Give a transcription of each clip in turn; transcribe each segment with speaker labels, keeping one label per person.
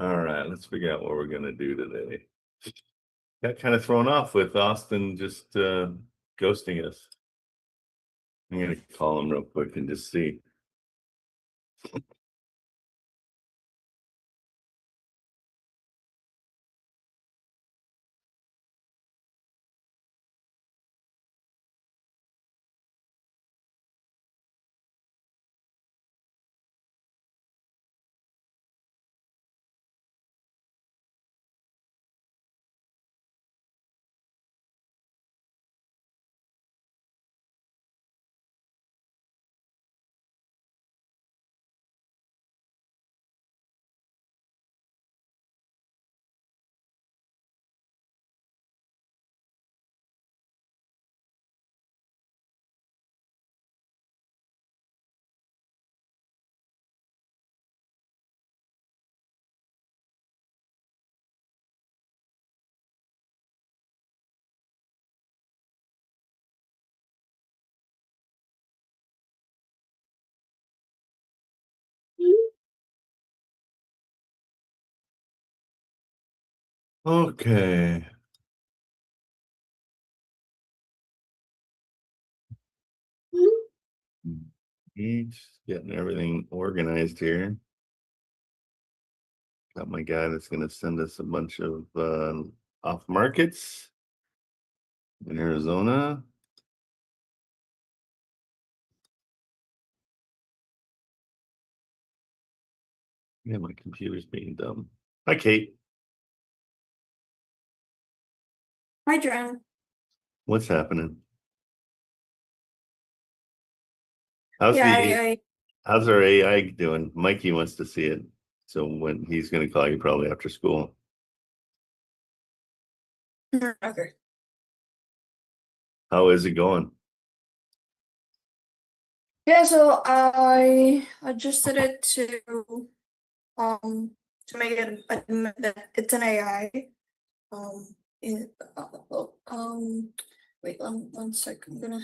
Speaker 1: All right, let's figure out what we're gonna do today. Got kind of thrown off with Austin just ghosting us. I'm gonna call him real quick and just see. Okay. He's getting everything organized here. Got my guy that's gonna send us a bunch of off markets in Arizona. Yeah, my computer's being dumb. Hi, Kate.
Speaker 2: Hi, Jen.
Speaker 1: What's happening? How's
Speaker 2: Yeah,
Speaker 1: how's our AI doing? Mikey wants to see it. So when he's gonna call you probably after school.
Speaker 2: okay.
Speaker 1: How is it going?
Speaker 2: Yeah, so I adjusted it make it admit that it's an AI. In wait one second. I'm gonna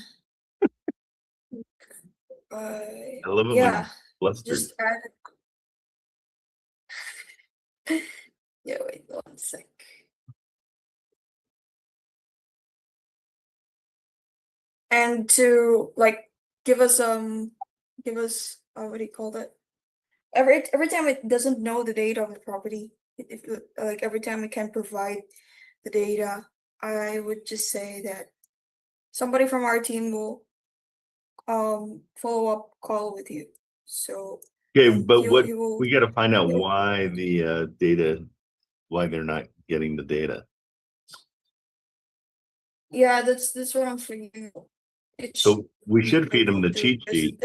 Speaker 1: I love it when
Speaker 2: yeah,
Speaker 1: you're flustered.
Speaker 2: just add yeah, wait one sec. And to like give us what do you call that? Every time it doesn't know the data of the property, if like every time it can provide the data, I would just say that somebody from our team will follow up call with you. So
Speaker 1: Okay,
Speaker 2: and
Speaker 1: but what
Speaker 2: you will
Speaker 1: we got to find out why the why they're not getting the data.
Speaker 2: yeah, that's what I'm figuring.
Speaker 1: So we should feed them the cheat sheet,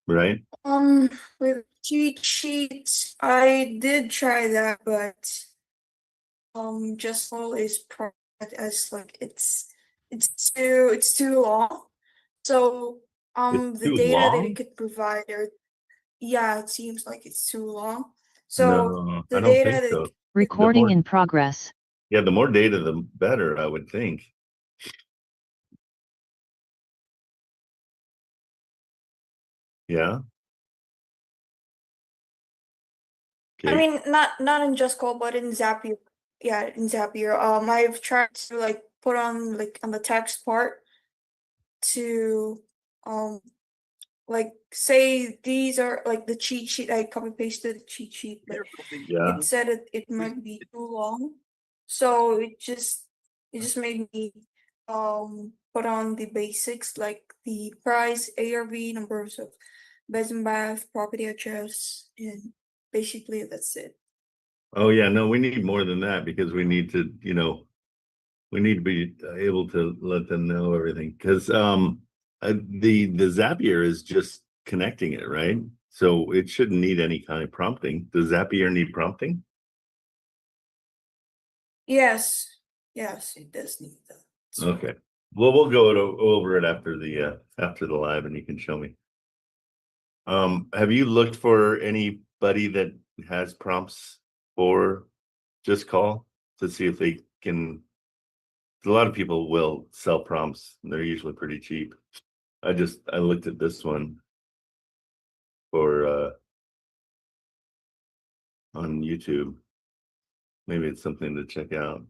Speaker 1: right?
Speaker 2: With cheat sheets, I did try that, but just always product as like it's too long. So
Speaker 1: It's
Speaker 2: the
Speaker 1: too
Speaker 2: data that it
Speaker 1: long.
Speaker 2: could provide, or yeah, it seems like it's too long. So
Speaker 1: No,
Speaker 2: the
Speaker 1: I don't
Speaker 2: data
Speaker 1: think
Speaker 2: that
Speaker 1: so.
Speaker 3: Recording in progress.
Speaker 1: Yeah, the more data, the better, I would think. Yeah.
Speaker 2: I mean, not in Just Call, but in Zapier. Yeah, in Zapier. I've tried to like put on like on the text part to like say these are like the cheat sheet. I copy pasted the cheat sheet, but
Speaker 1: Yeah.
Speaker 2: it said it might be too long, so it just made me put on the basics like the price, ARV, numbers of beds and bath, property address, and basically that's it.
Speaker 1: Oh yeah, no, we need more than that because we need to, we need to be able to let them know everything because the Zapier is just connecting it, right? So it shouldn't need any kind of prompting. Does Zapier need prompting?
Speaker 2: Yes, it does need that. So,
Speaker 1: Okay. Well, we'll go over it after the live and you can show me. Have you looked for anybody that has prompts for Just Call to see if they can? A lot of people will sell prompts. They're usually pretty cheap. I looked at this one for YouTube. Maybe it's something to check out.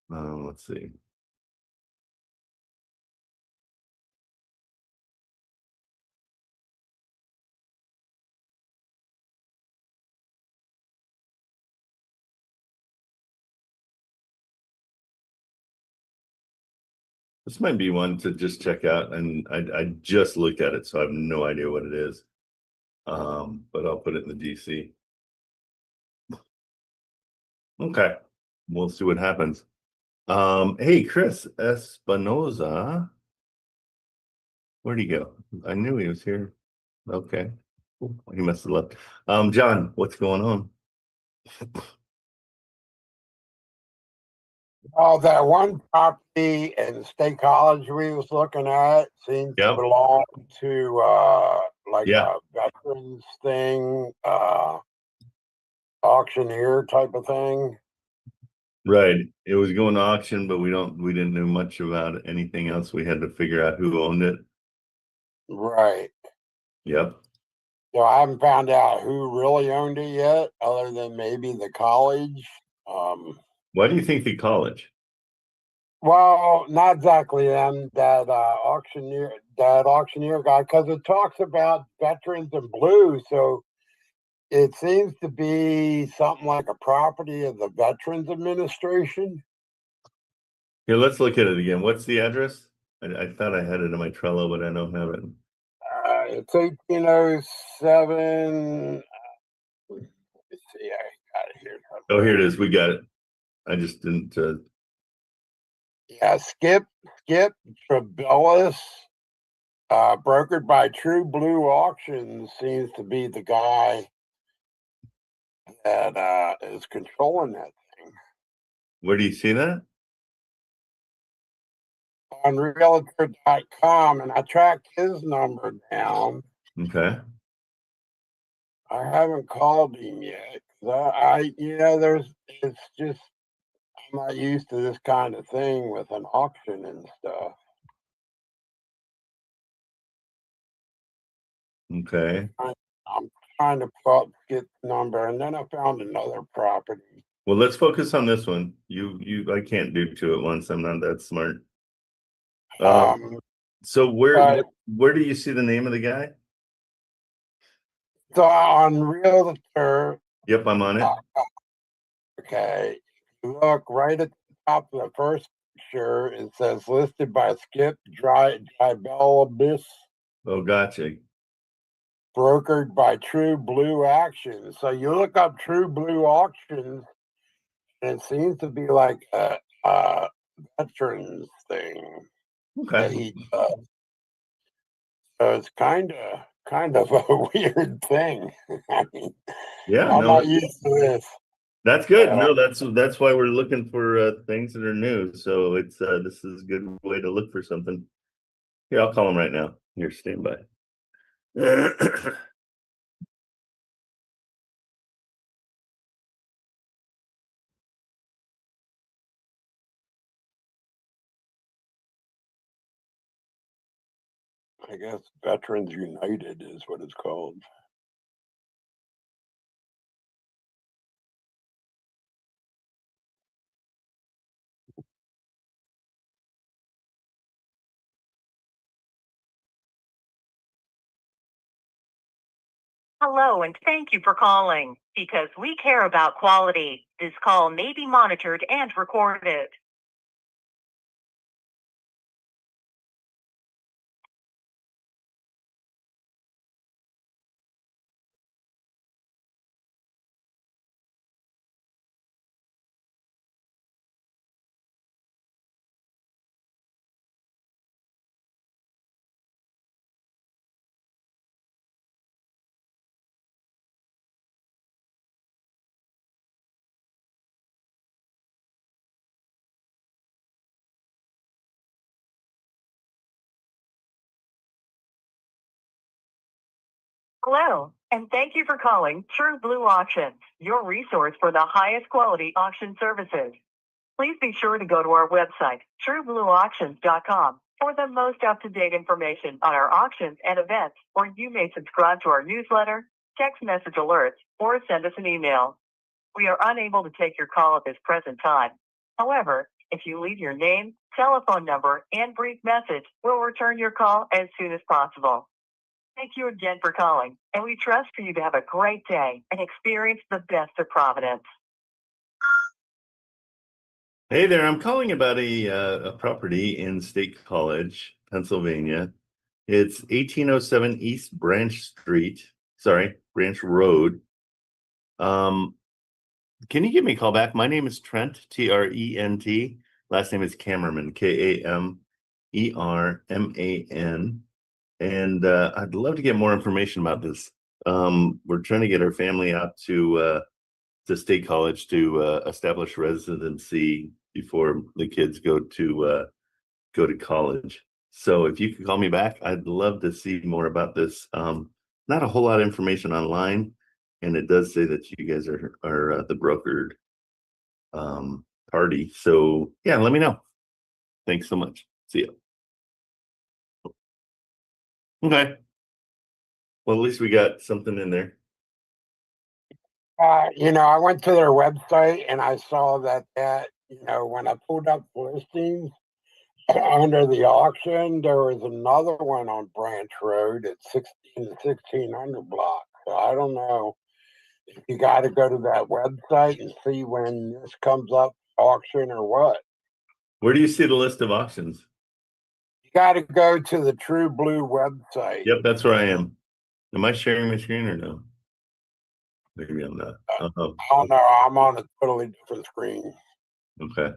Speaker 1: Let's see. This might be one to just check out, and I just looked at it, so I have no idea what it is. But I'll put it in the DC. Okay, we'll see what happens. Hey, Chris Espinoza. Where'd he go? I knew he was here. Okay. He must have left. John, what's going on?
Speaker 4: Oh, that one property in State College we was looking at seems to
Speaker 1: Yep.
Speaker 4: belong to like
Speaker 1: Yeah.
Speaker 4: a veterans thing, auctioneer type of thing.
Speaker 1: Right. It was going to auction, but we didn't know much about anything else. We had to figure out who owned it.
Speaker 4: Right.
Speaker 1: Yep.
Speaker 4: So I haven't found out who really owned it yet, other than maybe the college.
Speaker 1: Why do you think the college?
Speaker 4: Well, not exactly them, that auctioneer guy, because it talks about veterans in blue, so it seems to be something like a property of the Veterans Administration.
Speaker 1: Here, let's look at it again. What's the address? I thought I had it in my Trello, but I don't have it.
Speaker 4: It's 1807. Let me see, I got it here.
Speaker 1: Oh, here it is. We got it. I just didn't.
Speaker 4: Yeah, Skip Trebellis, brokered by True Blue Auctions, seems to be the guy that is controlling that thing.
Speaker 1: Where do you see that?
Speaker 4: On realtor.com, and I tracked his number down.
Speaker 1: Okay.
Speaker 4: I haven't called him yet. It's just, I'm not used to this kind of thing with an auction and stuff.
Speaker 1: Okay.
Speaker 4: I'm trying to get the number, and then I found another property.
Speaker 1: Well, let's focus on this one. I can't do two at once. I'm not that smart. So where do you see the name of the guy?
Speaker 4: So on Realtor,
Speaker 1: Yep, I'm on it.
Speaker 4: okay, look right at the top of the first picture. It says listed by Skip Drybellabis,
Speaker 1: Oh, gotcha.
Speaker 4: brokered by True Blue Auctions. So you look up True Blue Auctions, and it seems to be like a veterans thing that
Speaker 1: Okay.
Speaker 4: he does. So it's kind of a weird thing. I mean,
Speaker 1: Yeah,
Speaker 4: I'm
Speaker 1: no,
Speaker 4: not used to this.
Speaker 1: that's good. No, that's why we're looking for things that are new. So it's this is a good way to look for something. Here, I'll call him right now. Here, stand by.
Speaker 4: I guess Veterans United is what it's called.
Speaker 5: Hello, and thank you for calling. Because we care about quality, this call may be monitored and recorded. Hello, and thank you for calling True Blue Auctions, your resource for the highest quality auction services. Please be sure to go to our website, trueblueauctions.com, For the most up-to-date information on our auctions and events, or you may subscribe to our newsletter, text message alerts, or send us an email. We are unable to take your call at this present time. However, if you leave your name, telephone number, and brief message, we'll return your call as soon as possible. Thank you again for calling, and we trust for you to have a great day and experience the best of Providence.
Speaker 1: Hey there, I'm calling about a property in State College, Pennsylvania. It's 1807 East Branch Road. Can you give me a call back? My name is Trent, Trent. Last name is Kamerman, Kamerman. And I'd love to get more information about this. We're trying to get our family out to State College to establish residency before the kids go to college. So if you could call me back, I'd love to see more about this. Not a whole lot of information online, and it does say that you guys are the brokered party. So yeah, let me know. Thanks so much. See ya. Okay. Well, at least we got something in there.
Speaker 4: I went to their website and I saw that, when I pulled up listings under the auction, there was another one on Branch Road at 1600 block. So I don't know if you got to go to that website and see when this comes up auction or what.
Speaker 1: Where do you see the list of auctions?
Speaker 4: You got to go to the True Blue website.
Speaker 1: Yep, that's where I am. Am I sharing my screen or no? Maybe I'm not.
Speaker 4: I don't know. I'm on a totally different screen.
Speaker 1: Okay.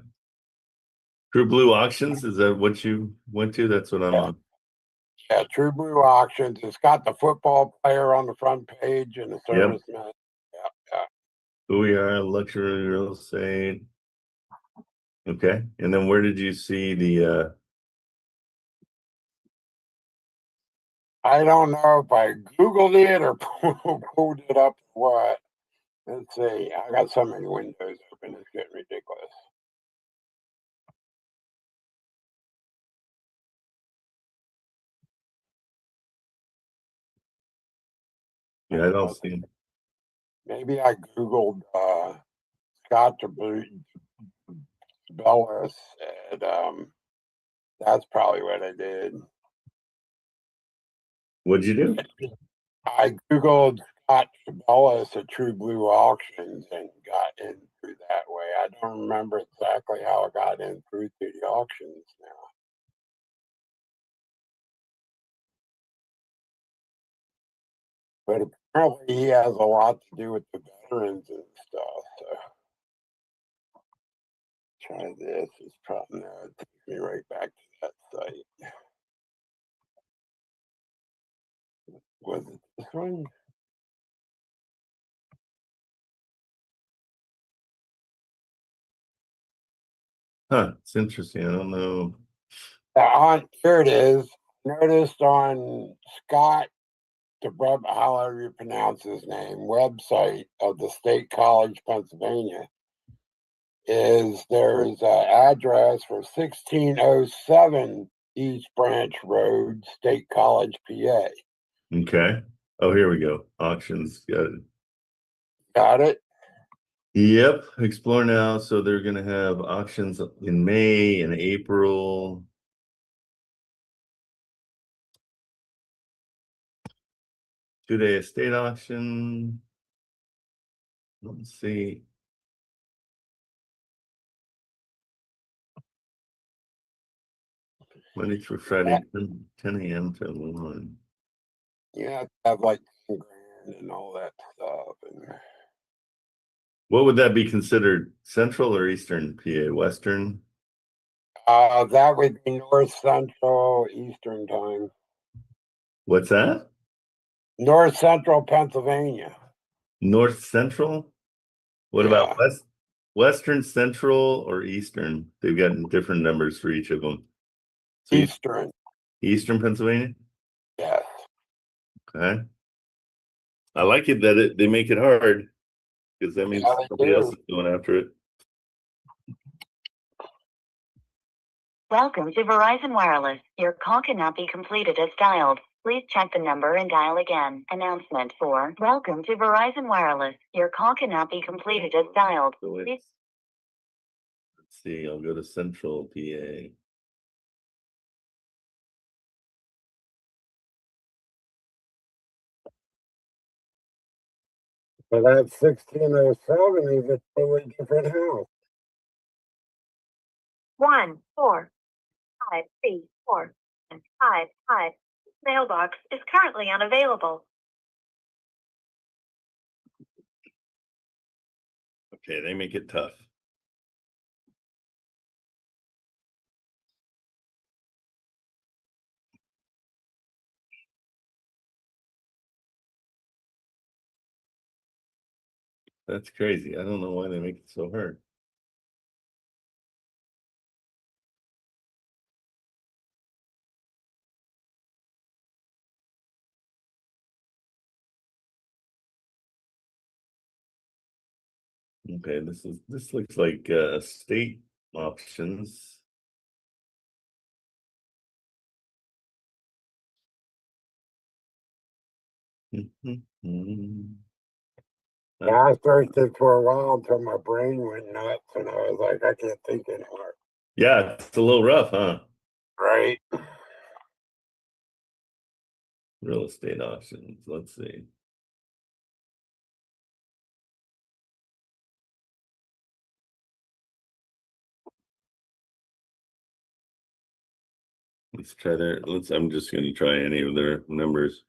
Speaker 1: True Blue Auctions, is that what you went to? That's what I'm on.
Speaker 4: Yeah, True Blue Auctions. It's got the football player on the front page and the serviceman. Yeah.
Speaker 1: Who we are, luxury real estate. Okay. And then where did you see the
Speaker 4: I don't know if I Googled it or pulled it up or what. Let's see. I got so many windows open. It's getting ridiculous.
Speaker 1: yeah, I don't see.
Speaker 4: Maybe I Googled Scott Bellis, and that's probably what I did.
Speaker 1: What'd you do?
Speaker 4: I Googled Scott Bellis at True Blue Auctions and got in through that way. I don't remember exactly how I got in through to the auctions now. But apparently he has a lot to do with the veterans and stuff. So try this. It's probably no, it takes me right back to that site. Was it this one?
Speaker 1: Huh, it's interesting. I don't know.
Speaker 4: Here it is. Noticed on Scott however you pronounce his name, website of the State College, Pennsylvania, is there's an address for 1607 East Branch Road, State College, PA.
Speaker 1: Okay. Oh, here we go. Auctions. Got it.
Speaker 4: Got it?
Speaker 1: Yep. Explore now. So they're gonna have auctions in May and April. Two-day estate auction. Let's see. Monday through Friday, 10 a.m. to 1.
Speaker 4: You have to have like 10 grand and all that stuff. And
Speaker 1: What would that be considered? Central or Eastern PA? Western?
Speaker 4: that would be North Central Eastern Time.
Speaker 1: What's that?
Speaker 4: North Central Pennsylvania.
Speaker 1: North Central? What about Western, Central, or Eastern? They've got different numbers for each of them. So
Speaker 4: Eastern.
Speaker 1: Eastern Pennsylvania?
Speaker 4: Yes.
Speaker 1: Okay. I like it that they make it hard, because that means somebody else is going after it.
Speaker 6: Welcome to Verizon Wireless. Your call cannot be completed as dialed. Please check the number and dial again. Announcement 4. Welcome to Verizon Wireless. Your call cannot be completed as dialed.
Speaker 1: So
Speaker 6: Please
Speaker 1: let's see, I'll go to Central PA.
Speaker 4: But that 1607 is a totally different house.
Speaker 6: 1 4 5 3 4 5 5. Mailbox is currently unavailable.
Speaker 1: Okay, they make it tough. That's crazy. I don't know why they make it so hard. Okay, this looks like state options.
Speaker 4: Yeah, I searched it for a while until my brain went nuts and I was like, I can't think anymore.
Speaker 1: Yeah, it's a little rough, huh?
Speaker 4: Right?
Speaker 1: Real estate options. Let's see. Let's try their, I'm just gonna try any of their numbers.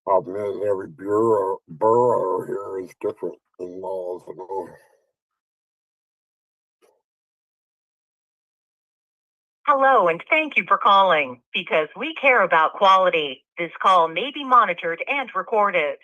Speaker 4: Problem is every borough here is different in laws and all.
Speaker 5: Hello, and thank you for calling. Because we care about quality, this call may be monitored and recorded.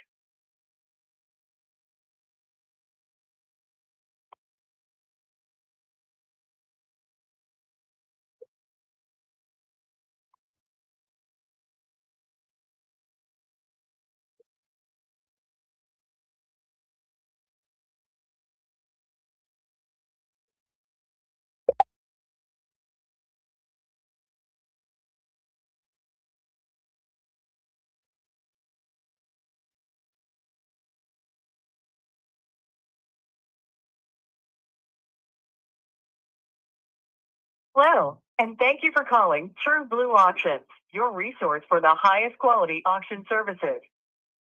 Speaker 5: Hello, and thank you for calling True Blue Auctions, your resource for the highest quality auction services.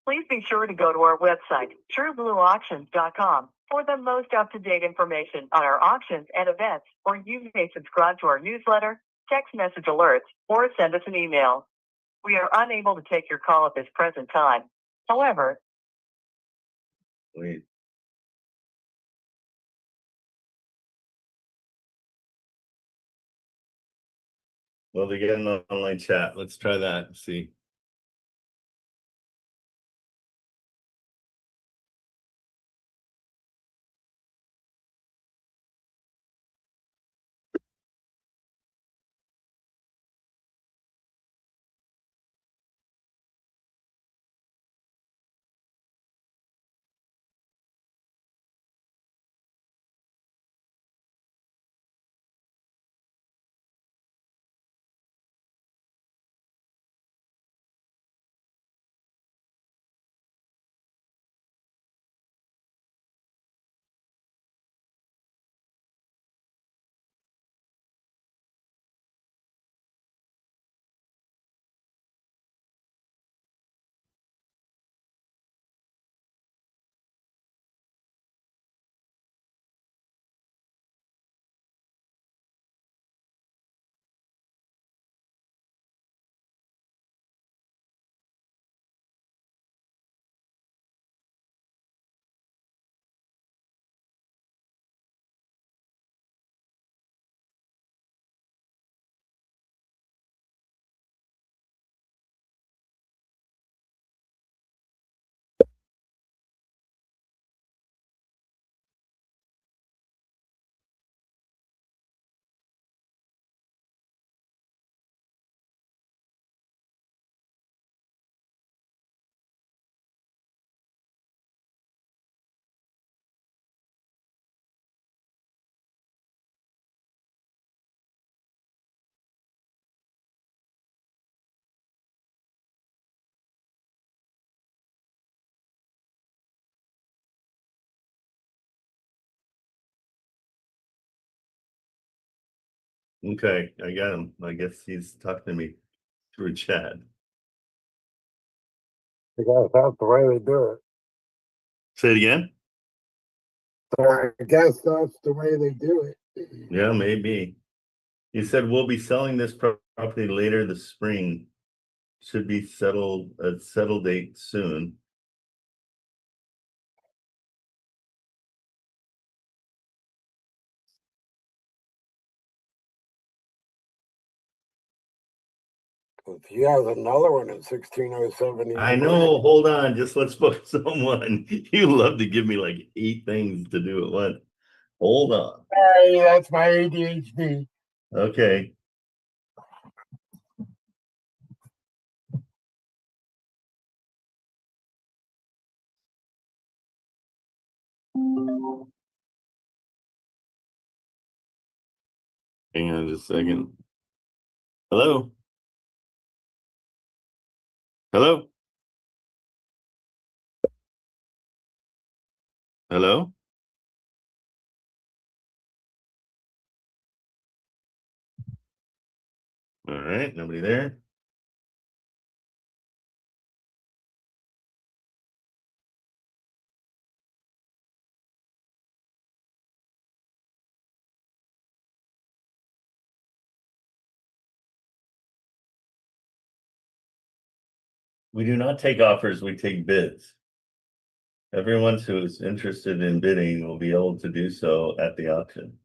Speaker 5: Please be sure to go to our website, trueblueauctions.com, for the most up-to-date information on our auctions and events, or you may subscribe to our newsletter, text message alerts, or send us an email. We are unable to take your call at this present time. However,
Speaker 1: Wait. Well, they get an online chat. Let's try that and see. Okay, I got him. I guess he's talking to me through chat.
Speaker 4: Because that's the way they do it.
Speaker 1: Say it again?
Speaker 4: So I guess that's the way they do it.
Speaker 1: Yeah, maybe. He said we'll be selling this property later this spring. Should be settled, a settle date soon.
Speaker 4: He has another one in 16070.
Speaker 1: I know, hold on, just let's focus on one. You love to give me like 8 things to do at once. Hold on.
Speaker 4: Sorry, that's my ADHD.
Speaker 1: Okay. Hang on just a second. Hello? Hello? Hello? All right, nobody there. We do not take offers, we take bids. Everyone who is interested in bidding will be able to do so at the auction.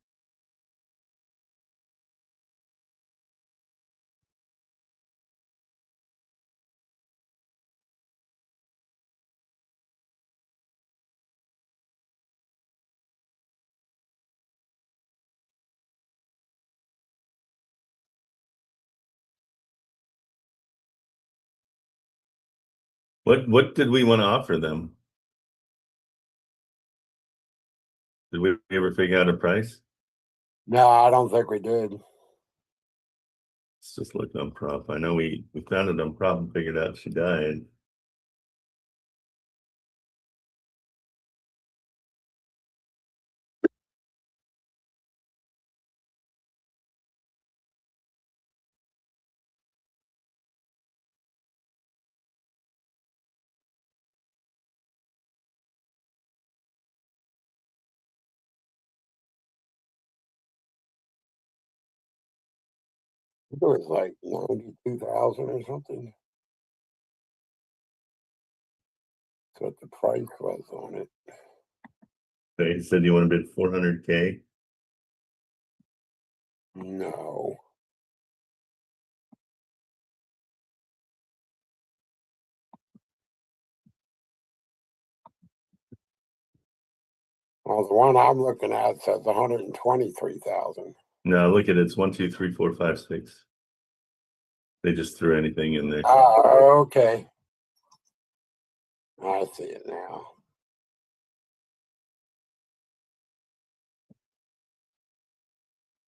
Speaker 1: What did we want to offer them? Did we ever figure out a price?
Speaker 4: No, I don't think we did.
Speaker 1: Let's just look on prop. I know we found it on prop and figured out she died.
Speaker 4: It was like 92,000 or something. That's what the price was on it.
Speaker 1: They said you want to bid 400K.
Speaker 4: No. Well, the one I'm looking at says 123,000.
Speaker 1: No, look at it. It's 1, 2, 3, 4, 5, 6. They just threw anything in there.
Speaker 4: Okay. I see it now.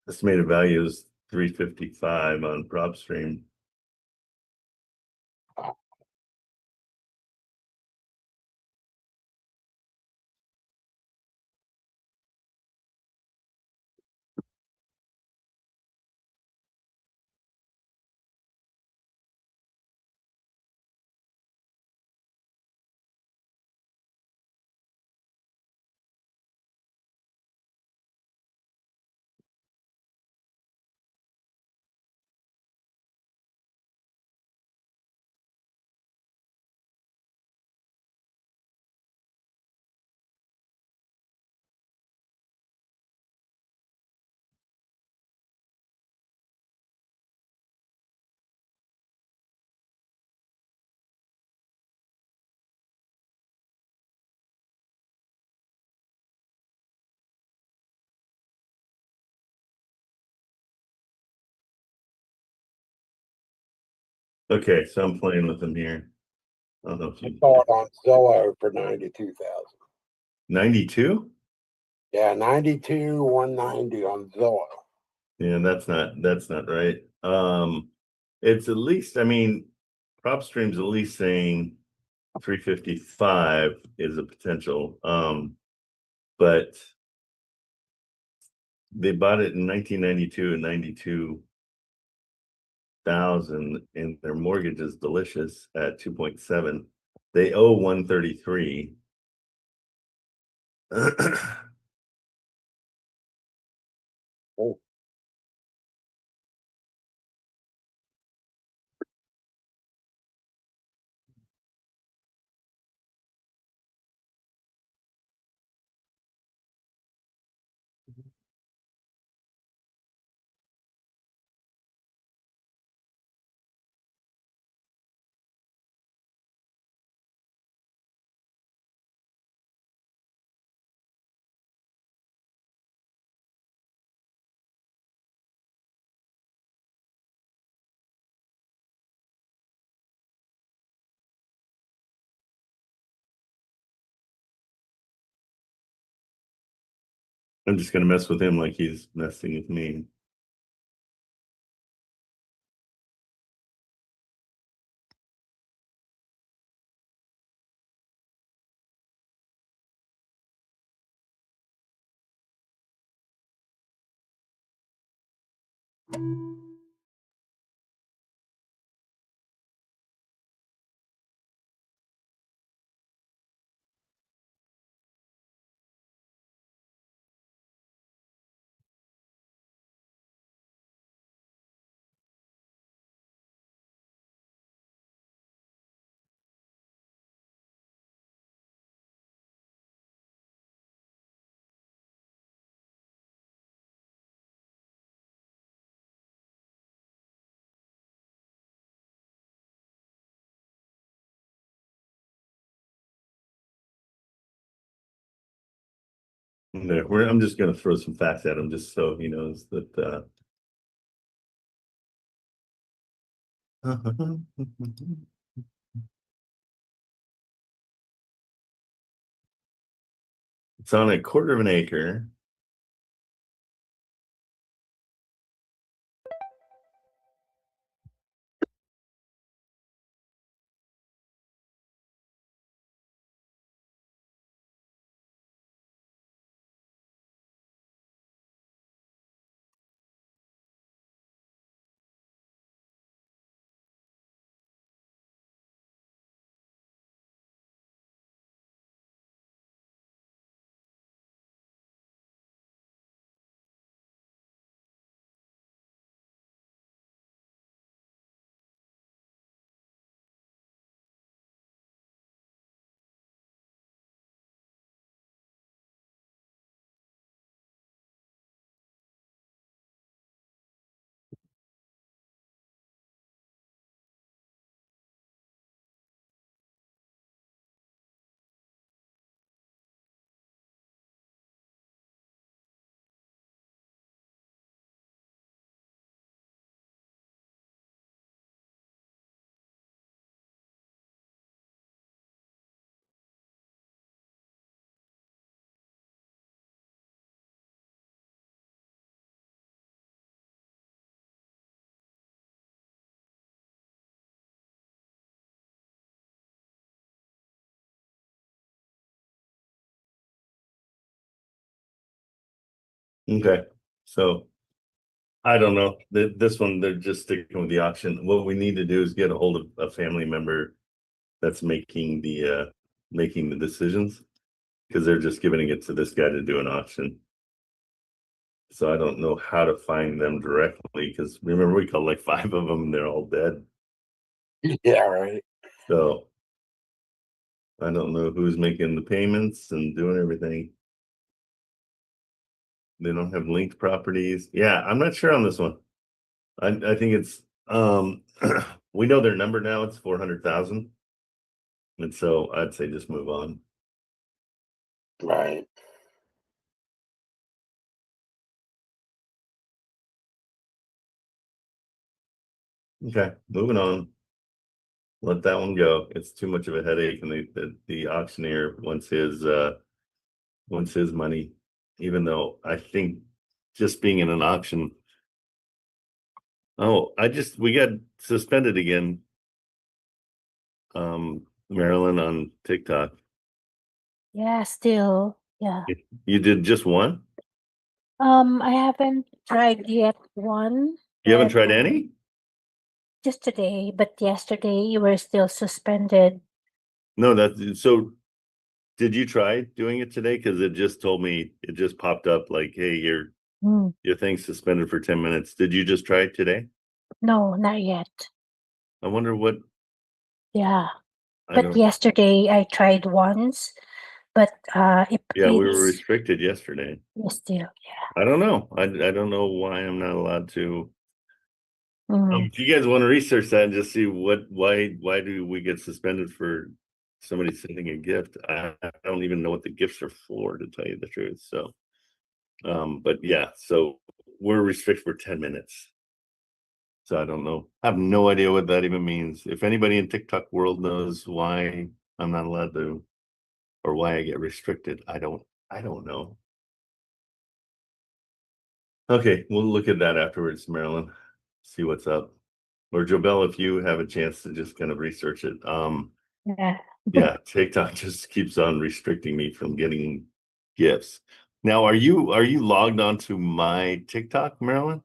Speaker 1: Estimated value is 355 on PropStream. Okay, so I'm playing with them here. I don't know if
Speaker 4: I
Speaker 1: you
Speaker 4: saw it on Zillow for 92,000.
Speaker 1: 92?
Speaker 4: Yeah, 92, 190 on Zillow.
Speaker 1: Yeah, that's not right. It's at least, I mean, PropStream's at least saying 355 is a potential. But they bought it in 1992 and 92,000, and their mortgage is delicious at 2.7. They owe 133.
Speaker 4: Oh,
Speaker 1: I'm just gonna mess with him like he's messing with me. There, I'm just gonna throw some facts at him just so he knows that it's on a quarter of an acre. Okay, so I don't know. This one, they're just sticking with the auction. What we need to do is get a hold of a family member that's making the decisions, because they're just giving it to this guy to do an auction. So I don't know how to find them directly, because remember we called like 5 of them and they're all dead.
Speaker 4: yeah, right.
Speaker 1: So I don't know who's making the payments and doing everything. They don't have linked properties. Yeah, I'm not sure on this one. I think it's we know their number now, it's 400,000. And so I'd say just move on.
Speaker 4: Right.
Speaker 1: Okay, moving on. Let that one go. It's too much of a headache, and the auctioneer wants his money, even though I think just being in an auction. Oh, we got suspended again. Marilyn on TikTok.
Speaker 7: Yeah, still. Yeah.
Speaker 1: You did just one?
Speaker 7: I haven't tried yet one.
Speaker 1: You haven't
Speaker 7: but,
Speaker 1: tried any?
Speaker 7: Just today, but yesterday you were still suspended.
Speaker 1: No, that's so. Did you try doing it today? Because it just told me, it just popped up like, hey,
Speaker 7: Hmm.
Speaker 1: your thing's suspended for 10 minutes. Did you just try it today?
Speaker 7: No, not yet.
Speaker 1: I wonder what.
Speaker 7: Yeah.
Speaker 1: I
Speaker 7: But
Speaker 1: don't.
Speaker 7: yesterday I tried once, but
Speaker 1: Yeah, we were
Speaker 7: it's
Speaker 1: restricted yesterday.
Speaker 7: still, yeah.
Speaker 1: I don't know. I don't know why I'm not allowed to.
Speaker 7: Mm.
Speaker 1: If you guys want to research that and just see why do we get suspended for somebody sending a gift? I don't even know what the gifts are for, to tell you the truth. So, but yeah, so we're restricted for 10 minutes. So I don't know. I have no idea what that even means. If anybody in TikTok world knows why I'm not allowed to, or why I get restricted, I don't know. Okay, we'll look at that afterwards, Marilyn. See what's up. Or Jobel, if you have a chance to just kind of research it.
Speaker 7: Yeah.
Speaker 1: Yeah, TikTok just keeps on restricting me from getting gifts. Now, are you logged onto my TikTok, Marilyn?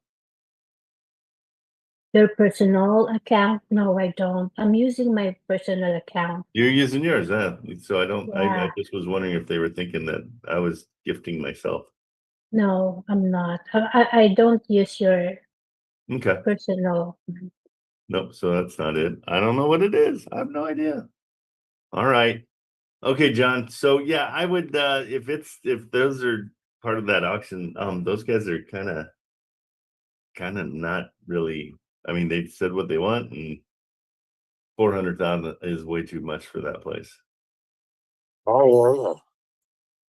Speaker 7: Your personal account? No, I don't. I'm using my personal account.
Speaker 1: You're using yours, huh? So I don't. I
Speaker 7: Yeah.
Speaker 1: just was wondering if they were thinking that I was gifting myself.
Speaker 7: No, I'm not. I don't use your
Speaker 1: Okay.
Speaker 7: personal.
Speaker 1: Nope. So that's not it. I don't know what it is. I have no idea. All right. Okay, John. So yeah, I would if those are part of that auction, those guys are kind of not really. I mean, they said what they want, and 400,000 is way too much for that place.
Speaker 4: Oh, yeah.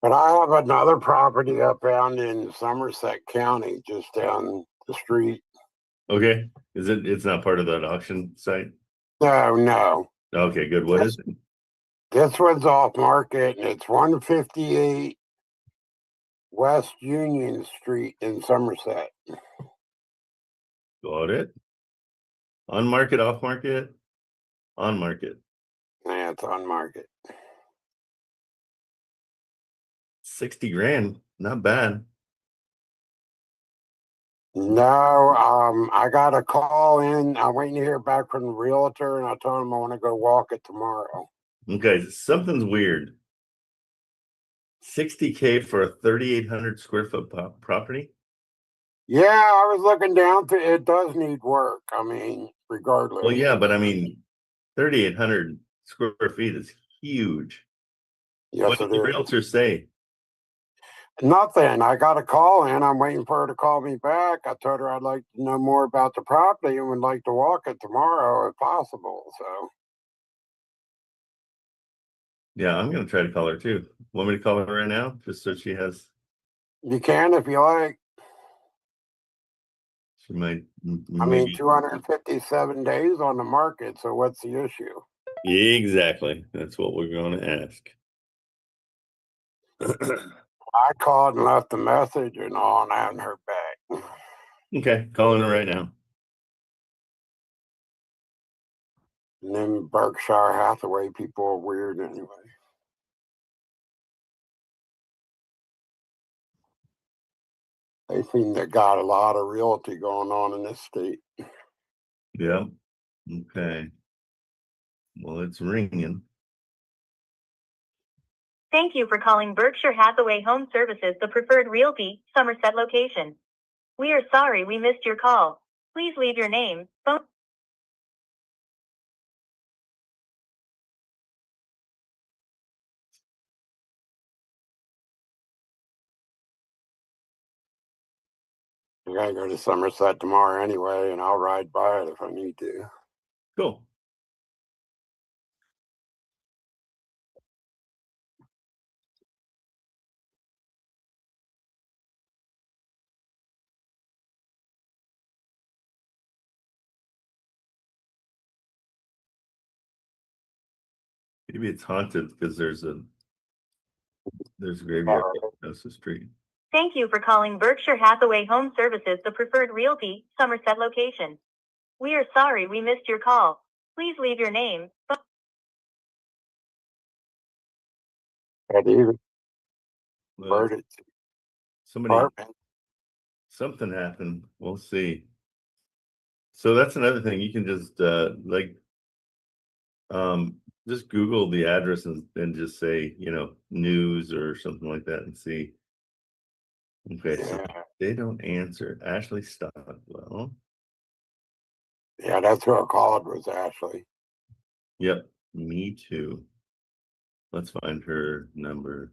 Speaker 4: But I have another property up down in Somerset County, just down the street.
Speaker 1: Okay, it's not part of that auction site?
Speaker 4: No.
Speaker 1: Okay, good. What is it?
Speaker 4: This one's off market and it's 158 West Union Street in Somerset.
Speaker 1: Got it. On market, off market, on market.
Speaker 4: Yeah, it's on market.
Speaker 1: 60 grand, not bad.
Speaker 4: No, I got a call in. I'm waiting to hear back from the realtor and I told him I want to go walk it tomorrow.
Speaker 1: Okay, something's weird. 60K for a 3,800 square foot property?
Speaker 4: Yeah, I was looking down to it. Does need work. I mean, regardless.
Speaker 1: Well, yeah, but I mean, 3,800 square feet is huge.
Speaker 4: Yes,
Speaker 1: What did
Speaker 4: it
Speaker 1: the
Speaker 4: is.
Speaker 1: realtor say?
Speaker 4: Nothing. I got a call in. I'm waiting for her to call me back. I told her I'd like to know more about the property and would like to walk it tomorrow if possible. So
Speaker 1: Yeah, I'm gonna try to call her too. Want me to call her right now, just so she has?
Speaker 4: you can if you like.
Speaker 1: She might.
Speaker 4: I mean,
Speaker 1: Maybe.
Speaker 4: 257 days on the market. So what's the issue?
Speaker 1: Exactly. That's what we're going to ask.
Speaker 4: I called and left a message and all, and I haven't heard back.
Speaker 1: Okay, calling her right now.
Speaker 4: And then Berkshire Hathaway people are weird anyway. They seem to got a lot of realty going on in this state.
Speaker 1: Yeah. Okay. Well, it's ringing.
Speaker 5: Thank you for calling Berkshire Hathaway Home Services, the preferred realty, Somerset location. We are sorry we missed your call. Please leave your name, phone.
Speaker 4: I gotta go to Somerset tomorrow anyway, and I'll ride by it if I need to.
Speaker 1: Cool. Maybe it's haunted because there's a graveyard across the street.
Speaker 5: Thank you for calling Berkshire Hathaway Home Services, the preferred realty, Somerset location. We are sorry we missed your call. Please leave your name, phone.
Speaker 4: That even
Speaker 1: Well,
Speaker 4: bird
Speaker 1: somebody
Speaker 4: apartment.
Speaker 1: something happened. We'll see. So that's another thing. You can just just Google the address and just say, news or something like that and see. Okay, so
Speaker 4: Yeah.
Speaker 1: they don't answer. Ashley Stockwell.
Speaker 4: Yeah, that's who I called, was Ashley.
Speaker 1: Yep, me too. Let's find her number.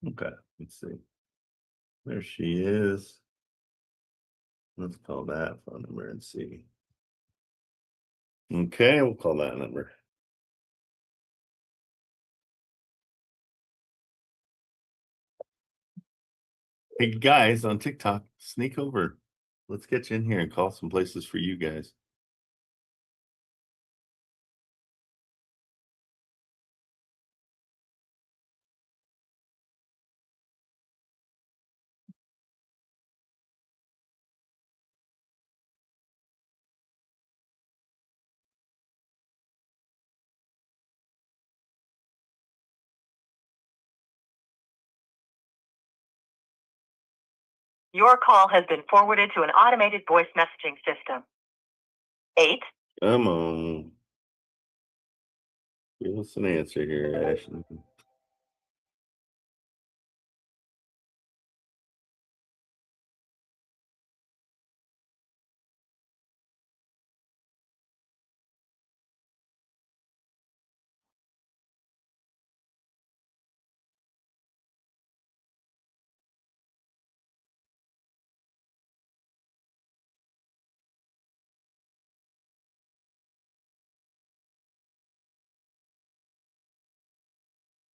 Speaker 1: Okay, let's see. There she is. Let's call that phone number and see. Okay, we'll call that number. Hey guys on TikTok, sneak over. Let's get you in here and call some places for you guys.
Speaker 5: Your call has been forwarded to an automated voice messaging system. 8.
Speaker 1: Come on. Give us an answer here, Ashley.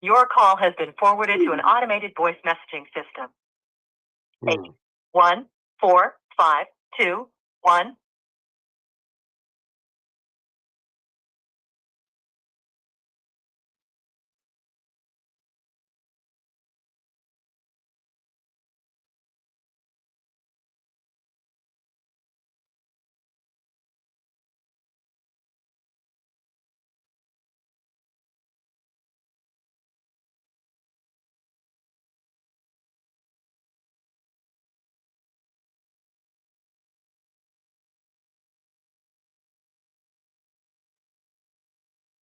Speaker 5: Your call has been forwarded to an automated voice messaging system.
Speaker 4: Hmm.
Speaker 5: 1 4 5 2 1.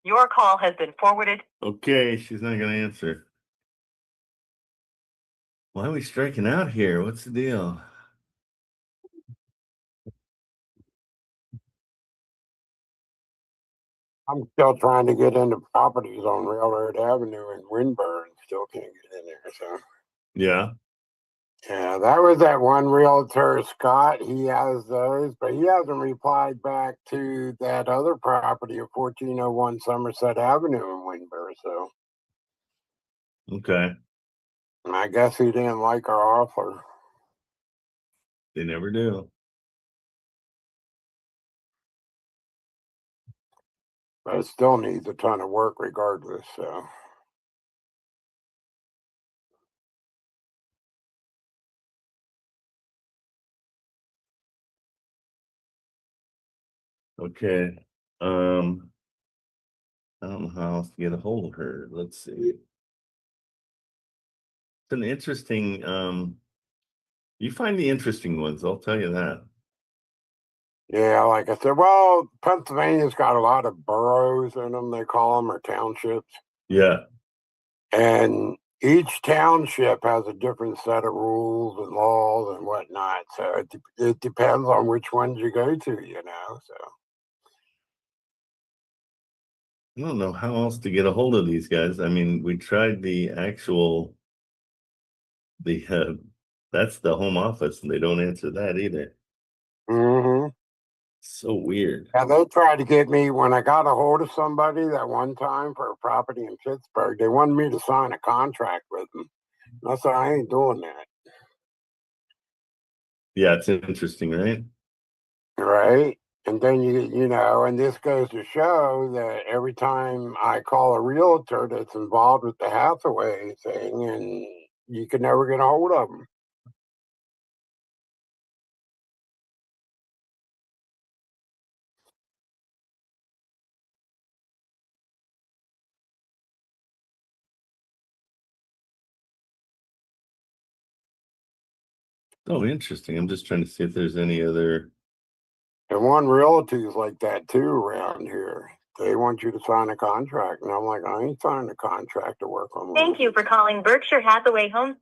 Speaker 5: Your call has been forwarded.
Speaker 1: Okay, she's not gonna answer. Why are we striking out here? What's the deal?
Speaker 4: I'm still trying to get into properties on Railroad Avenue in Windburn. Still can't get in there. So
Speaker 1: Yeah.
Speaker 4: yeah, that was that one realtor, Scott. He has those, but he hasn't replied back to that other property of 1401 Somerset Avenue in Windburn. So
Speaker 1: Okay.
Speaker 4: I guess he didn't like our offer.
Speaker 1: They never do.
Speaker 4: But it still needs a ton of work regardless. So
Speaker 1: Okay. I don't know how else to get a hold of her. Let's see. It's an interesting, you find the interesting ones, I'll tell you that.
Speaker 4: yeah, like I said, well, Pennsylvania's got a lot of boroughs in them, they call them, or townships.
Speaker 1: Yeah.
Speaker 4: And each township has a different set of rules and laws and whatnot. So it depends on which ones you go to, So
Speaker 1: I don't know how else to get a hold of these guys. I mean, we tried the actual, that's the home office, and they don't answer that either.
Speaker 4: hmm
Speaker 1: So weird.
Speaker 4: and they tried to get me when I got a hold of somebody that one time for a property in Pittsburgh. They wanted me to sign a contract with them. And I said, I ain't doing that.
Speaker 1: Yeah, it's interesting, right?
Speaker 4: Right. And then and this goes to show that every time I call a realtor that's involved with the Hathaway thing, and you can never get a hold of them.
Speaker 1: Oh, interesting. I'm just trying to see if there's any other.
Speaker 4: And One Realty's like that too around here. They want you to sign a contract, and I'm like, I ain't signing a contract to work on.
Speaker 5: Thank you for calling Berkshire Hathaway Home.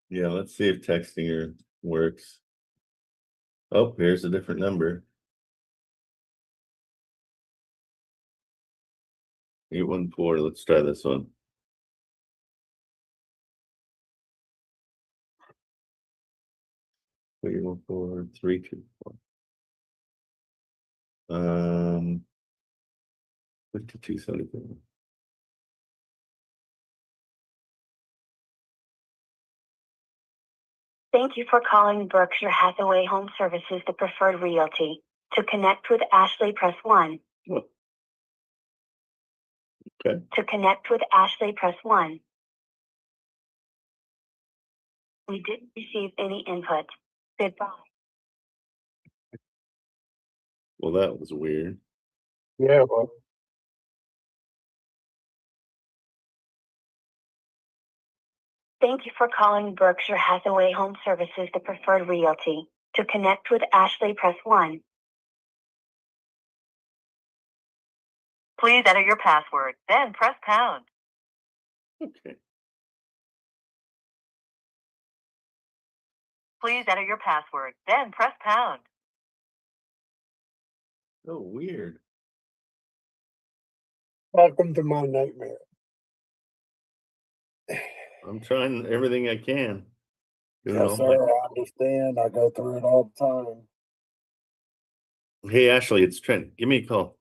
Speaker 1: Yeah, let's see if texting her works. Oh, here's a different number. 814. Let's try this one. Three one four 324. 5274.
Speaker 6: Thank you for calling Berkshire Hathaway Home Services, the preferred realty. To connect with Ashley, press 1.
Speaker 1: Oh. Okay.
Speaker 6: To connect with Ashley, press 1. We didn't receive any input. Goodbye.
Speaker 1: Well, that was weird.
Speaker 4: Yeah, well,
Speaker 6: Thank you for calling Berkshire Hathaway Home Services, the preferred realty. To connect with Ashley, press 1.
Speaker 5: Please enter your password, then press pound.
Speaker 1: Okay.
Speaker 5: Please enter your password, then press pound.
Speaker 1: Oh, weird.
Speaker 4: welcome to my nightmare.
Speaker 1: I'm trying everything I can. Doing
Speaker 4: Yes,
Speaker 1: all
Speaker 4: sir. I understand. I go through it all the time.
Speaker 1: Hey, Ashley, it's Trent. Give me a call.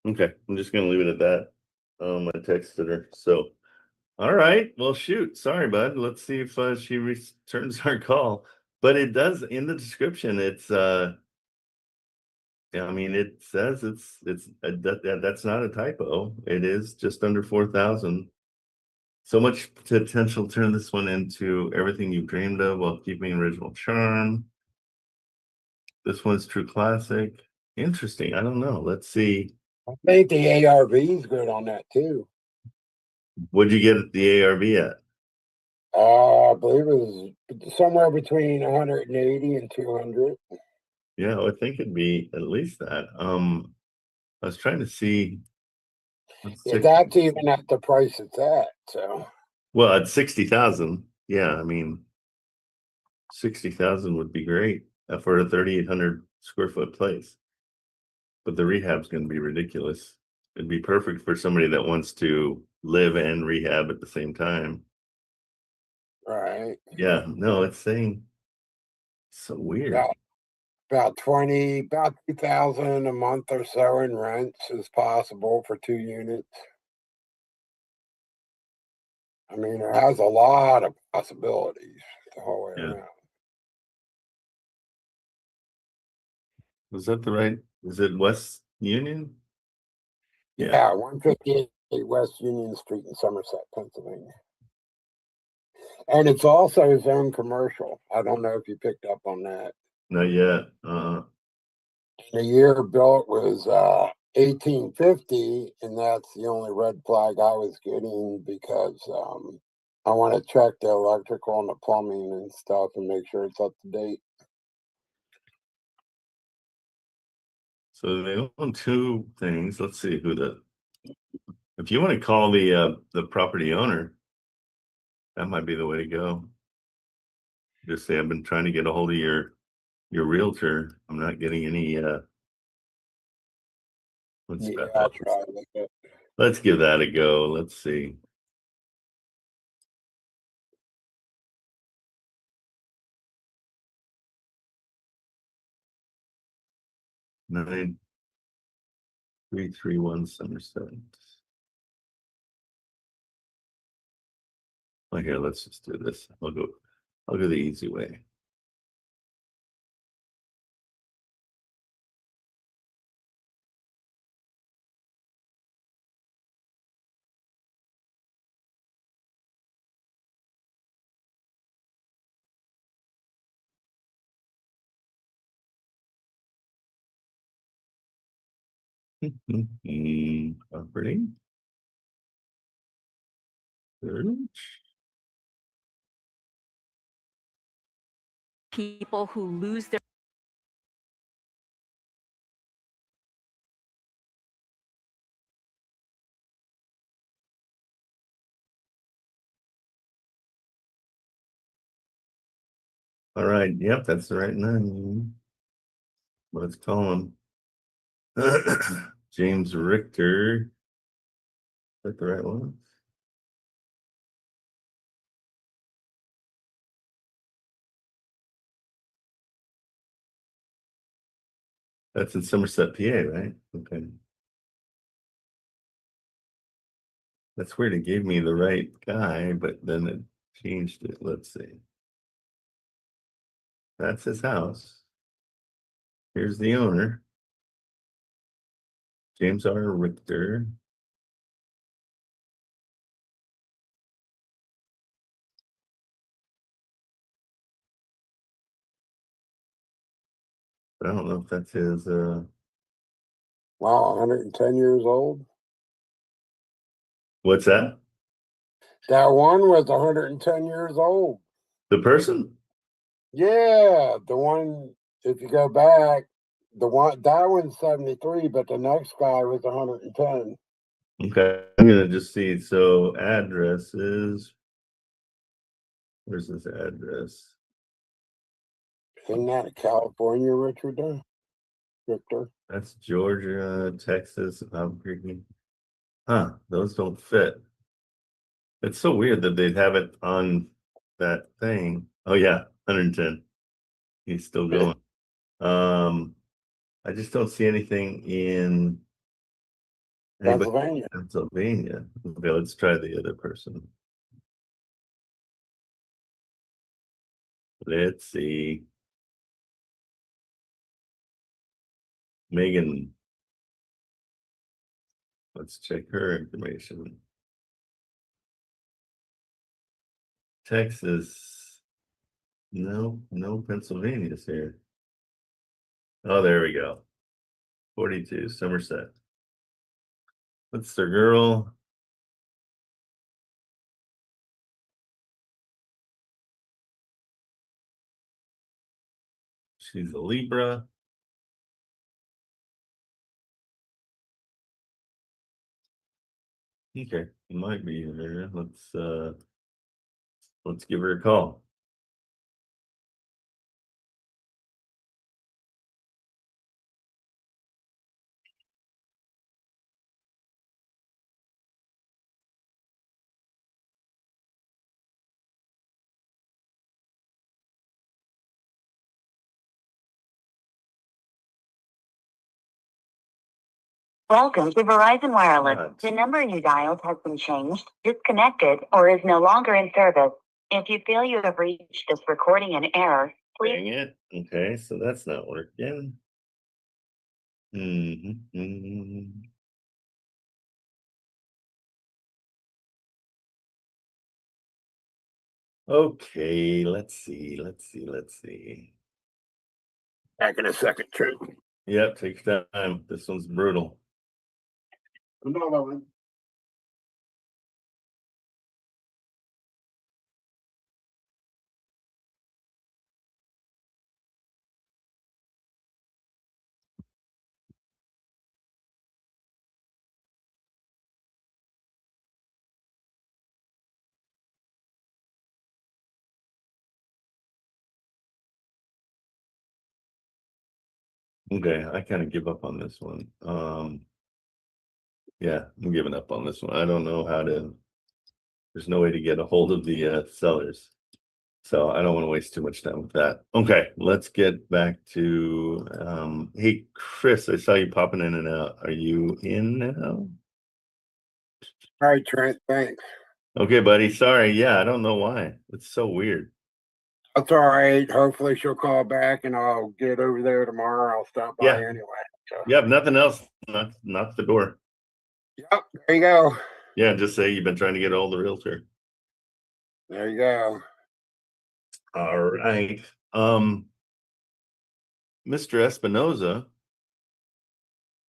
Speaker 1: Okay, I'm just gonna leave it at that. I texted her. So, all right. Well, shoot. Sorry, bud. Let's see if she returns our call. But it does in the description. It's yeah, I mean, it says that's not a typo. It is just under 4,000. So much potential to turn this one into everything you've dreamed of while keeping original charm. This one's true classic. Interesting. I don't know. Let's see.
Speaker 4: I think the ARV is good on that too.
Speaker 1: What'd you get the ARV at?
Speaker 4: I believe it was somewhere between 180 and 200.
Speaker 1: Yeah, I would think it'd be at least that. I was trying to see. Let's
Speaker 4: Yeah,
Speaker 1: check.
Speaker 4: that's even at the price it's at. So
Speaker 1: Well, at 60,000. Yeah, I mean, 60,000 would be great for a 3,800 square foot place. But the rehab's going to be ridiculous. It'd be perfect for somebody that wants to live and rehab at the same time.
Speaker 4: right,
Speaker 1: Yeah, no, it's saying so weird.
Speaker 4: about 2,000 a month or so in rents is possible for 2 units. I mean, it has a lot of possibilities the whole way
Speaker 1: Yeah.
Speaker 4: around.
Speaker 1: Was that the right? Is it West Union? Yeah.
Speaker 4: Yeah, 158 West Union Street in Somerset, Pennsylvania. And it's also zone commercial. I don't know if you picked up on that.
Speaker 1: Not yet.
Speaker 4: The year built was 1850, and that's the only red flag I was getting because I want to check the electrical and the plumbing and stuff and make sure it's up to date.
Speaker 1: So they own two things. Let's see who if you want to call the property owner, that might be the way to go. Just say I've been trying to get a hold of your realtor. I'm not getting any
Speaker 4: Yeah, I'll try it.
Speaker 1: let's give that a go. Let's see. Nine 331 Somerset. Well, here, let's just do this. I'll go the easy way. Property.
Speaker 8: People who lose their
Speaker 1: All right, yep, that's the right name. Let's call him James Richter. Is that the right one? That's in Somerset, PA, right? Okay. That's weird. It gave me the right guy, but then it changed it. Let's see. That's his house. Here's the owner. James R. Richter. I don't know if that's his
Speaker 4: Wow, 110 years old.
Speaker 1: what's that?
Speaker 4: That one was 110 years old.
Speaker 1: The person?
Speaker 4: Yeah, the one, if you go back, that one's 73, but the next guy was 110.
Speaker 1: Okay, I'm gonna just see. So address is, where's his address?
Speaker 4: Isn't that California, Richard? Victor?
Speaker 1: That's Georgia, Texas, Albuquerque. Huh, those don't fit. It's so weird that they'd have it on that thing. Oh yeah, 110. He's still going. I just don't see anything in anybody
Speaker 4: Pennsylvania.
Speaker 1: in Pennsylvania. Okay, let's try the other person. Let's see. Megan. Let's check her information. Texas. No, no Pennsylvania's here. Oh, there we go. 42, Somerset. What's the girl? She's a Libra. Okay, it might be there. Let's give her a call.
Speaker 6: Welcome to Verizon Wireless.
Speaker 1: Right.
Speaker 6: The number you dialed has been changed, disconnected, or is no longer in service. If you feel you have reached this recording in error, please.
Speaker 1: Dang it. Okay, so that's not working. Okay, let's see.
Speaker 4: Back in a second, Trent.
Speaker 1: Yep, take your time. This one's brutal.
Speaker 4: Another one.
Speaker 1: Okay, I kind of give up on this one. Yeah, I'm giving up on this one. I don't know how to, there's no way to get a hold of the sellers. So I don't want to waste too much time with that. Okay, let's get back to hey Chris, I saw you popping in and out. Are you in now?
Speaker 4: All right, Trent, thanks.
Speaker 1: Okay, buddy. Sorry. Yeah, I don't know why. It's so weird.
Speaker 4: That's all right. Hopefully she'll call back and I'll get over there tomorrow. I'll stop by
Speaker 1: Yeah.
Speaker 4: anyway. So.
Speaker 1: Yeah, if nothing else, knock the door.
Speaker 4: Yep, there you go.
Speaker 1: Yeah, just say you've been trying to get all the realtor.
Speaker 4: There you go.
Speaker 1: All right. Mr. Espinoza,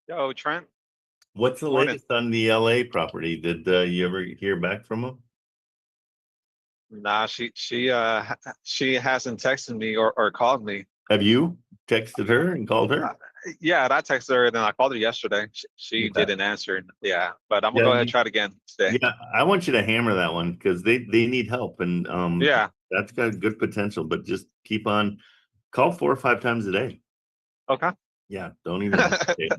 Speaker 9: Yo, Trent.
Speaker 1: what's the
Speaker 9: Morning.
Speaker 1: latest on the LA property? Did you ever hear back from him?
Speaker 9: Nah, she hasn't texted me or called me.
Speaker 1: Have you texted her and called her?
Speaker 9: Yeah, and I texted her and then I called her yesterday. She
Speaker 1: Okay.
Speaker 9: didn't answer. Yeah, but I'm
Speaker 1: Yeah,
Speaker 9: gonna go ahead and try it again today.
Speaker 1: Yeah, I want you to hammer that one because they need help and
Speaker 9: Yeah.
Speaker 1: that's got good potential, but just keep on call 4 or 5 times a day.
Speaker 9: Okay.
Speaker 1: Yeah, don't even hesitate.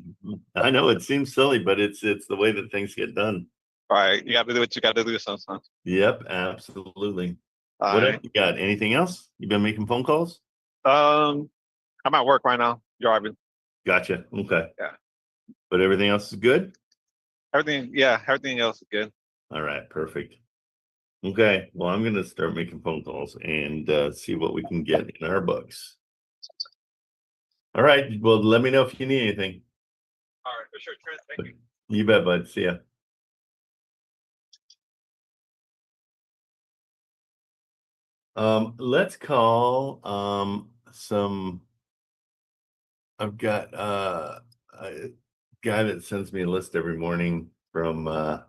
Speaker 1: I know it seems silly, but it's the way that things get done.
Speaker 9: All right. You got to do what you got to do sometimes.
Speaker 1: Yep, absolutely.
Speaker 9: All
Speaker 1: What
Speaker 9: right.
Speaker 1: else you got? Anything else? You been making phone calls?
Speaker 9: I'm at work right now, driving.
Speaker 1: Gotcha. Okay.
Speaker 9: Yeah.
Speaker 1: But everything else is good?
Speaker 9: Everything else is good.
Speaker 1: All right, perfect. Okay, well, I'm gonna start making phone calls and see what we can get in our books. All right, well, let me know if you need anything.
Speaker 9: All right, for sure, Trent. Thank you.
Speaker 1: You bet, bud. See ya. Let's call some. I've got a guy that sends me a list every morning from a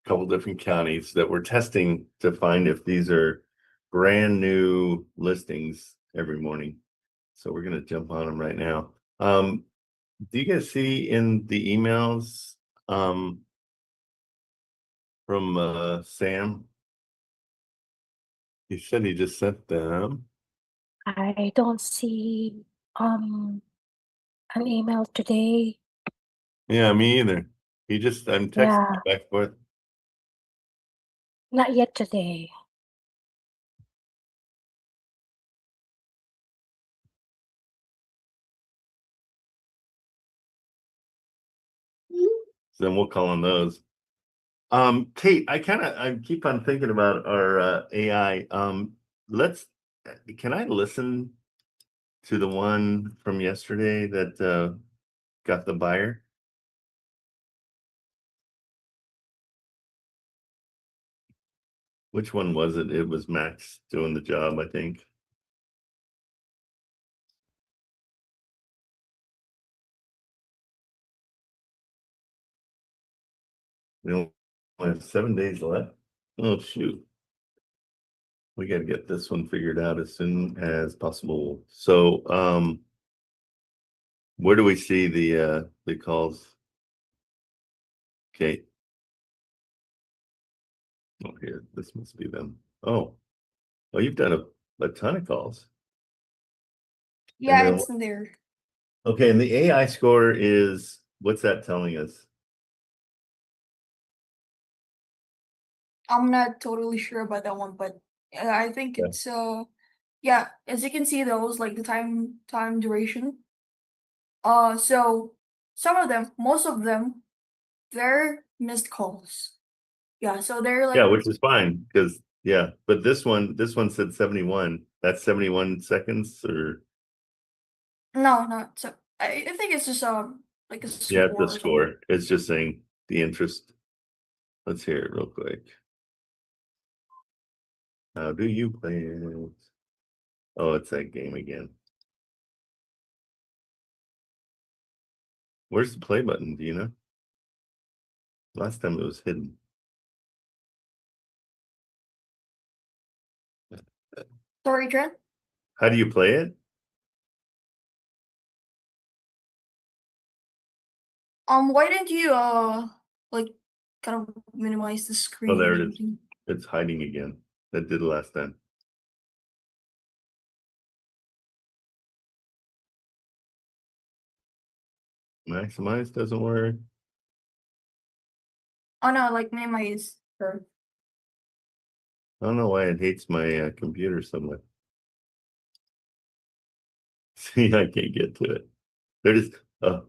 Speaker 1: couple different counties that we're testing to find if these are brand new listings every morning. So we're gonna jump on them right now. Do you guys see in the emails from Sam? He said he just sent them.
Speaker 7: I don't see an email today.
Speaker 1: Yeah, me either. I'm texting
Speaker 7: Yeah,
Speaker 1: back and forth.
Speaker 7: not yet today.
Speaker 1: So then we'll call on those. Kate, I keep on thinking about our AI. Can I listen to the one from yesterday that got the buyer? Which one was it? It was Max doing the job, I think. We only have 7 days left. Oh, shoot. We got to get this one figured out as soon as possible. So, where do we see the calls? Okay. Oh, here, this must be them. Oh, you've done a ton of calls.
Speaker 2: Yeah,
Speaker 1: then
Speaker 2: it's in there.
Speaker 1: Okay, and the AI score is, what's that telling us?
Speaker 2: I'm not totally sure about that one, but I think
Speaker 1: Yeah.
Speaker 2: it's yeah, as you can see those like the time duration. So some of them, most of them, they're missed calls. Yeah, so they're
Speaker 1: Yeah,
Speaker 2: like
Speaker 1: which is fine, because, yeah, but this one said 71. That's 71 seconds or,
Speaker 2: no, so I think it's just like a
Speaker 1: yeah,
Speaker 2: score
Speaker 1: the
Speaker 2: or something.
Speaker 1: score. It's just saying the interest. Let's hear it real quick. How do you play it? Oh, it's that game again. Where's the play button? Do you know? Last time it was hidden.
Speaker 2: Sorry, Trent.
Speaker 1: How do you play it?
Speaker 2: Why didn't you like kind of minimize the screen?
Speaker 1: Oh, there
Speaker 2: or
Speaker 1: it is.
Speaker 2: something?
Speaker 1: It's hiding again. That did last time. Maximize doesn't work.
Speaker 2: Oh no, like minimize her.
Speaker 1: I don't know why it hates my computer so much. See, I can't get to it. There it is. Oh.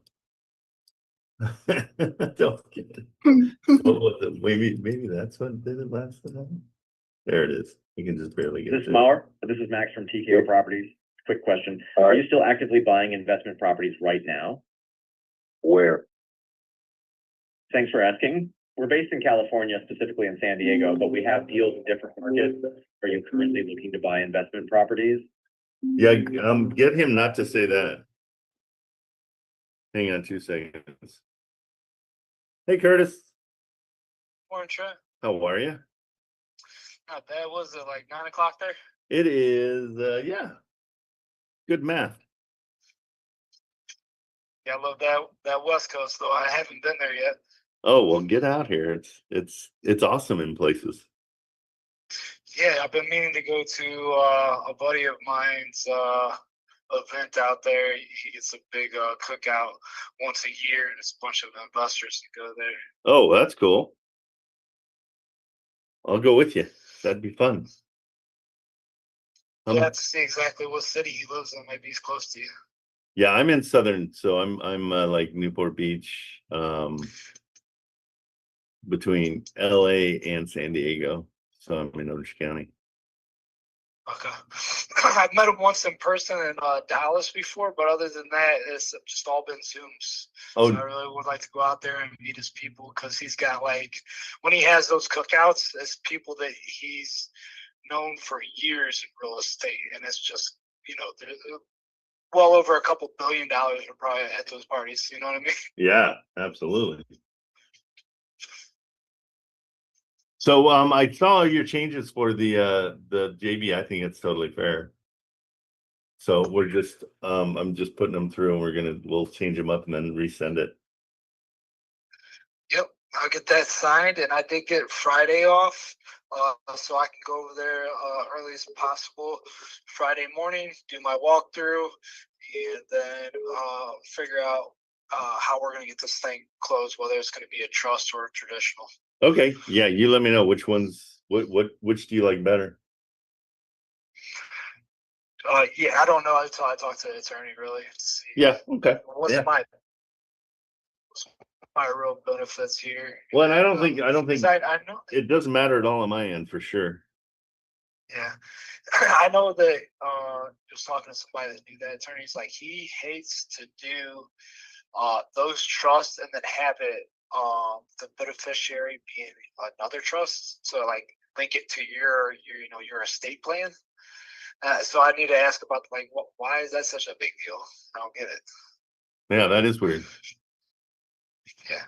Speaker 1: Don't get it. What was it? Maybe that's what did it last time. There it is. You can just barely get
Speaker 8: This is
Speaker 1: to it.
Speaker 8: Mauer. This is Max from TKO Properties. Quick question. Are you still actively buying investment properties right now? Where? Thanks for asking. We're based in California, specifically in San Diego, but we have deals in different markets. Are you currently looking to buy investment properties?
Speaker 1: Yeah, get him not to say that. Hang on 2 seconds. Hey, Curtis.
Speaker 10: Morning, Trent.
Speaker 1: How are you?
Speaker 10: Not bad. Was it like 9 o'clock there?
Speaker 1: It is, yeah. Good math.
Speaker 10: Yeah, I love that West Coast though. I haven't been there yet.
Speaker 1: Oh, well, get out here. It's awesome in places.
Speaker 10: Yeah, I've been meaning to go to a buddy of mine's event out there. He gets a big cookout once a year, and it's a bunch of investors that go there.
Speaker 1: Oh, that's cool. I'll go with you. That'd be fun.
Speaker 10: You have to see exactly what city he lives in. Maybe he's close to you.
Speaker 1: Yeah, I'm in Southern, so I'm like Newport Beach, between LA and San Diego. So I'm in Orange County.
Speaker 10: Okay. I've met him once in person in Dallas before, but other than that, it's just all been Zooms.
Speaker 1: Oh.
Speaker 10: So I really would like to go out there and meet his people because he's got like, when he has those cookouts, it's people that he's known for years in real estate. And it's just, you know, there's well over a couple $1 billion are probably at those parties. You know what I mean?
Speaker 1: Yeah, absolutely. So I saw your changes for the JV. I think it's totally fair. So we're just I'm just putting them through and we'll change them up and then resend it.
Speaker 10: Yep, I'll get that signed, and I did get Friday off, so I can go over there early as possible Friday morning, do my walkthrough, and then figure out how we're going to get this thing closed, whether it's going to be a trust or a traditional.
Speaker 1: Okay, yeah, you let me know which ones. Which do you like better?
Speaker 10: Yeah, I don't know until I talk to the attorney. Really, to see
Speaker 1: Yeah. Okay.
Speaker 10: what's
Speaker 1: Yeah.
Speaker 10: my real benefits here.
Speaker 1: Well, and I don't think
Speaker 10: I know
Speaker 1: it doesn't matter at all on my end for sure.
Speaker 10: Yeah, I know that just talking to somebody that knew that attorney, he's like he hates to do those trusts and then have it the beneficiary being another trust. So like link it to your your estate plan. So I need to ask about like why is that such a big deal? I don't get it.
Speaker 1: Yeah, that is weird.
Speaker 10: Yeah.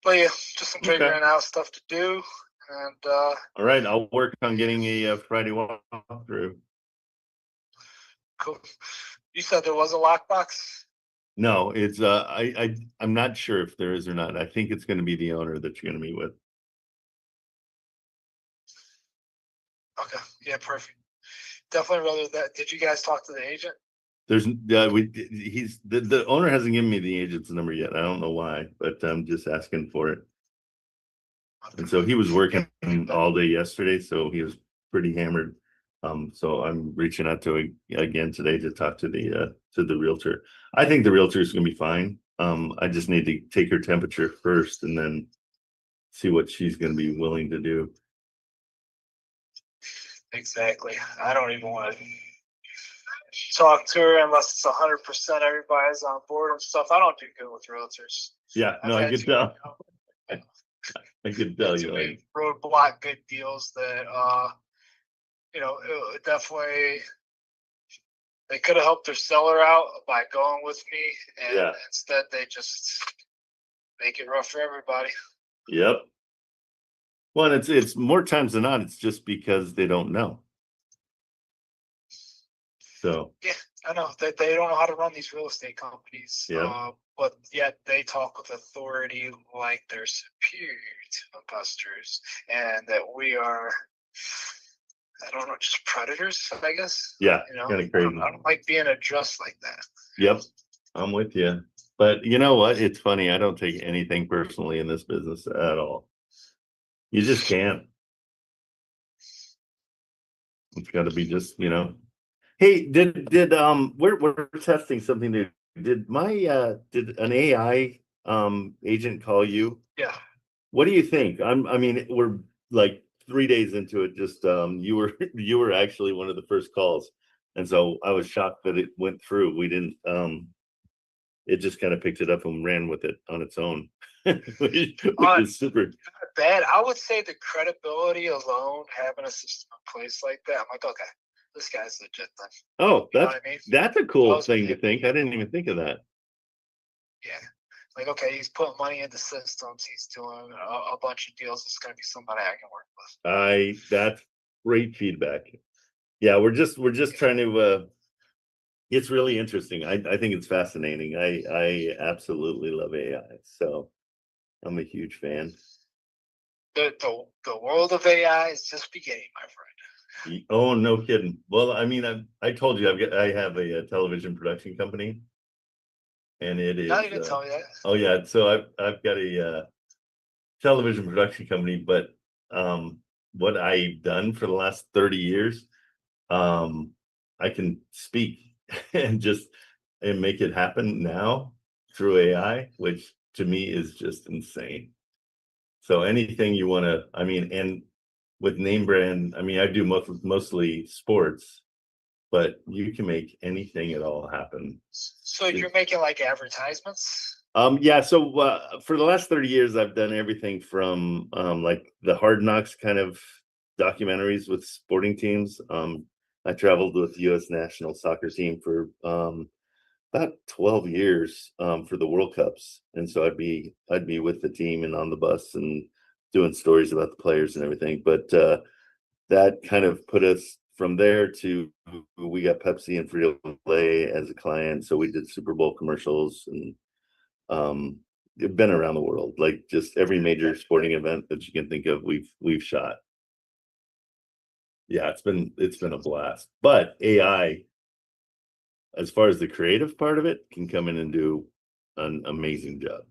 Speaker 10: But yeah, just some figuring out stuff to do. And
Speaker 1: all right, I'll work on getting a Friday walkthrough.
Speaker 10: Cool. You said there was a lockbox?
Speaker 1: No, it's I'm not sure if there is or not. I think it's going to be the owner that you're going to meet with.
Speaker 10: Okay. Yeah, perfect. Definitely rather that. Did you guys talk to the agent?
Speaker 1: There's the owner hasn't given me the agent's number yet. I don't know why, but I'm just asking for it. And so he was working all day yesterday, so he was pretty hammered. So I'm reaching out to him again today to talk to the realtor. I think the realtor is going to be fine. I just need to take her temperature first and then see what she's going to be willing to do.
Speaker 10: Exactly. I don't even want to talk to her unless it's 100% everybody's on board and stuff. I don't do good with realtors.
Speaker 1: Yeah, no, I could tell. I could tell you. Like,
Speaker 10: roadblock good deals that it definitely they could have helped their seller out by going with me, and instead they just make it rough for everybody.
Speaker 1: Yep. Well, it's more times than not, it's just because they don't know. So
Speaker 10: yeah, I know that they don't know how to run these real estate companies.
Speaker 1: Yeah.
Speaker 10: But yet they talk with authority like they're superior to investors, and that we are, I don't know, just predators, I guess.
Speaker 1: Yeah,
Speaker 10: kind of crazy. I don't like being addressed like that.
Speaker 1: Yep, I'm with you. But you know what? It's funny. I don't take anything personally in this business at all. You just can't. It's got to be just, Hey, we're testing something new. Did an AI agent call you?
Speaker 10: Yeah.
Speaker 1: What do you think? We're like 3 days into it. Just you were actually one of the first calls, and so I was shocked that it went through. We didn't. It just kind of picked it up and ran with it on its own, which is super.
Speaker 10: Not bad. I would say the credibility alone, having a system in place like that, I'm like, okay, this guy's legit then.
Speaker 1: Oh,
Speaker 10: You know what I mean?
Speaker 1: that's a cool thing to think. I didn't even think of that.
Speaker 10: Yeah. Like, okay, he's putting money into systems. He's doing a bunch of deals. It's going to be somebody I can work with.
Speaker 1: That's great feedback. Yeah, we're just trying to it's really interesting. I think it's fascinating. I absolutely love AI. So I'm a huge fan.
Speaker 10: The world of AI is just beginning, my friend.
Speaker 1: Oh, no kidding. Well, I mean, I told you I have a television production company, and it is.
Speaker 10: No, you didn't tell me that.
Speaker 1: Oh yeah, so I've got a television production company, but what I've done for the last 30 years, I can speak and make it happen now through AI, which to me is just insane. So anything you want to, I mean, and with name brand, I mean, I do mostly sports, but you can make anything at all happen.
Speaker 10: So you're making like advertisements?
Speaker 1: Yeah, so for the last 30 years, I've done everything from like the Hard Knocks kind of documentaries with sporting teams. I traveled with the U.S. national soccer team for about 12 years for the World Cups, and so I'd be with the team and on the bus and doing stories about the players and everything. But that kind of put us from there to we got Pepsi and Frito-Lay as a client, so we did Super Bowl commercials and it's been around the world, like just every major sporting event that you can think of, we've shot. Yeah, it's been a blast. But AI, as far as the creative part of it, can come in and do an amazing job.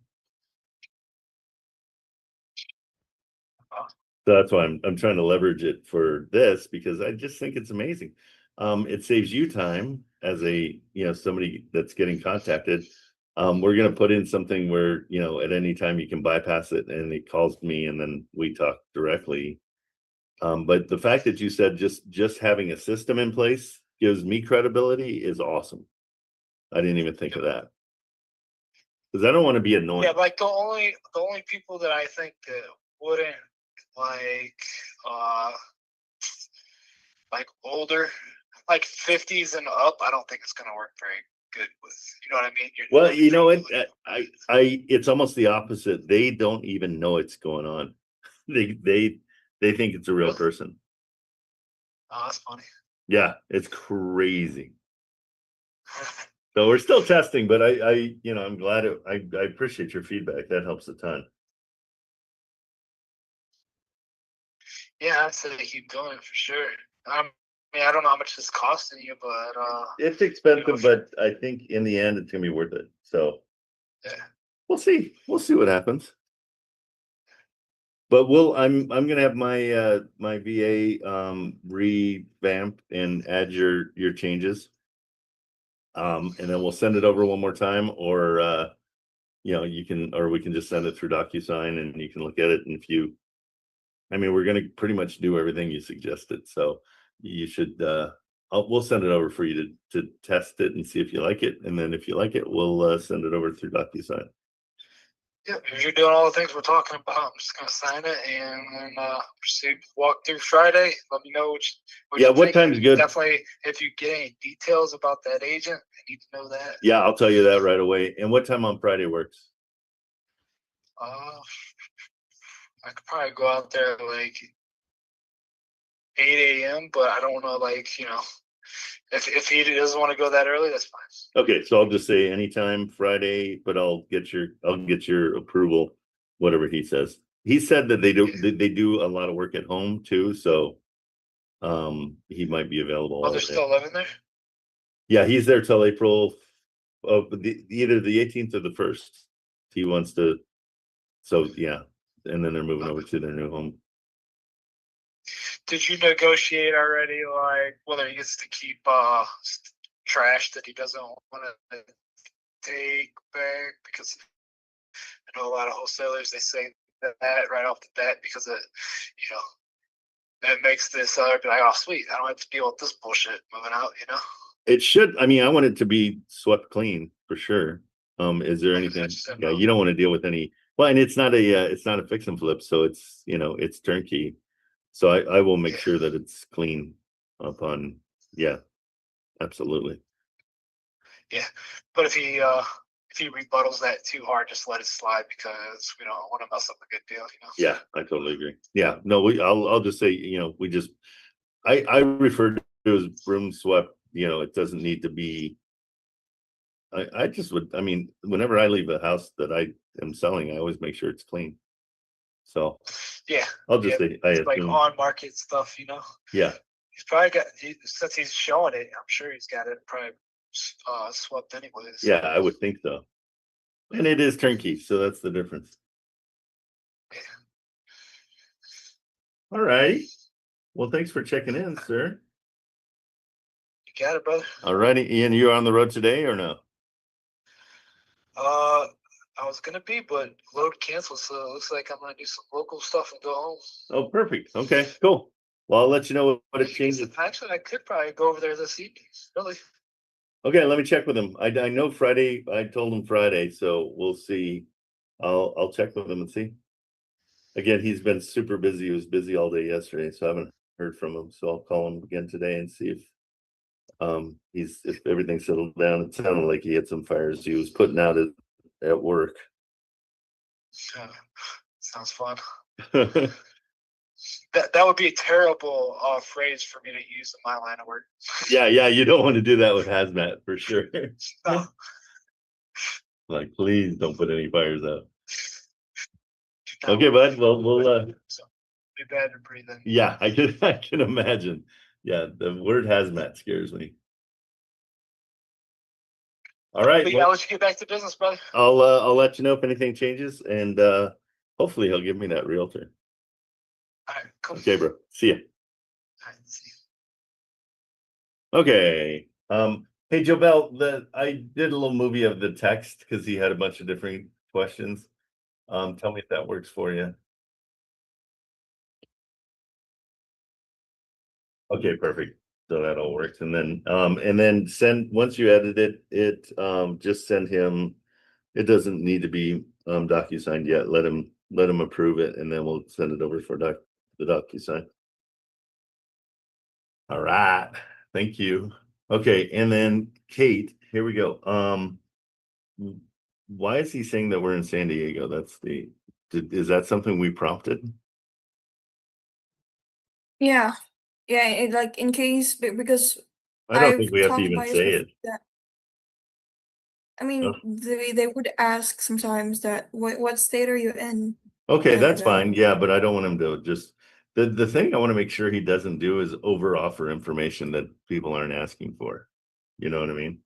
Speaker 1: So that's why I'm trying to leverage it for this, because I just think it's amazing. It saves you time as somebody that's getting contacted. We're going to put in something where, at any time you can bypass it and it calls me and then we talk directly. But the fact that you said just having a system in place gives me credibility is awesome. I didn't even think of that. Because I don't want to be annoying.
Speaker 10: Yeah, like the only people that I think that wouldn't like older, like 50s and up, I don't think it's going to work very good with, you know what I mean?
Speaker 1: Well, you know what? It's almost the opposite. They don't even know it's going on. They think it's a real person.
Speaker 10: Oh, that's funny.
Speaker 1: Yeah, it's crazy. So we're still testing, but I'm glad I appreciate your feedback. That helps a ton.
Speaker 10: Yeah, I'd say keep doing it for sure. I mean, I don't know how much it's costing you, but
Speaker 1: it's expensive, but I think in the end it's gonna be worth it. So
Speaker 10: yeah,
Speaker 1: we'll see. We'll see what happens. But I'm gonna have my my VA revamp and add your changes. And then we'll send it over one more time, or we can just send it through DocuSign and you can look at it. And we're gonna pretty much do everything you suggested. So you should we'll send it over for you to test it and see if you like it. And then if you like it, we'll send it over through DocuSign.
Speaker 10: yeah. If you're doing all the things we're talking about, I'm just gonna sign it and then proceed walk through Friday. Let me know
Speaker 1: what time's good?
Speaker 10: Definitely, if you get any details about that agent, I need to know that.
Speaker 1: Yeah, I'll tell you that right away. And what time on Friday works?
Speaker 10: I could probably go out there like 8 a.m., but I don't know, if he doesn't want to go that early, that's fine.
Speaker 1: Okay, so I'll just say anytime Friday, but I'll get your approval, whatever he says. He said that they do a lot of work at home too, so he might be available.
Speaker 10: Oh, they're still living there?
Speaker 1: Yeah, he's there till April of either the 18th or the 1st. He wants to, so yeah, and then they're moving over to their new home.
Speaker 10: Did you negotiate already, like whether he gets to keep trash that he doesn't want to take back? Because I know a lot of wholesalers, they say that right off the bat because that makes this be like, oh sweet, I don't have to deal with this bullshit moving out.
Speaker 1: It should. I want it to be swept clean for sure. Is there anything? Yeah, you don't want to deal with any. Well, and it's not a fix and flip, so it's it's turnkey. So I will make sure that it's clean upon. Yeah, absolutely.
Speaker 10: Yeah, but if he if he rebuttals that too hard, just let it slide because we don't want to mess up a good deal, you know?
Speaker 1: Yeah, I totally agree. Yeah, no, I'll just say, you know, I refer to it as broom swept, you know, it doesn't need to be. I just would, I mean, whenever I leave a house that I am selling, I always make sure it's clean. So
Speaker 10: Yeah.
Speaker 1: I'll just
Speaker 10: yeah,
Speaker 1: say, I
Speaker 10: it's like
Speaker 1: assume,
Speaker 10: on market stuff, you know?
Speaker 1: yeah,
Speaker 10: He's probably got, since he's showing it, I'm sure he's got it probably swept anyways.
Speaker 1: yeah, I would think so. And it is turnkey, so that's the difference. All right. Well, thanks for checking in, sir.
Speaker 10: You got it, brother.
Speaker 1: All righty, Ian, you're on the road today or no?
Speaker 10: I was gonna be, but load canceled, so it looks like I'm gonna do some local stuff and go home.
Speaker 1: Oh, perfect. Okay, cool. Well, I'll let you know what it changes.
Speaker 10: Actually, I could probably go over there this evening. Really?
Speaker 1: Okay, let me check with him. I know Friday, I told him Friday, so we'll see. I'll check with him and see. Again, he's been super busy. He was busy all day yesterday, so I haven't heard from him. So I'll call him again today and see if if everything settled down. It sounded like he had some fires he was putting out at work.
Speaker 10: Sounds fun. That would be a terrible phrase for me to use in my line of work.
Speaker 1: Yeah, you don't want to do that with hazmat for sure.
Speaker 10: No.
Speaker 1: Like, please don't put any fires out. Okay, bud. Well, we'll
Speaker 10: be bad to breathe in.
Speaker 1: Yeah, I can imagine. Yeah, the word hazmat scares me. All right.
Speaker 10: But yeah, I'll let you get back to business, brother.
Speaker 1: I'll let you know if anything changes, and hopefully he'll give me that realtor.
Speaker 10: All right, cool.
Speaker 1: Okay, bro. See ya.
Speaker 10: All right, see
Speaker 1: you. Okay. Hey, Joe Bell, I did a little movie of the text because he had a bunch of different questions. Tell me if that works for you. Okay, perfect. So that all works. And then once you edit it, just send him. It doesn't need to be DocuSigned yet. Let him approve it, and then we'll send it over for the DocuSign. All right. Thank you. Okay, and then Kate, here we go. Why is he saying that we're in San Diego? Is that something we prompted?
Speaker 2: Yeah, like in case because
Speaker 1: I don't
Speaker 2: I've
Speaker 1: think we have to
Speaker 2: talked
Speaker 1: even
Speaker 2: about
Speaker 1: say
Speaker 2: before
Speaker 1: it.
Speaker 2: that- I mean, they would ask sometimes that what state are you in?
Speaker 1: Okay, that's
Speaker 2: And,
Speaker 1: fine. Yeah, but I don't want him to just the thing I want to make sure he doesn't do is over offer information that people aren't asking for. You know what I mean?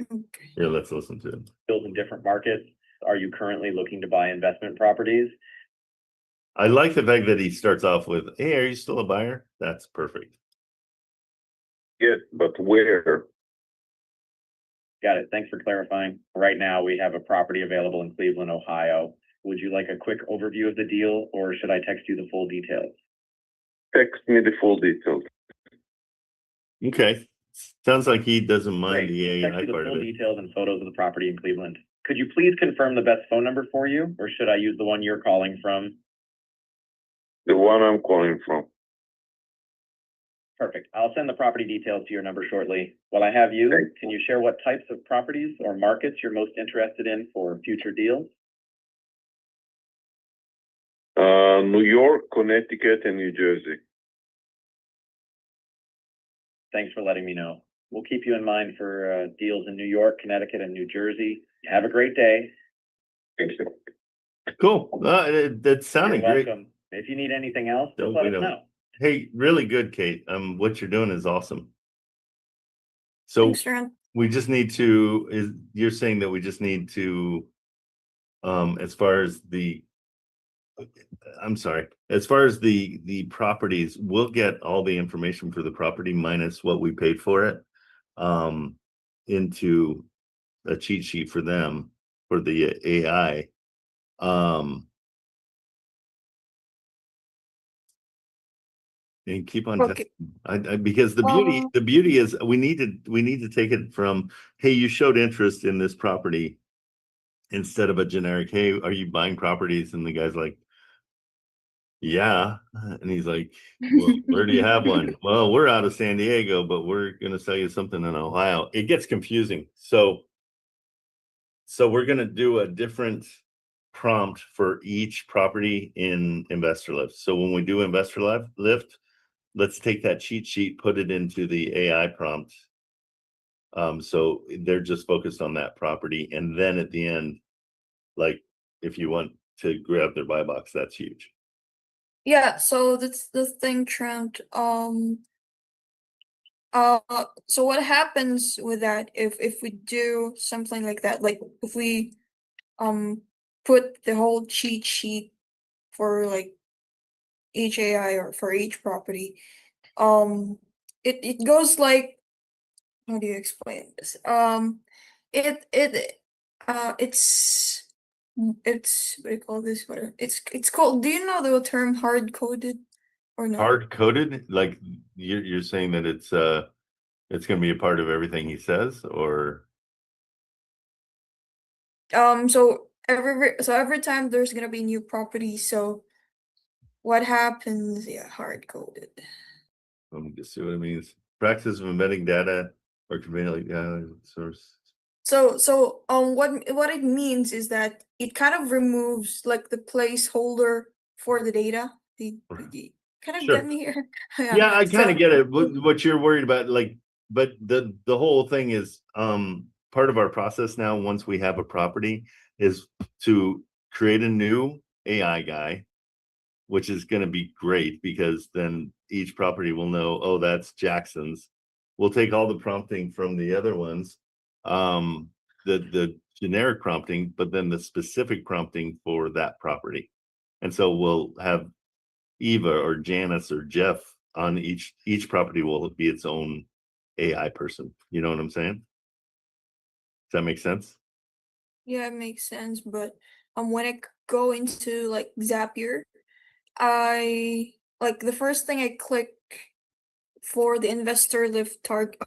Speaker 2: Okay.
Speaker 1: Here, let's listen to him.
Speaker 8: Deals in different markets. Are you currently looking to buy investment properties?
Speaker 1: I like the fact that he starts off with, "Hey, are you still a buyer?" That's perfect.
Speaker 11: Yes, but where?
Speaker 8: Got it. Thanks for clarifying. Right now, we have a property available in Cleveland, Ohio. Would you like a quick overview of the deal, or should I text you the full details?
Speaker 11: Text me the full details.
Speaker 1: Okay. Sounds like he doesn't mind
Speaker 8: Great.
Speaker 1: the
Speaker 8: Text
Speaker 1: AI
Speaker 8: you the
Speaker 1: part of
Speaker 8: full
Speaker 1: it.
Speaker 8: details and photos of the property in Cleveland. Could you please confirm the best phone number for you, or should I use the one you're calling from?
Speaker 11: The one I'm calling from.
Speaker 8: Perfect. I'll send the property details to your number shortly. While I have you,
Speaker 11: Okay.
Speaker 8: can you share what types of properties or markets you're most interested in for future deals?
Speaker 11: New York, Connecticut, and New Jersey.
Speaker 8: Thanks for letting me know. We'll keep you in mind for deals in New York, Connecticut, and New Jersey. Have a great day.
Speaker 11: Thank you.
Speaker 1: Cool. That's sounding
Speaker 8: You're
Speaker 1: great.
Speaker 8: welcome. If you need anything else,
Speaker 1: Don't
Speaker 8: just let
Speaker 1: we
Speaker 8: us
Speaker 1: know?
Speaker 8: know.
Speaker 1: Hey, really good, Kate. What you're doing is awesome. So
Speaker 2: Thanks, Trent.
Speaker 1: we just need to, you're saying that we just need to, as far as the properties, we'll get all the information for the property minus what we paid for it, into a cheat sheet for them for the AI. And keep on
Speaker 2: Okay.
Speaker 1: testing. Because the beauty is we need to take it from, hey, you showed interest in this property, instead of a generic, hey, are you buying properties? And the guy's like, yeah. And he's like, well, where do you have one? Well, we're out of San Diego, but we're gonna sell you something in Ohio. It gets confusing. So So we're gonna do a different prompt for each property in Investor Lift. So when we do Investor Lift, let's take that cheat sheet, put it into the AI prompt. So they're just focused on that property, and then at the end, like if you want to grab their buy box, that's huge.
Speaker 2: Yeah, so that's the thing, Trent. So what happens with that if we do something like that, like if we put the whole cheat sheet for like each AI or for each property, it goes like, how do you explain this? It's what do you call this? What it's called? Do you know the term hard coded or no?
Speaker 1: Hard coded, like you're saying that it's gonna be a part of everything he says, or
Speaker 2: So every time there's gonna be new property, so what happens? Yeah, hard coded.
Speaker 1: let me just see what it means. Practice of embedding data or conveniently data source.
Speaker 2: So what it means is that it kind of removes like the placeholder for the data. The kind of
Speaker 1: Sure.
Speaker 2: get me here.
Speaker 1: Yeah, I kind
Speaker 2: so-
Speaker 1: of get it. What you're worried about, like, but the whole thing is part of our process now, once we have a property, is to create a new AI guy, which is going to be great because then each property will know, oh, that's Jackson's. We'll take all the prompting from the other ones, the generic prompting, but then the specific prompting for that property. And so we'll have Eva or Janice or Jeff on each property will be its own AI person. You know what I'm saying? Does that make sense?
Speaker 2: Yeah, it makes sense. But when I go into like Zapier, I like the first thing I click for the investor lift target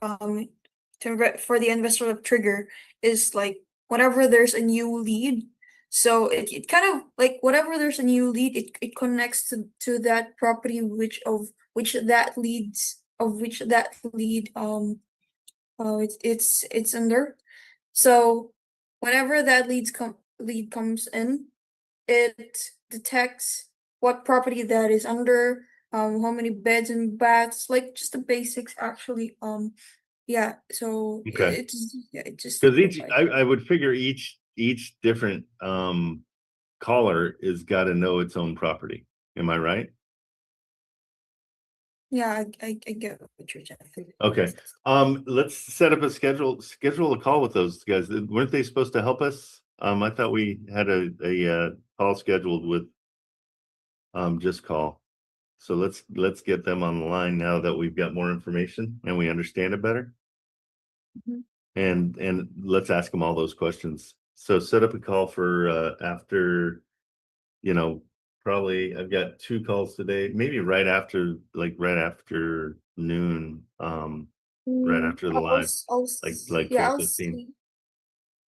Speaker 2: for the investor lift trigger is like whenever there's a new lead. So it kind of like whenever there's a new lead, it connects to that property which that lead it's under. So whenever that lead comes in, it detects what property that is under, how many beds and baths, like just the basics actually. Yeah, so
Speaker 1: Okay.
Speaker 2: it just
Speaker 1: Because I would figure each different caller is got to know its own property. Am I right?
Speaker 2: yeah, I get what you're saying.
Speaker 1: Okay. Let's set up a schedule a call with those guys. Weren't they supposed to help us? I thought we had a call scheduled with Just Call. So let's get them on the line now that we've got more information and we understand it better.
Speaker 2: Mhm.
Speaker 1: And let's ask them all those questions. So set up a call for after, probably I've got 2 calls today, maybe right after noon, right after the live, like
Speaker 2: Yeah, I'll
Speaker 1: 12:15.
Speaker 2: see.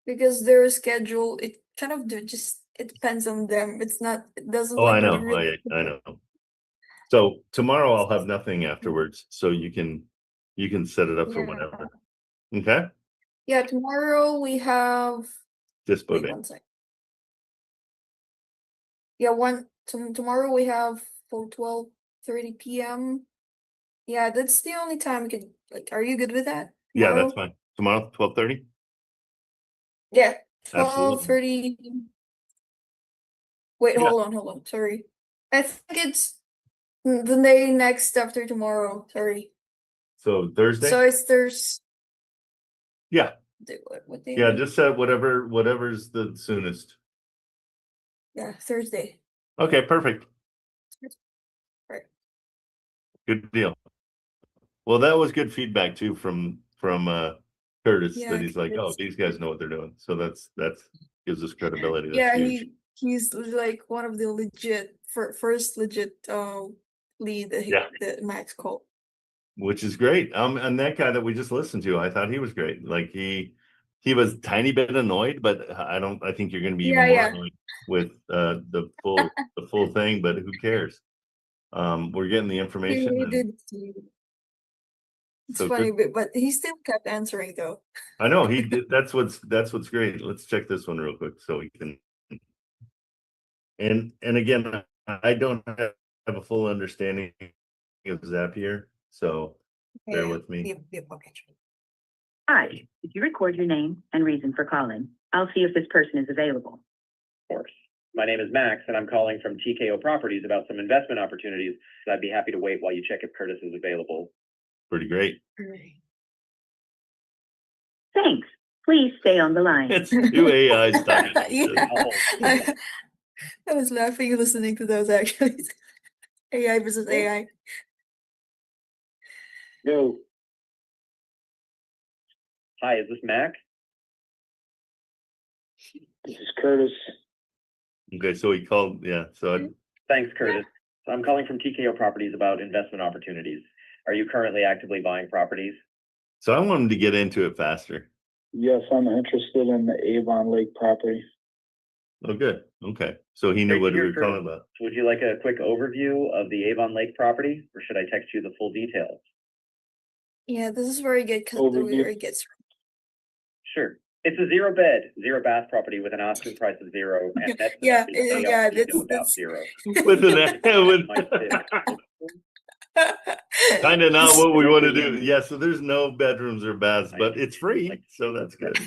Speaker 2: Because their schedule, it kind of it depends on them. It doesn't
Speaker 1: Oh, I
Speaker 2: like
Speaker 1: know.
Speaker 2: really.
Speaker 1: I know. So tomorrow I'll have nothing afterwards, so you can set it up for
Speaker 2: Yeah.
Speaker 1: whenever. Okay?
Speaker 2: Yeah, tomorrow we have.
Speaker 1: Just
Speaker 2: Wait
Speaker 1: voting.
Speaker 2: 1 sec. Yeah, tomorrow we have for 12:30 p.m. Yeah, that's the only time we could like. Are you good with that?
Speaker 1: Yeah,
Speaker 2: Tomorrow?
Speaker 1: that's fine. Tomorrow, 12:30?
Speaker 2: Yeah,
Speaker 1: Absolutely.
Speaker 2: 12:30. Wait,
Speaker 1: Yeah.
Speaker 2: hold on. Sorry, I think it's the day next after tomorrow. Sorry.
Speaker 1: So Thursday?
Speaker 2: So it's Thursday.
Speaker 1: Yeah.
Speaker 2: What day?
Speaker 1: Yeah, just set whatever's the soonest.
Speaker 2: Yeah, Thursday.
Speaker 1: Okay, perfect.
Speaker 2: Right.
Speaker 1: Good deal. Well, that was good feedback too from Curtis,
Speaker 2: Yeah,
Speaker 1: that he's like, oh,
Speaker 2: Curtis.
Speaker 1: these guys know what they're doing. So that's gives us credibility. That's
Speaker 2: Yeah,
Speaker 1: huge.
Speaker 2: he's like one of the first legit lead
Speaker 1: Yeah.
Speaker 2: that Max called.
Speaker 1: Which is great. And that guy that we just listened to, I thought he was great. Like he was tiny bit annoyed, but I think you're gonna be even more annoyed with the full thing, but who cares? We're getting the information.
Speaker 2: He
Speaker 1: and-
Speaker 2: did. It's
Speaker 1: So
Speaker 2: funny,
Speaker 1: good.
Speaker 2: but he still kept answering though.
Speaker 1: I know he did. That's what's great. Let's check this one real quick so we can. And again, I don't have a full understanding of Zapier, so bear with me.
Speaker 6: Hi, did you record your name and reason for calling? I'll see if this person is available.
Speaker 8: Of course. My name is Max, and I'm calling from TKO Properties about some investment opportunities. I'd be happy to wait while you check if Curtis is available.
Speaker 1: Pretty great.
Speaker 6: Thanks. Please stay on the line.
Speaker 1: It's two AIs talking.
Speaker 2: Yeah. I was laughing listening to those actually. AI versus AI.
Speaker 8: No. Hi, is this Mac?
Speaker 11: This is Curtis.
Speaker 1: Okay, so he called. Yeah. So
Speaker 8: Thanks, Curtis. I'm calling from TKO Properties about investment opportunities. Are you currently actively buying properties?
Speaker 1: I want him to get into it faster.
Speaker 11: Yes, I'm interested in the Avon Lake property.
Speaker 1: Oh, good. Okay. So he knew
Speaker 8: Great
Speaker 1: what
Speaker 8: to
Speaker 1: we
Speaker 8: hear,
Speaker 1: were calling
Speaker 8: Curtis.
Speaker 1: about.
Speaker 8: Would you like a quick overview of the Avon Lake property, or should I text you the full details?
Speaker 2: Yeah, this is very good because
Speaker 11: Overview.
Speaker 2: it gets
Speaker 8: Sure. It's a 0-bed, 0-bath property with an asking price of 0 and net
Speaker 2: Yeah,
Speaker 8: property payout
Speaker 2: yeah,
Speaker 8: equal to about
Speaker 2: that's
Speaker 8: 0.
Speaker 1: With an
Speaker 8: Might fit.
Speaker 1: kind of not what we want to do. Yeah. So there's no bedrooms or baths, but it's free, so that's good.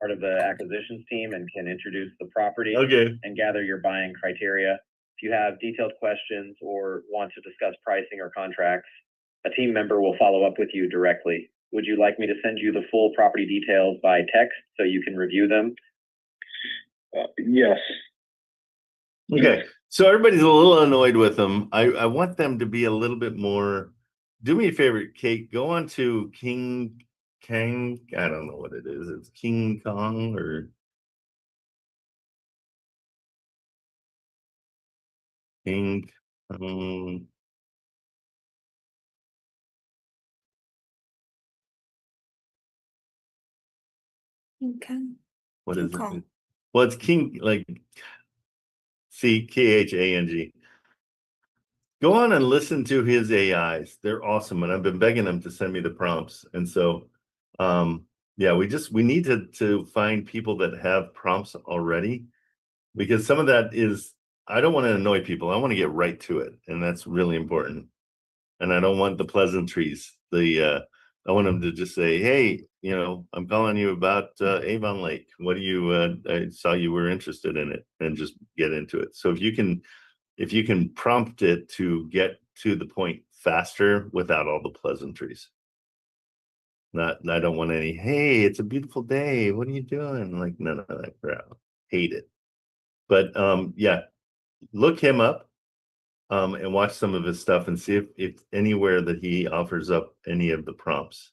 Speaker 8: Part of the acquisitions team and can introduce the property
Speaker 1: Okay.
Speaker 8: and gather your buying criteria. If you have detailed questions or want to discuss pricing or contracts, a team member will follow up with you directly. Would you like me to send you the full property details by text so you can review them?
Speaker 11: Yes.
Speaker 1: Okay. So everybody's a little annoyed with them. I want them to be a little bit more. Do me a favor, Kate. Go on to King Kang. I don't know what it is. It's King Kong or King.
Speaker 2: Okay.
Speaker 1: What
Speaker 2: King
Speaker 1: is it?
Speaker 2: Kong.
Speaker 1: Well, it's King, like Khang. Go on and listen to his AIs. They're awesome, and I've been begging them to send me the prompts. And so, yeah, we need to find people that have prompts already, because some of that is, I don't want to annoy people. I want to get right to it, and that's really important. And I don't want the pleasantries. I want them to just say, "Hey, I'm calling you about Avon Lake. What do you? I saw you were interested in it," and just get into it. So if you can prompt it to get to the point faster without all the pleasantries. I don't want any, "Hey, it's a beautiful day. What are you doing?" Like none of that crap. Hate it. But yeah, look him up and watch some of his stuff and see if anywhere that he offers up any of the prompts.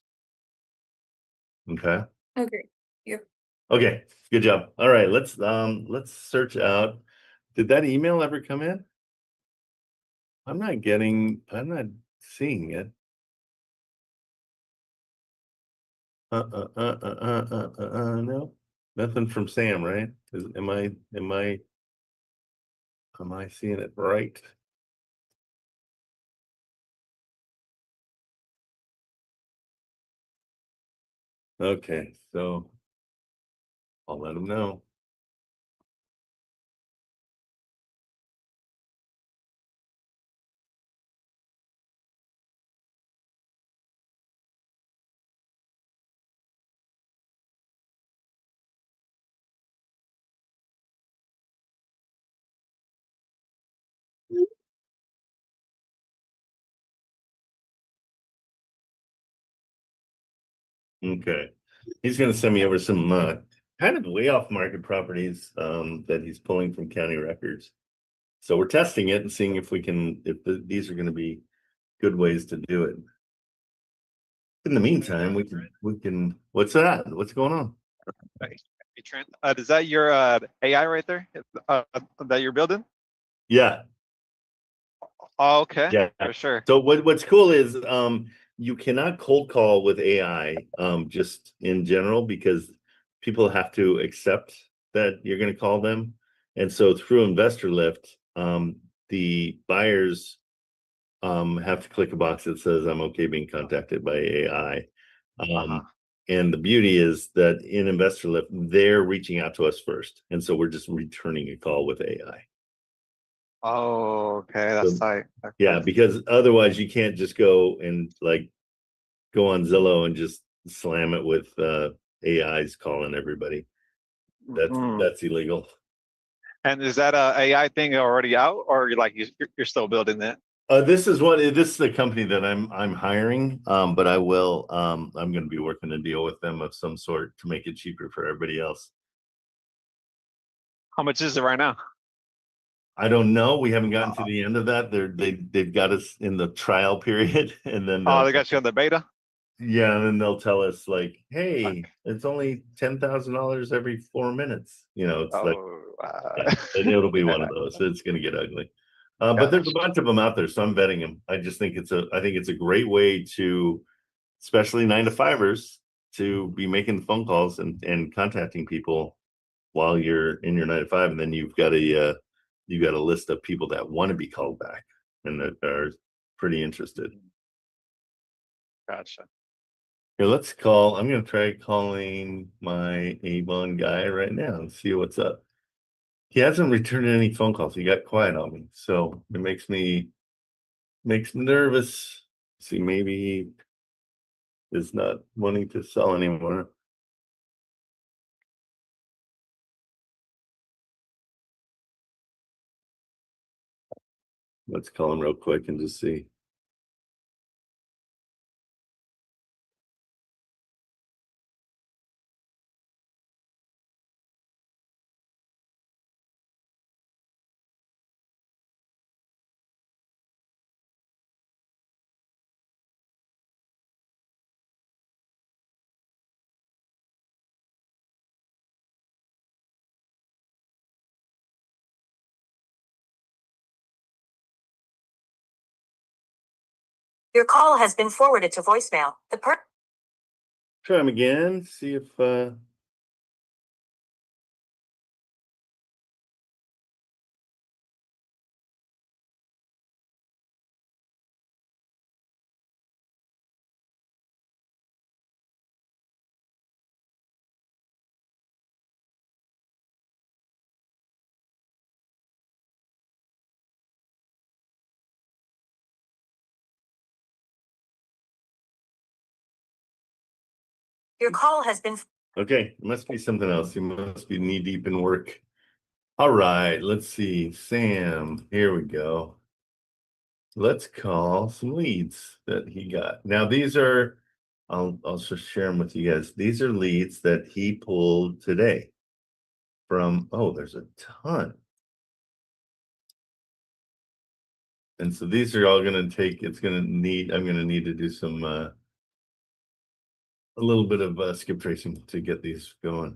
Speaker 1: Okay.
Speaker 2: Okay. Yep.
Speaker 1: Okay. Good job. All right. Let's search out. Did that email ever come in? I'm not seeing it. No, nothing from Sam, right? Am I seeing it right? Okay, so I'll let him know. Okay, he's gonna send me over some kind of way off market properties that he's pulling from county records. So we're testing it and seeing if these are going to be good ways to do it. In the meantime, we can. What's that? What's going on?
Speaker 9: Hey, Trent, is that your AI right there that you're building?
Speaker 1: Yeah.
Speaker 9: Oh, okay.
Speaker 1: Yeah.
Speaker 9: For sure.
Speaker 1: So what's cool is you cannot cold call with AI just in general, because people have to accept that you're going to call them. And so through Investor Lift, the buyers have to click a box that says I'm okay being contacted by AI.
Speaker 9: Uh-huh.
Speaker 1: And the beauty is that in Investor Lift, they're reaching out to us first. And so we're just returning a call with AI.
Speaker 9: Oh, okay, that's
Speaker 1: So,
Speaker 9: tight.
Speaker 1: Yeah,
Speaker 9: Okay.
Speaker 1: because otherwise you can't just go and like go on Zillow and just slam it with AIs calling everybody.
Speaker 9: Mhm.
Speaker 1: That's illegal.
Speaker 9: And is that a AI thing already out, or you're still building that?
Speaker 1: This is the company that I'm hiring. But I'm going to be working a deal with them of some sort to make it cheaper for everybody else.
Speaker 9: How much is it right now?
Speaker 1: I don't know. We haven't gotten to the end of that. They've got us in the trial period, and then
Speaker 9: Oh, they got you on the beta?
Speaker 1: yeah, and then they'll tell us like, hey, it's only $10,000 every 4 minutes. It's like, yeah, it'll be one of those. It's going to get ugly. But there's a bunch of them out there, so I'm betting them. I just think it's a great way to, especially 9-to-5ers, to be making phone calls and contacting people while you're in your 9-to-5, and then you've got a list of people that want to be called back and that are pretty interested.
Speaker 9: Gotcha.
Speaker 1: Here, I'm going to try calling my Avon guy right now and see what's up. He hasn't returned any phone calls. He got quiet on me. So it makes me nervous. See, maybe he is not wanting to sell anymore. Let's call him real quick and just see.
Speaker 5: Your call has been forwarded to voicemail.
Speaker 1: Try him again. See if
Speaker 5: Your call has been.
Speaker 1: okay, it must be something else. He must be knee deep in work. All right, let's see. Sam, here we go. Let's call some leads that he got. Now these are, I'll just share them with you guys. These are leads that he pulled today from, oh, there's a ton. And so these are all going to take, I'm going to need to do some, a little bit of skip tracing to get these going.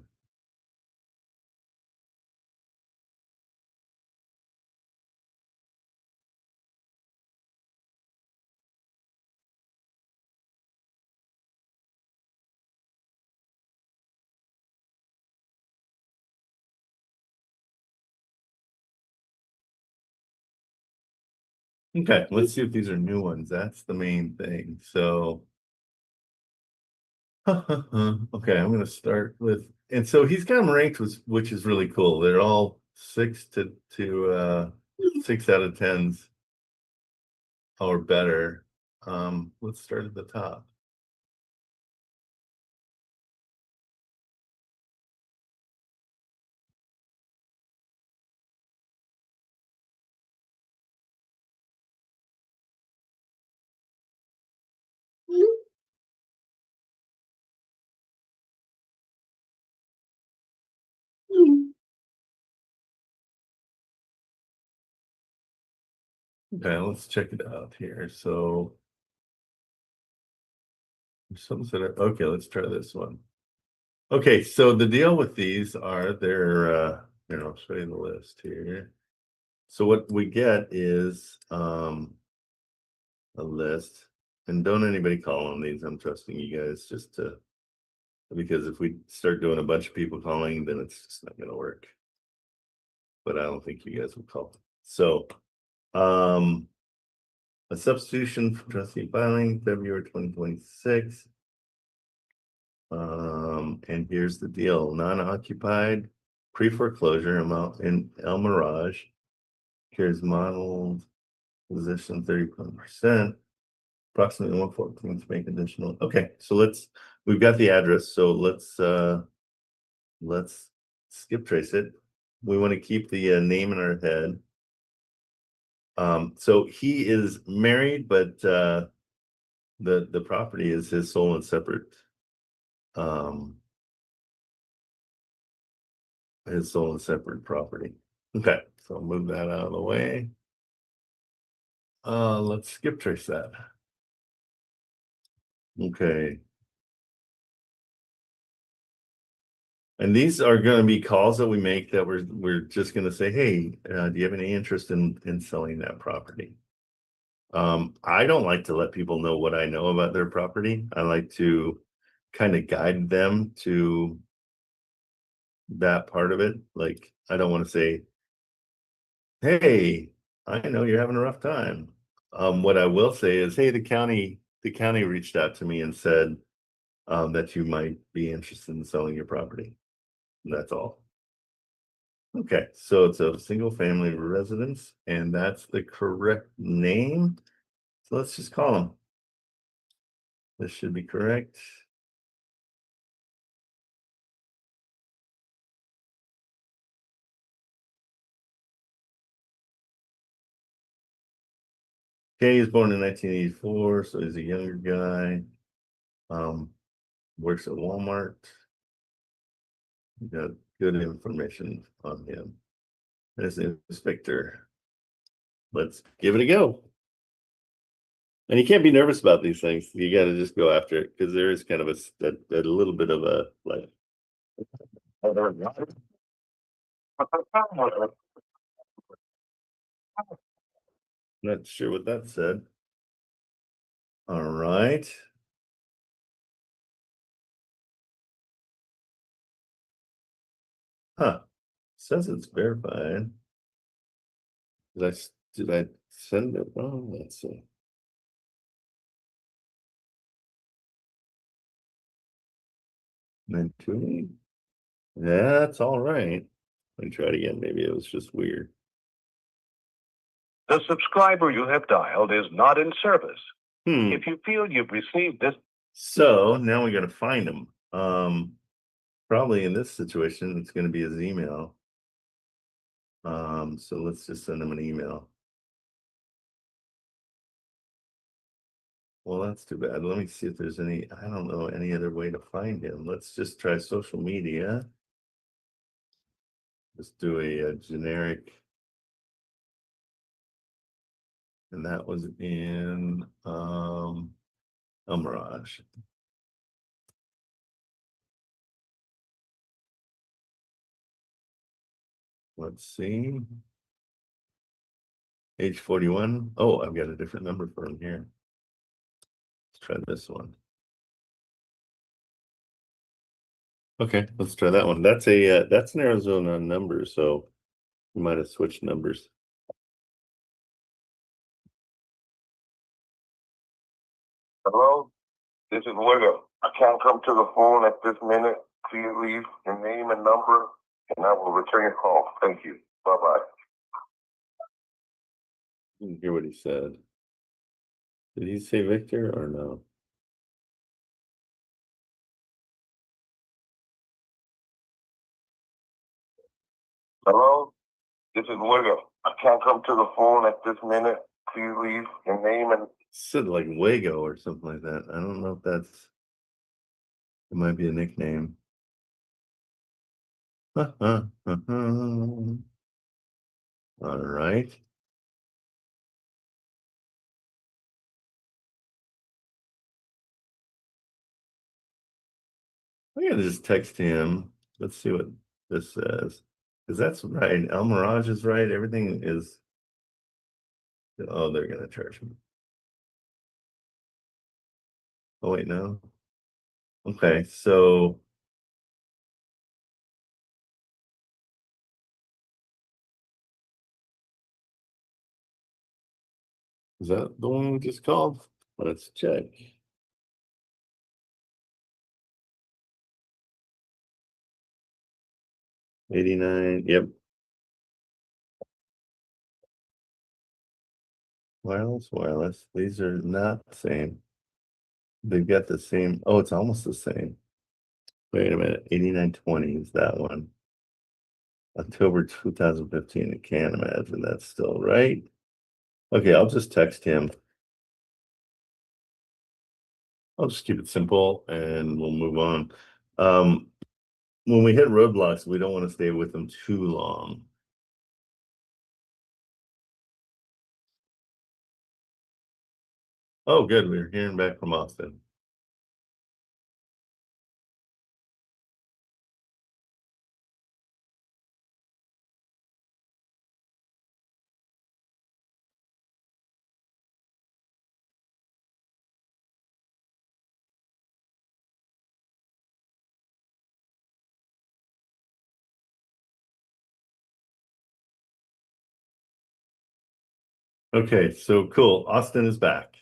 Speaker 1: Okay, let's see if these are new ones. That's the main thing. So, okay, I'm going to start with, and so he's got them ranked, which is really cool. They're all 6 to 6 out of 10s or better. Let's start at the top. Okay, let's check it out here. So, okay, let's try this one. Okay, so the deal with these are here, I'll show you the list here. So what we get is a list, and don't anybody call on these. I'm trusting you guys because if we start doing a bunch of people calling, then it's just not gonna work. But I don't think you guys will call. So A substitution for trustee filing, February 2026. And here's the deal, non-occupied pre-foreclosure amount in El Mirage. Here's modeled position 30%, approximately 114 to make additional. Okay, so we've got the address, so let's skip trace it. We want to keep the name in our head. So he is married, but the property is his sole and separate. His sole and separate property. Okay, so I'll move that out of the way. Let's skip trace that. Okay. And these are going to be calls that we make that we're just going to say, hey, do you have any interest in selling that property? I don't like to let people know what I know about their property. I like to kind of guide them to that part of it. Like, I don't want to say, hey, I know you're having a rough time. What I will say is, hey, the county reached out to me and said that you might be interested in selling your property. That's all. Okay, so it's a single family residence, and that's the correct name. So let's just call them. This should be correct. Okay, he was born in 1984, so he's a younger guy. Works at Walmart. We got good information on him. As an inspector. Let's give it a go. And you can't be nervous about these things. You got to just go after it because there is kind of a little bit of a like. Not sure what that said. All right. Huh. Says it's verified. Did I send it wrong? Let's see. Mentally? That's all right. Let me try it again. Maybe it was just weird.
Speaker 11: The subscriber you have dialed is not in service.
Speaker 1: Hmm.
Speaker 11: If you feel you've received this.
Speaker 1: So now we got to find him. Probably in this situation, it's going to be his email. So let's just send him an email. Well, that's too bad. Let me see if there's any, I don't know, any other way to find him. Let's just try social media. Just do a generic. And that was in El Mirage. Let's see. Age 41. Oh, I've got a different number for him here. Let's try this one. Okay, let's try that one. That's an Arizona number, so we might have switched numbers.
Speaker 11: Hello, this is Wigger. I can't come to the phone at this minute. Please leave your name and number, and I will return your call. Thank you. Bye-bye.
Speaker 1: Didn't hear what he said. Did he say Victor or no?
Speaker 11: Hello, this is Wigger. I can't come to the phone at this minute. Please leave your name and.
Speaker 1: Said like Wago or something like that. I don't know if it might be a nickname. All right. I'm gonna just text him. Let's see what this says. Because that's right. El Mirage is right. Everything is. Oh, they're gonna charge me. Oh wait, no. Okay, so Is that the one we just called? Let's check. $89, yep. Wireless. These are not the same. They've got the same. Oh, it's almost the same. Wait a minute. 8920 is that one. October 2015. I can't imagine that's still right. Okay, I'll just text him. I'll just keep it simple and we'll move on. When we hit roadblocks, we don't want to stay with them too long. Oh, good. We're hearing back from Austin. Okay, so cool. Austin is back.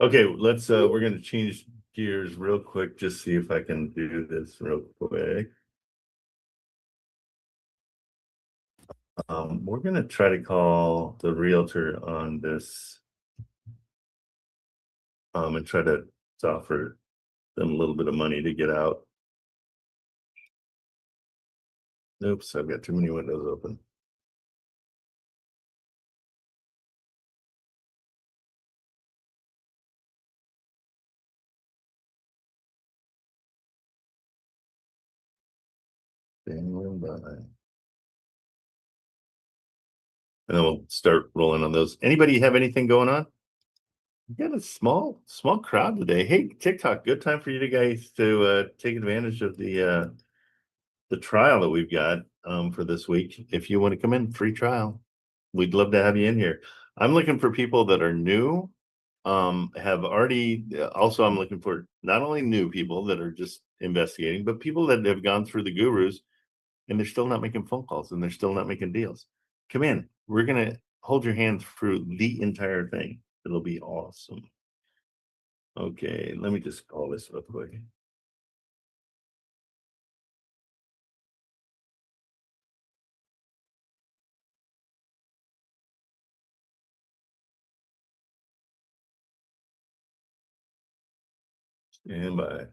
Speaker 1: Okay, let's we're gonna change gears real quick, just see if I can do this real quick. We're gonna try to call the realtor on this. And try to offer them a little bit of money to get out. Oops, I've got too many windows open. And then we'll start rolling on those. Anybody have anything going on? We got a small crowd today. Hey, TikTok, good time for you guys to take advantage of the trial that we've got for this week. If you want to come in, free trial. We'd love to have you in here. I'm looking for people that are new, have already, also I'm looking for not only new people that are just investigating, but people that have gone through the gurus and they're still not making phone calls and they're still not making deals. Come in. We're going to hold your hand through the entire thing. It'll be awesome. Okay, let me just call this real quick. Stand by.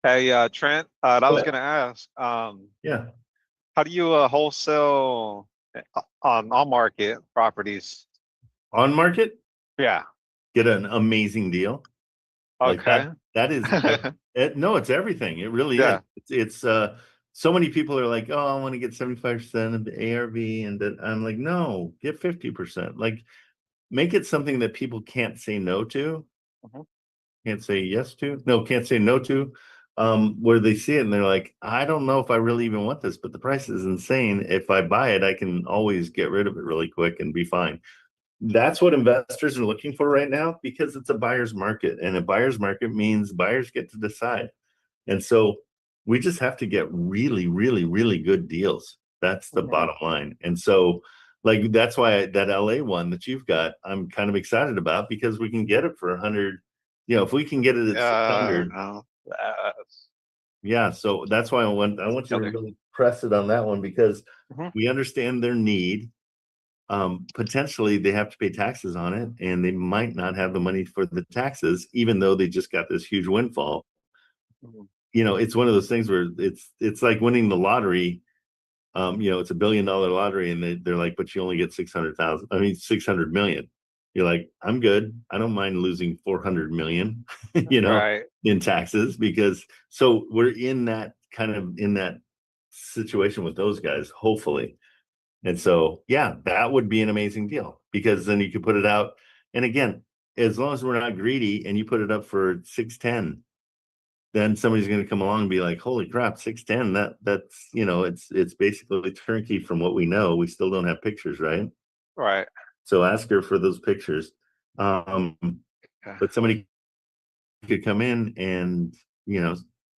Speaker 9: Hey, Trent, I was
Speaker 1: Yeah.
Speaker 9: gonna ask,
Speaker 1: Yeah.
Speaker 9: how do you wholesale on market properties?
Speaker 1: On market,
Speaker 9: Yeah.
Speaker 1: get an amazing deal. Like
Speaker 9: Okay.
Speaker 1: that is no, it's everything. It really
Speaker 9: Yeah.
Speaker 1: is. It's so many people are like, oh, I want to get 75% of the ARV, and then I'm like, no, get 50%. Like, make it something that people can't say no to, can't say yes to, no, can't say no to. Where they see it and they're like, I don't know if I really even want this, but the price is insane. If I buy it, I can always get rid of it really quick and be fine. That's what investors are looking for right now, because it's a buyer's market, and a buyer's market means buyers get to decide. And so we just have to get really, really, really good deals. That's the
Speaker 9: Mhm.
Speaker 1: bottom line. And so, like, that's why that LA one that you've got, I'm kind of excited about because we can get it for 100. You know, if we can get it at 600,
Speaker 9: No,
Speaker 1: yeah. So that's why I want you to
Speaker 9: killer.
Speaker 1: really press it on that one because
Speaker 9: Mhm.
Speaker 1: we understand their need. Potentially they have to pay taxes on it, and they might not have the money for the taxes, even though they just got this huge windfall.
Speaker 9: Mhm.
Speaker 1: You know, it's one of those things where it's like winning the lottery. You know, it's $1 billion lottery, and they're like, but you only get 600,000. I mean, 600 million. You're like, I'm good. I don't mind losing 400 million, you know,
Speaker 9: Right.
Speaker 1: in taxes because so we're in that situation with those guys, hopefully. And so, yeah, that would be an amazing deal because then you could put it out. And again, as long as we're not greedy and you put it up for 610, then somebody's going to come along and be like, holy crap, 610, that's, you know, it's basically turnkey from what we know. We still don't have pictures, right?
Speaker 9: Right.
Speaker 1: So ask her for those pictures.
Speaker 9: Yeah.
Speaker 1: But somebody could come in and, you know,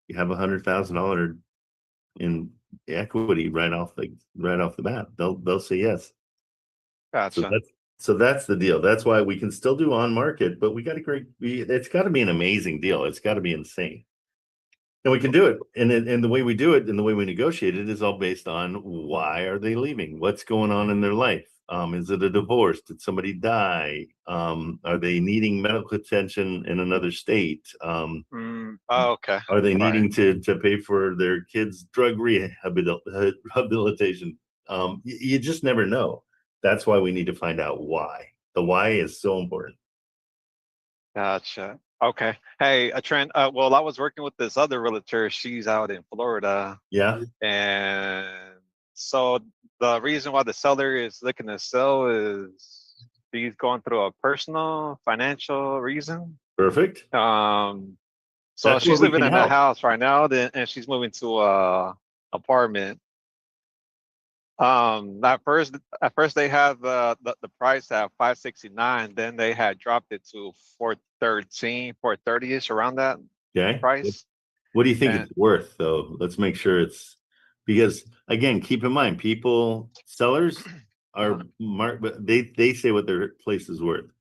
Speaker 1: you have $100,000 in equity right off the bat. They'll say yes. So
Speaker 9: Gotcha.
Speaker 1: that's the deal. That's why we can still do on market, but it's got to be an amazing deal. It's got to be insane. And we can do it. And the way we do it and the way we negotiate it is all based on why are they leaving? What's going on in their life? Is it a divorce? Did somebody die? Are they needing medical attention in another state?
Speaker 9: Oh, okay.
Speaker 1: Are they
Speaker 9: Right.
Speaker 1: needing to pay for their kids' drug rehabilitation? You just never know. That's why we need to find out why. The why is so important.
Speaker 9: Gotcha. Okay. Hey, Trent. Well, I was working with this other realtor. She's out in Florida,
Speaker 1: Yeah,
Speaker 9: and so the reason why the seller is looking to sell is she's going through a personal financial reason.
Speaker 1: perfect.
Speaker 9: So
Speaker 1: That's where
Speaker 9: she's
Speaker 1: we
Speaker 9: living
Speaker 1: can
Speaker 9: in a
Speaker 1: help.
Speaker 9: house right now, and she's moving to a apartment. At first they had the price at 569, then they had dropped it to 413, 430ish around that
Speaker 1: Okay.
Speaker 9: price.
Speaker 1: What do you think
Speaker 9: And
Speaker 1: it's worth, though? Let's make sure it's because again, keep in mind, sellers are but they say what their place is worth.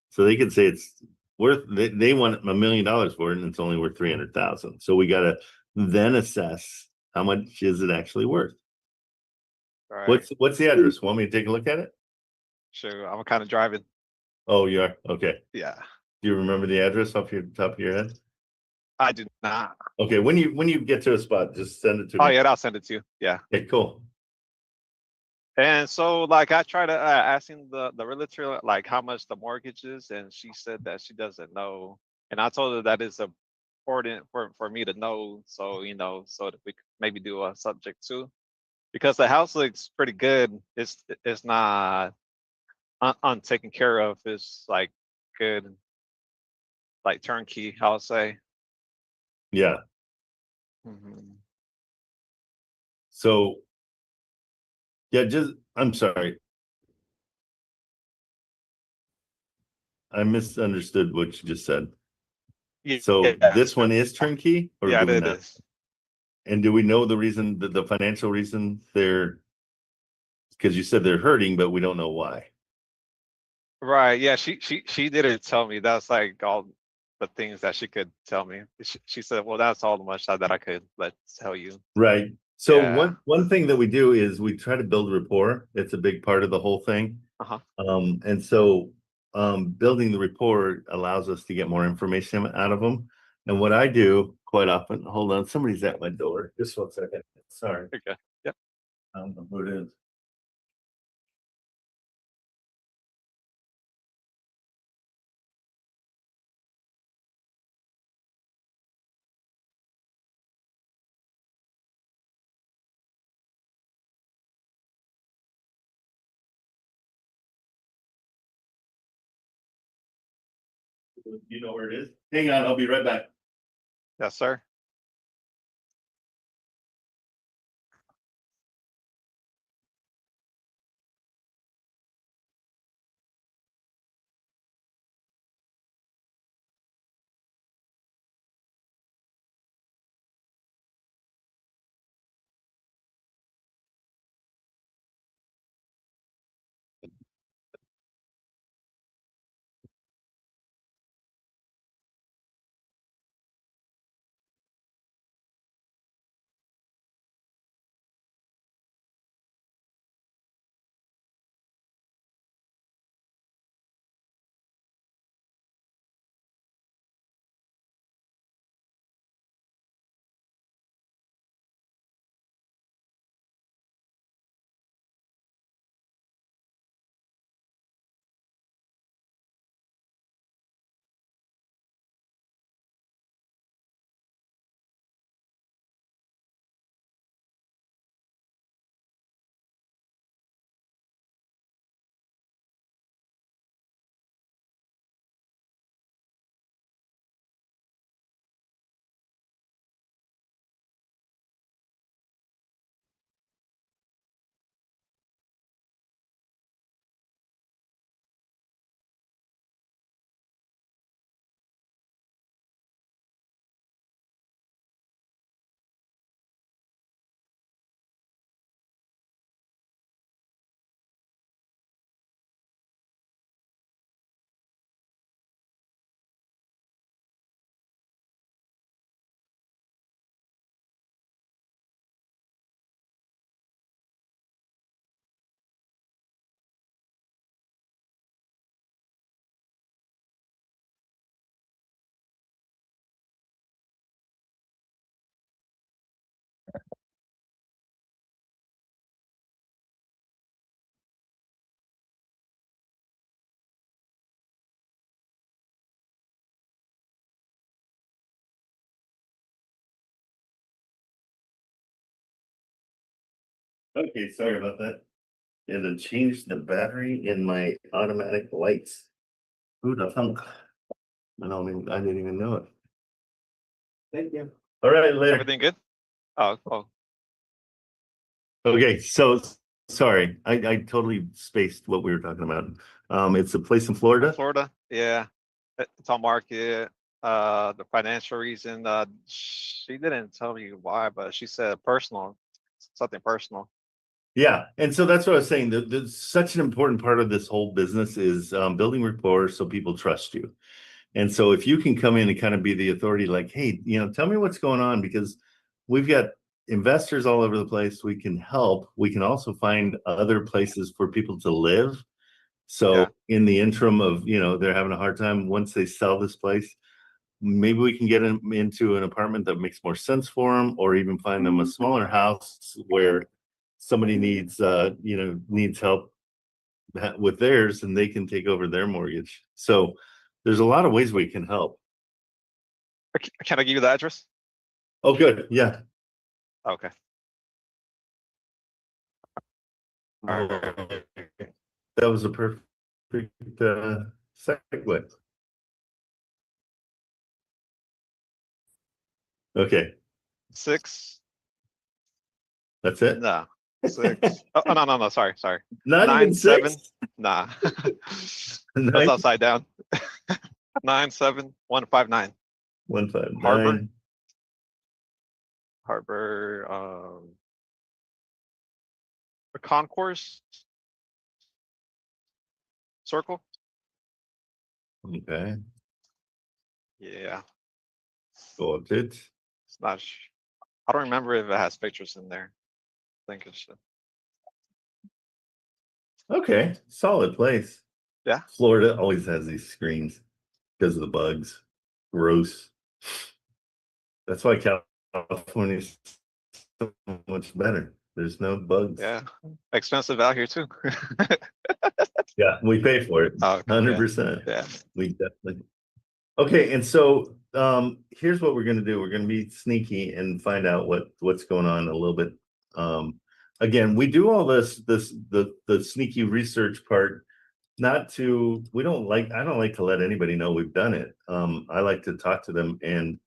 Speaker 1: So they could say it's worth they want $1 million for it and it's only worth 300,000. So we gotta then assess how much is it actually worth.
Speaker 9: right,
Speaker 1: What's the address? Want me to take a look at it?
Speaker 9: sure, I'm kind of driving.
Speaker 1: Oh, you are? Okay.
Speaker 9: Yeah,
Speaker 1: Do you remember the address off your top of your head?
Speaker 9: I do not.
Speaker 1: Okay, when you get to a spot, just send it to
Speaker 9: Oh
Speaker 1: me.
Speaker 9: yeah, I'll send it to you. Yeah.
Speaker 1: Okay, cool.
Speaker 9: And so like I tried to asking the realtor like how much the mortgage is, and she said that she doesn't know. And I told her that it's important for me to know, so so that we could maybe do a subject too. Because the house looks pretty good. It's not untaken care of. It's like good, like turnkey, I'll say.
Speaker 1: Yeah.
Speaker 9: Mhm.
Speaker 1: So yeah, I'm sorry. I misunderstood what you just said. So
Speaker 9: Yes,
Speaker 1: this one is turnkey or
Speaker 9: yeah,
Speaker 1: do we
Speaker 9: it
Speaker 1: not?
Speaker 9: is.
Speaker 1: And do we know the reason, the financial reason because you said they're hurting, but we don't know why.
Speaker 9: Right. Yeah. She didn't tell me. That's like all the things that she could tell me. She said, "Well, that's all the much that I could tell you."
Speaker 1: Right. So
Speaker 9: Yeah.
Speaker 1: one thing that we do is we try to build rapport. It's a big part of the whole thing.
Speaker 9: Uh-huh.
Speaker 1: And so building the rapport allows us to get more information out of them. And what I do quite often, hold on, somebody's at my door. Just 1 second. Sorry.
Speaker 9: Okay. Yep.
Speaker 1: I don't know who it is. You know where it is? Hang on, I'll be right back.
Speaker 9: Yes, sir.
Speaker 1: Okay, sorry about that. And to change the battery in my automatic lights. Who the funk? I didn't even know it. Thank you. All right, later.
Speaker 9: Everything good? Oh,
Speaker 1: Okay, so sorry, I totally spaced what we were talking about. It's a place in Florida.
Speaker 9: Florida, yeah. It's on market. The financial reason, she didn't tell me why, but she said personal, something personal.
Speaker 1: Yeah, and so that's what I was saying. Such an important part of this whole business is building rapport so people trust you. And so if you can come in and kind of be the authority, like, hey, tell me what's going on, because we've got investors all over the place. We can help. We can also find other places for people to live. So
Speaker 9: Yeah.
Speaker 1: in the interim of, they're having a hard time, once they sell this place, maybe we can get them into an apartment that makes more sense for them, or even find them a smaller house where somebody needs help with theirs, and they can take over their mortgage. So there's a lot of ways we can help.
Speaker 9: Can I give you the address?
Speaker 1: Oh, good. Yeah.
Speaker 9: Okay. All right.
Speaker 1: That was a perfect segue. Okay.
Speaker 9: 6.
Speaker 1: That's it.
Speaker 9: Nah. 6. Oh, no. Sorry.
Speaker 1: Not
Speaker 9: 9,
Speaker 1: even
Speaker 9: 7.
Speaker 1: 6?
Speaker 9: Nah.
Speaker 1: Nine?
Speaker 9: That's upside down. 97159.
Speaker 1: 159.
Speaker 9: Harbor. Concourse Circle.
Speaker 1: Okay.
Speaker 9: Yeah.
Speaker 1: Got it.
Speaker 9: It's not. I don't remember if it has pictures in there. I think it's.
Speaker 1: Okay. Solid place.
Speaker 9: Yeah.
Speaker 1: Florida always has these screens because of the bugs. Gross. That's why California's so much better. There's no bugs.
Speaker 9: Yeah. Expensive out here too.
Speaker 1: Yeah, we pay for it.
Speaker 9: Oh, okay,
Speaker 1: 100%.
Speaker 9: Yeah.
Speaker 1: We definitely. Okay, and so here's what we're gonna do. We're gonna be sneaky and find out what's going on a little bit. Again, we do all the sneaky research part. I don't like to let anybody know we've done it. I like to talk to them, and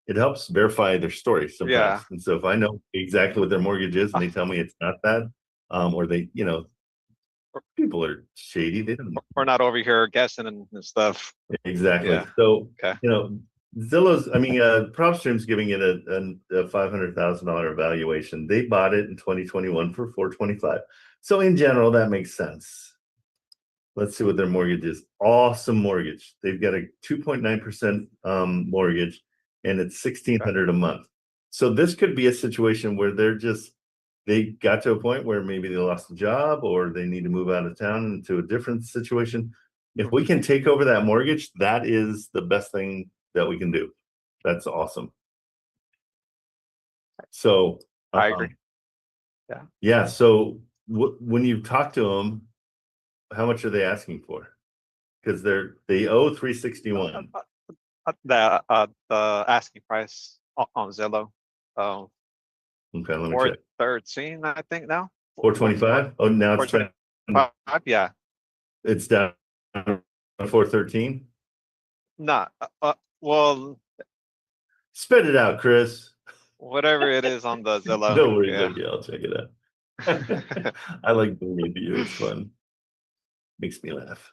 Speaker 1: it helps verify their story sometimes.
Speaker 9: Yeah.
Speaker 1: And so if I know exactly what their mortgage is and they tell me it's not that, or they, people are shady. They don't.
Speaker 9: We're not over here guessing and stuff.
Speaker 1: Exactly.
Speaker 9: Yeah.
Speaker 1: So,
Speaker 9: Okay.
Speaker 1: PropStream's giving it a $500,000 evaluation. They bought it in 2021 for $425. So in general, that makes sense. Let's see what their mortgage is. Awesome mortgage. They've got a 2.9% mortgage, and it's $1,600 a month. So this could be a situation where they got to a point where maybe they lost a job, or they need to move out of town into a different situation. If we can take over that mortgage, that is the best thing that we can do. That's awesome. So
Speaker 9: I agree.
Speaker 1: Yeah. So when you talk to them, how much are they asking for? Because they owe 361.
Speaker 9: The asking price on Zillow.
Speaker 1: Okay, let me check.
Speaker 9: 413, I think now.
Speaker 1: 425. Oh, now it's down.
Speaker 9: 425. Yeah.
Speaker 1: It's down to 413.
Speaker 9: Nah. Well,
Speaker 1: spit it out, Chris.
Speaker 9: Whatever it is on the Zillow.
Speaker 1: No worries.
Speaker 9: Yeah.
Speaker 1: Okay, I'll check it out. I like doing it to you. It's fun. Makes me laugh.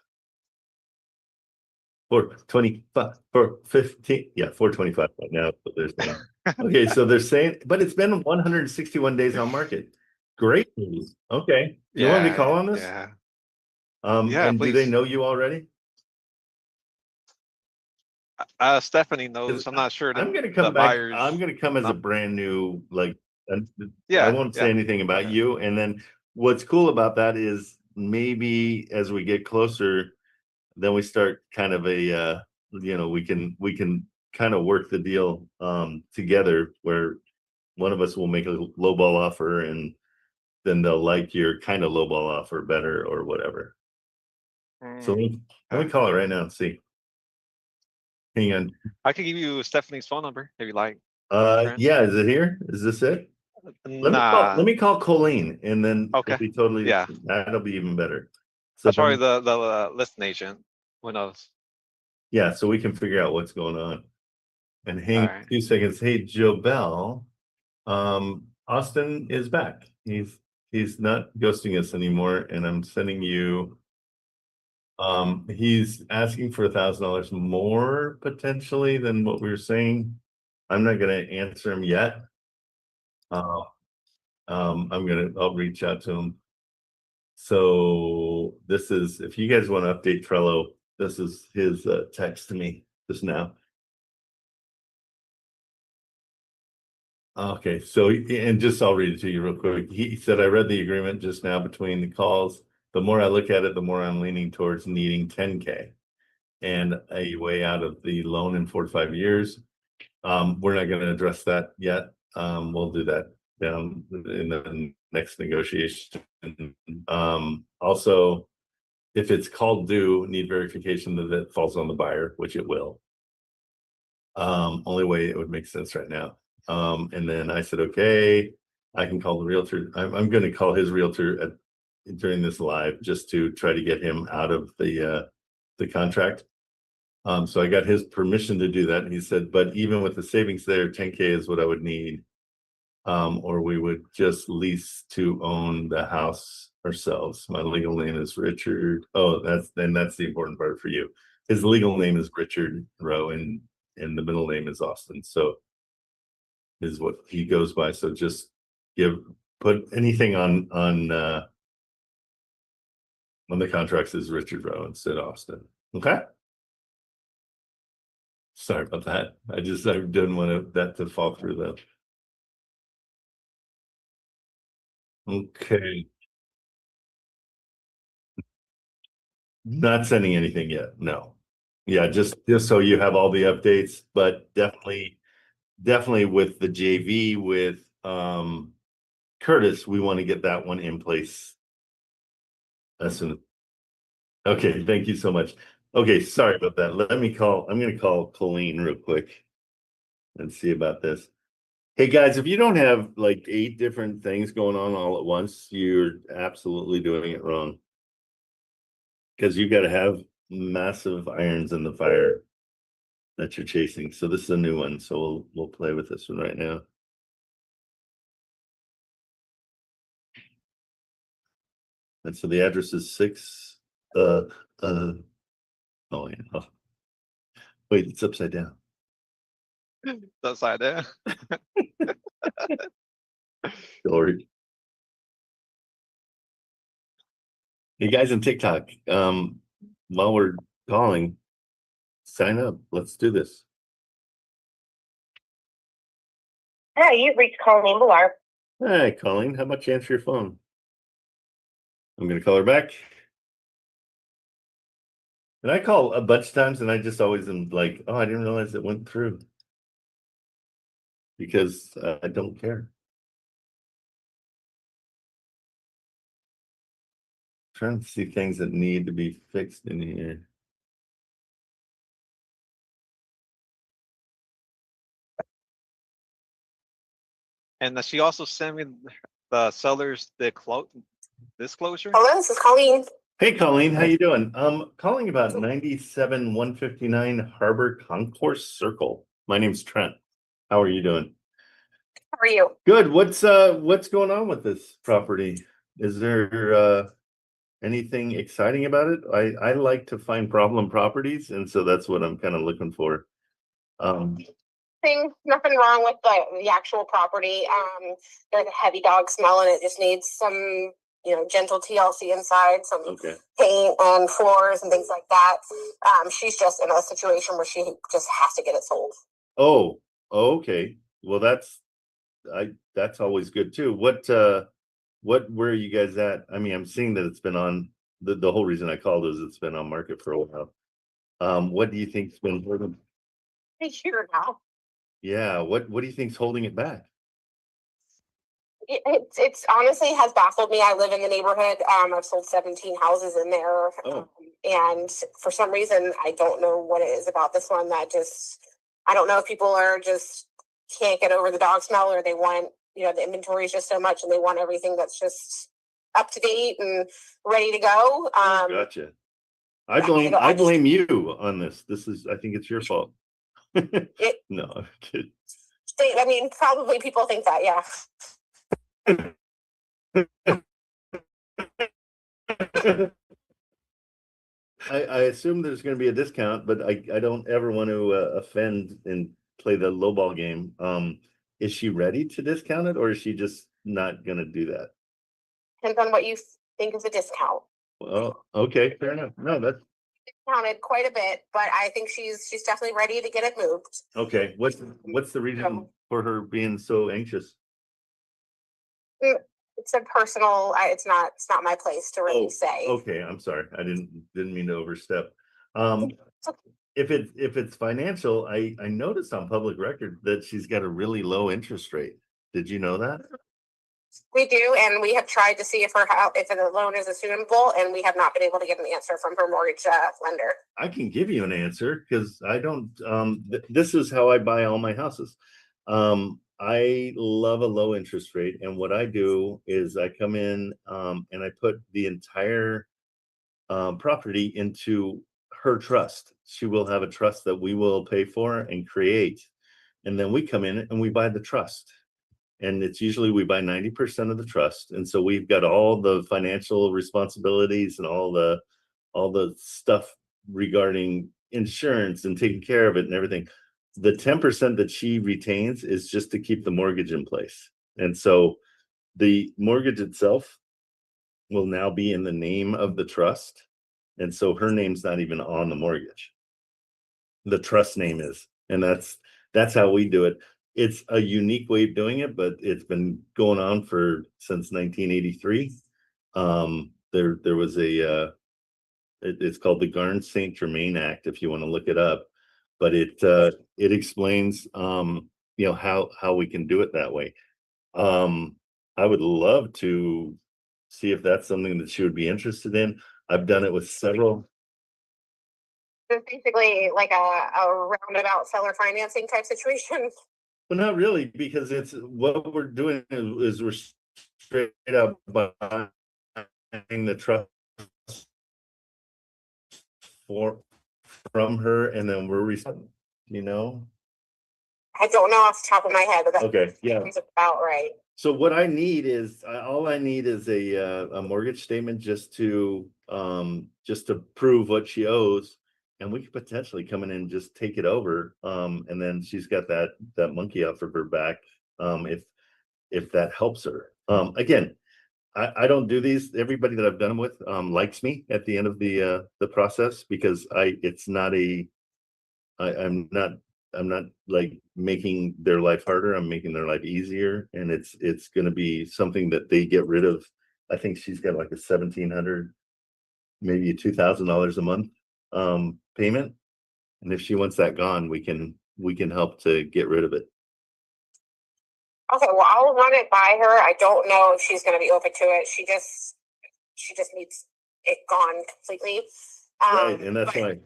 Speaker 1: 425, 415. Yeah, 425 right now. But they're saying. Okay, so they're saying, but it's been 161 days on market. Great news. Okay. You want me to call on this?
Speaker 9: Yeah.
Speaker 1: And
Speaker 9: please.
Speaker 1: do they know you already?
Speaker 9: Stephanie knows. I'm not sure.
Speaker 1: I'm gonna come back. I'm gonna come as a brand new, I won't say anything about you. And then what's cool about that is maybe as we get closer, then we start kind of we can kind of work the deal together, where one of us will make a lowball offer, and then they'll like your kind of lowball offer better or whatever. So let me call it right now and see. Hang on.
Speaker 9: I can give you Stephanie's phone number if you like.
Speaker 1: Yeah, is it here? Is this it?
Speaker 9: Nah.
Speaker 1: Let me call Colleen and then
Speaker 9: Okay.
Speaker 1: it'll be totally,
Speaker 9: Yeah.
Speaker 1: that'll be even better. So
Speaker 9: That's probably the listing agent. Who knows?
Speaker 1: yeah, so we can figure out what's going on. And hang
Speaker 9: Alright.
Speaker 1: 2 seconds. Hey, Joe Bell, Austin is back. He's not ghosting us anymore, and I'm sending you. He's asking for $1,000 more potentially than what we were saying. I'm not gonna answer him yet. I'll reach out to him. So this is, if you guys want to update Trello, this is his text to me just now. Okay, so, and just I'll read it to you real quick. He said, I read the agreement just now between the calls. The more I look at it, the more I'm leaning towards needing 10K and a way out of the loan in 4 to 5 years. We're not going to address that yet. We'll do that down in the next negotiation. Also, if it's called due, need verification that it falls on the buyer, which it will. Only way it would make sense right now. And then I said, okay, I can call the realtor. I'm going to call his realtor during this live just to try to get him out of the contract. So I got his permission to do that. And he said, but even with the savings there, 10K is what I would need. Or we would just lease to own the house ourselves. My legal name is Richard. Oh, that's the important part for you. His legal name is Richard Rowe and the middle name is Austin. So is what he goes by. So just put anything on the contracts is Richard Rowe instead of Austin. Okay. Sorry about that. I didn't want that to fall through though. Okay. Not sending anything yet. No. Yeah, just so you have all the updates, but definitely with the JV with Curtis, we want to get that one in place as soon. Okay, thank you so much. Okay, sorry about that. I'm gonna call Colleen real quick and see about this. Hey guys, if you don't have like 8 different things going on all at once, you're absolutely doing it wrong. Because you got to have massive irons in the fire that you're chasing. So this is a new one. So we'll play with this one right now. And so the address is 6. Oh yeah. Wait, it's upside down.
Speaker 9: It's upside down.
Speaker 1: Lord. You guys in TikTok, while we're calling, sign up. Let's do this.
Speaker 6: Hi, you've reached Colleen Villar.
Speaker 1: Hi, Colleen. How about you answer your phone? I'm gonna call her back. And I call a bunch of times and I just always am like, oh, I didn't realize it went through. Because I don't care. Trying to see things that need to be fixed in here.
Speaker 9: And she also sent me the seller's disclosure.
Speaker 6: Hello, this is Colleen.
Speaker 1: Hey Colleen, how you doing? Calling about 97-159 Harbor Concourse Circle. My name's Trent. How are you doing?
Speaker 6: How are you?
Speaker 1: Good. What's going on with this property? Is there anything exciting about it? I like to find problem properties, and so that's what I'm kind of looking for.
Speaker 6: Nothing wrong with the actual property. There's a heavy dog smell and it just needs some, gentle TLC inside, some paint and floors and things like that. She's just in a situation where she just has to get it sold.
Speaker 1: Oh, okay. Well, that's always good too. Where are you guys at? I mean, I'm seeing that it's been on the whole reason I called is it's been on market for a while. What do you think's been holding?
Speaker 6: A year now.
Speaker 1: Yeah, what do you think's holding it back?
Speaker 6: It's honestly has baffled me. I live in the neighborhood. I've sold 17 houses in there. And for some reason, I don't know what it is about this one that I don't know if people are just can't get over the dog smell or they want you know, the inventory is just so much and they want everything that's just up to date and ready to go.
Speaker 1: Gotcha. I blame you on this. I think it's your fault. No, I'm kidding.
Speaker 6: I mean, probably people think that, yeah.
Speaker 1: I assume there's going to be a discount, but I don't ever want to offend and play the lowball game. Is she ready to discount it, or is she just not going to do that?
Speaker 6: Depends on what you think is a discount.
Speaker 1: Well, okay, fair enough. No, that's
Speaker 6: Discounted quite a bit, but I think she's definitely ready to get it moved.
Speaker 1: okay. What's the reason for her being so anxious?
Speaker 6: It's a personal. It's not my place to really say.
Speaker 1: Okay, I'm sorry. I didn't mean to overstep. If it's financial, I noticed on public record that she's got a really low interest rate. Did you know that?
Speaker 6: We do, and we have tried to see if the loan is assumable, and we have not been able to get an answer from her mortgage lender.
Speaker 1: I can give you an answer because I don't. This is how I buy all my houses. I love a low interest rate, and what I do is I come in and I put the entire property into her trust. She will have a trust that we will pay for and create, and then we come in and we buy the trust. And it's usually we buy 90% of the trust, and so we've got all the financial responsibilities and all the stuff regarding insurance and taking care of it and everything. The 10% that she retains is just to keep the mortgage in place. And so the mortgage itself will now be in the name of the trust. And so her name's not even on the mortgage. The trust name is, and that's how we do it. It's a unique way of doing it, but it's been going on since 1983. There was it's called the Garn St. Germain Act, if you want to look it up. But it explains how we can do it that way. I would love to see if that's something that she would be interested in. I've done it with several.
Speaker 6: It's basically like a roundabout seller financing type situation.
Speaker 1: Well, not really, because it's what we're doing is we're straight up buying the trust from her, and then we're
Speaker 6: I don't know off the top of my head, but
Speaker 1: okay, yeah,
Speaker 6: that's about right.
Speaker 1: So what I need is all I need is a mortgage statement just to prove what she owes, and we could potentially come in and just take it over. And then she's got that monkey off of her back, if that helps her. Again, I don't do these. Everybody that I've done them with likes me at the end of the process, because I'm not like making their life harder. I'm making their life easier, and it's going to be something that they get rid of. I think she's got like a $1,700, maybe a $2,000 a month payment, and if she wants that gone, we can help to get rid of it.
Speaker 6: Okay, well, I'll run it by her. I don't know if she's going to be open to it. She just needs it gone completely.
Speaker 1: Right, and that's why.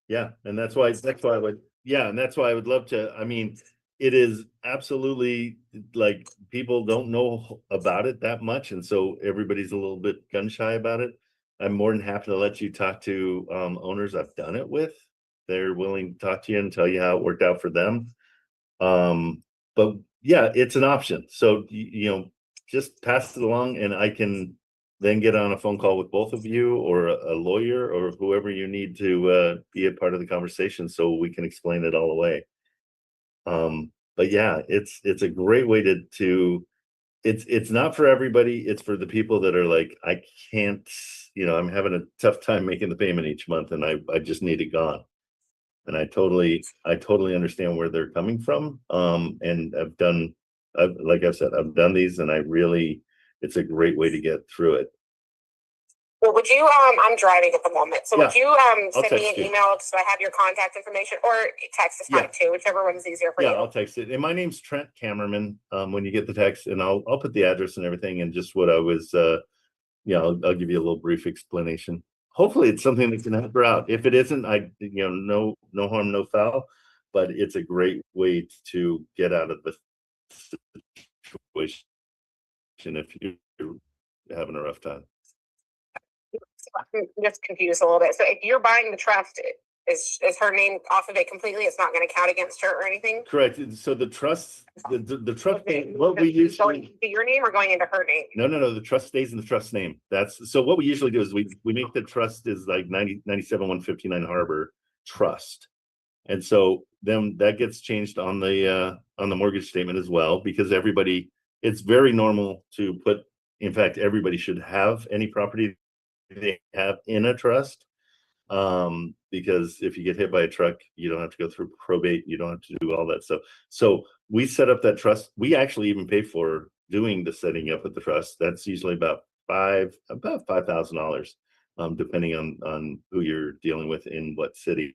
Speaker 1: Yeah, and that's why I would. Yeah, and that's why I would love to. I mean, it is absolutely like people don't know about it that much, and so everybody's a little bit gun shy about it. I'm more than happy to let you talk to owners I've done it with. They're willing to talk to you and tell you how it worked out for them. But yeah, it's an option. So just pass it along, and I can then get on a phone call with both of you, or a lawyer, or whoever you need to be a part of the conversation, so we can explain it all away. But yeah, it's a great way to it's not for everybody. It's for the people that are like, I can't, I'm having a tough time making the payment each month, and I just need it gone. And I totally understand where they're coming from. And like I've said, I've done these, and it's a great way to get through it.
Speaker 6: Well, would you, I'm driving at the moment, so would you send me an email so I have your contact information, or text is fine too, whichever one's easier for you.
Speaker 1: Yeah, I'll text it. And my name's Trent Cameraman, when you get the text, and I'll put the address and everything, and just what I was, I'll give you a little brief explanation. Hopefully it's something that can help her out. If it isn't, no harm, no foul, but it's a great way to get out of situation if you're having a rough time.
Speaker 6: I'm just confused a little bit. So if you're buying the trust, is her name off of it completely? It's not going to count against her or anything?
Speaker 1: Correct. So the trust, the trust,
Speaker 6: Okay.
Speaker 1: what we
Speaker 6: Going
Speaker 1: usually,
Speaker 6: into your name or going into her name?
Speaker 1: no, the trust stays in the trust name. That's, so what we usually do is we make the trust is like 97-159 Harbor Trust. And so then that gets changed on the mortgage statement as well, because everybody, it's very normal to put, in fact, everybody should have any property they have in a trust. Because if you get hit by a truck, you don't have to go through probate, you don't have to do all that stuff. So we set up that trust. We actually even pay for doing the setting up of the trust. That's usually about $5,000, depending on who you're dealing with in what city.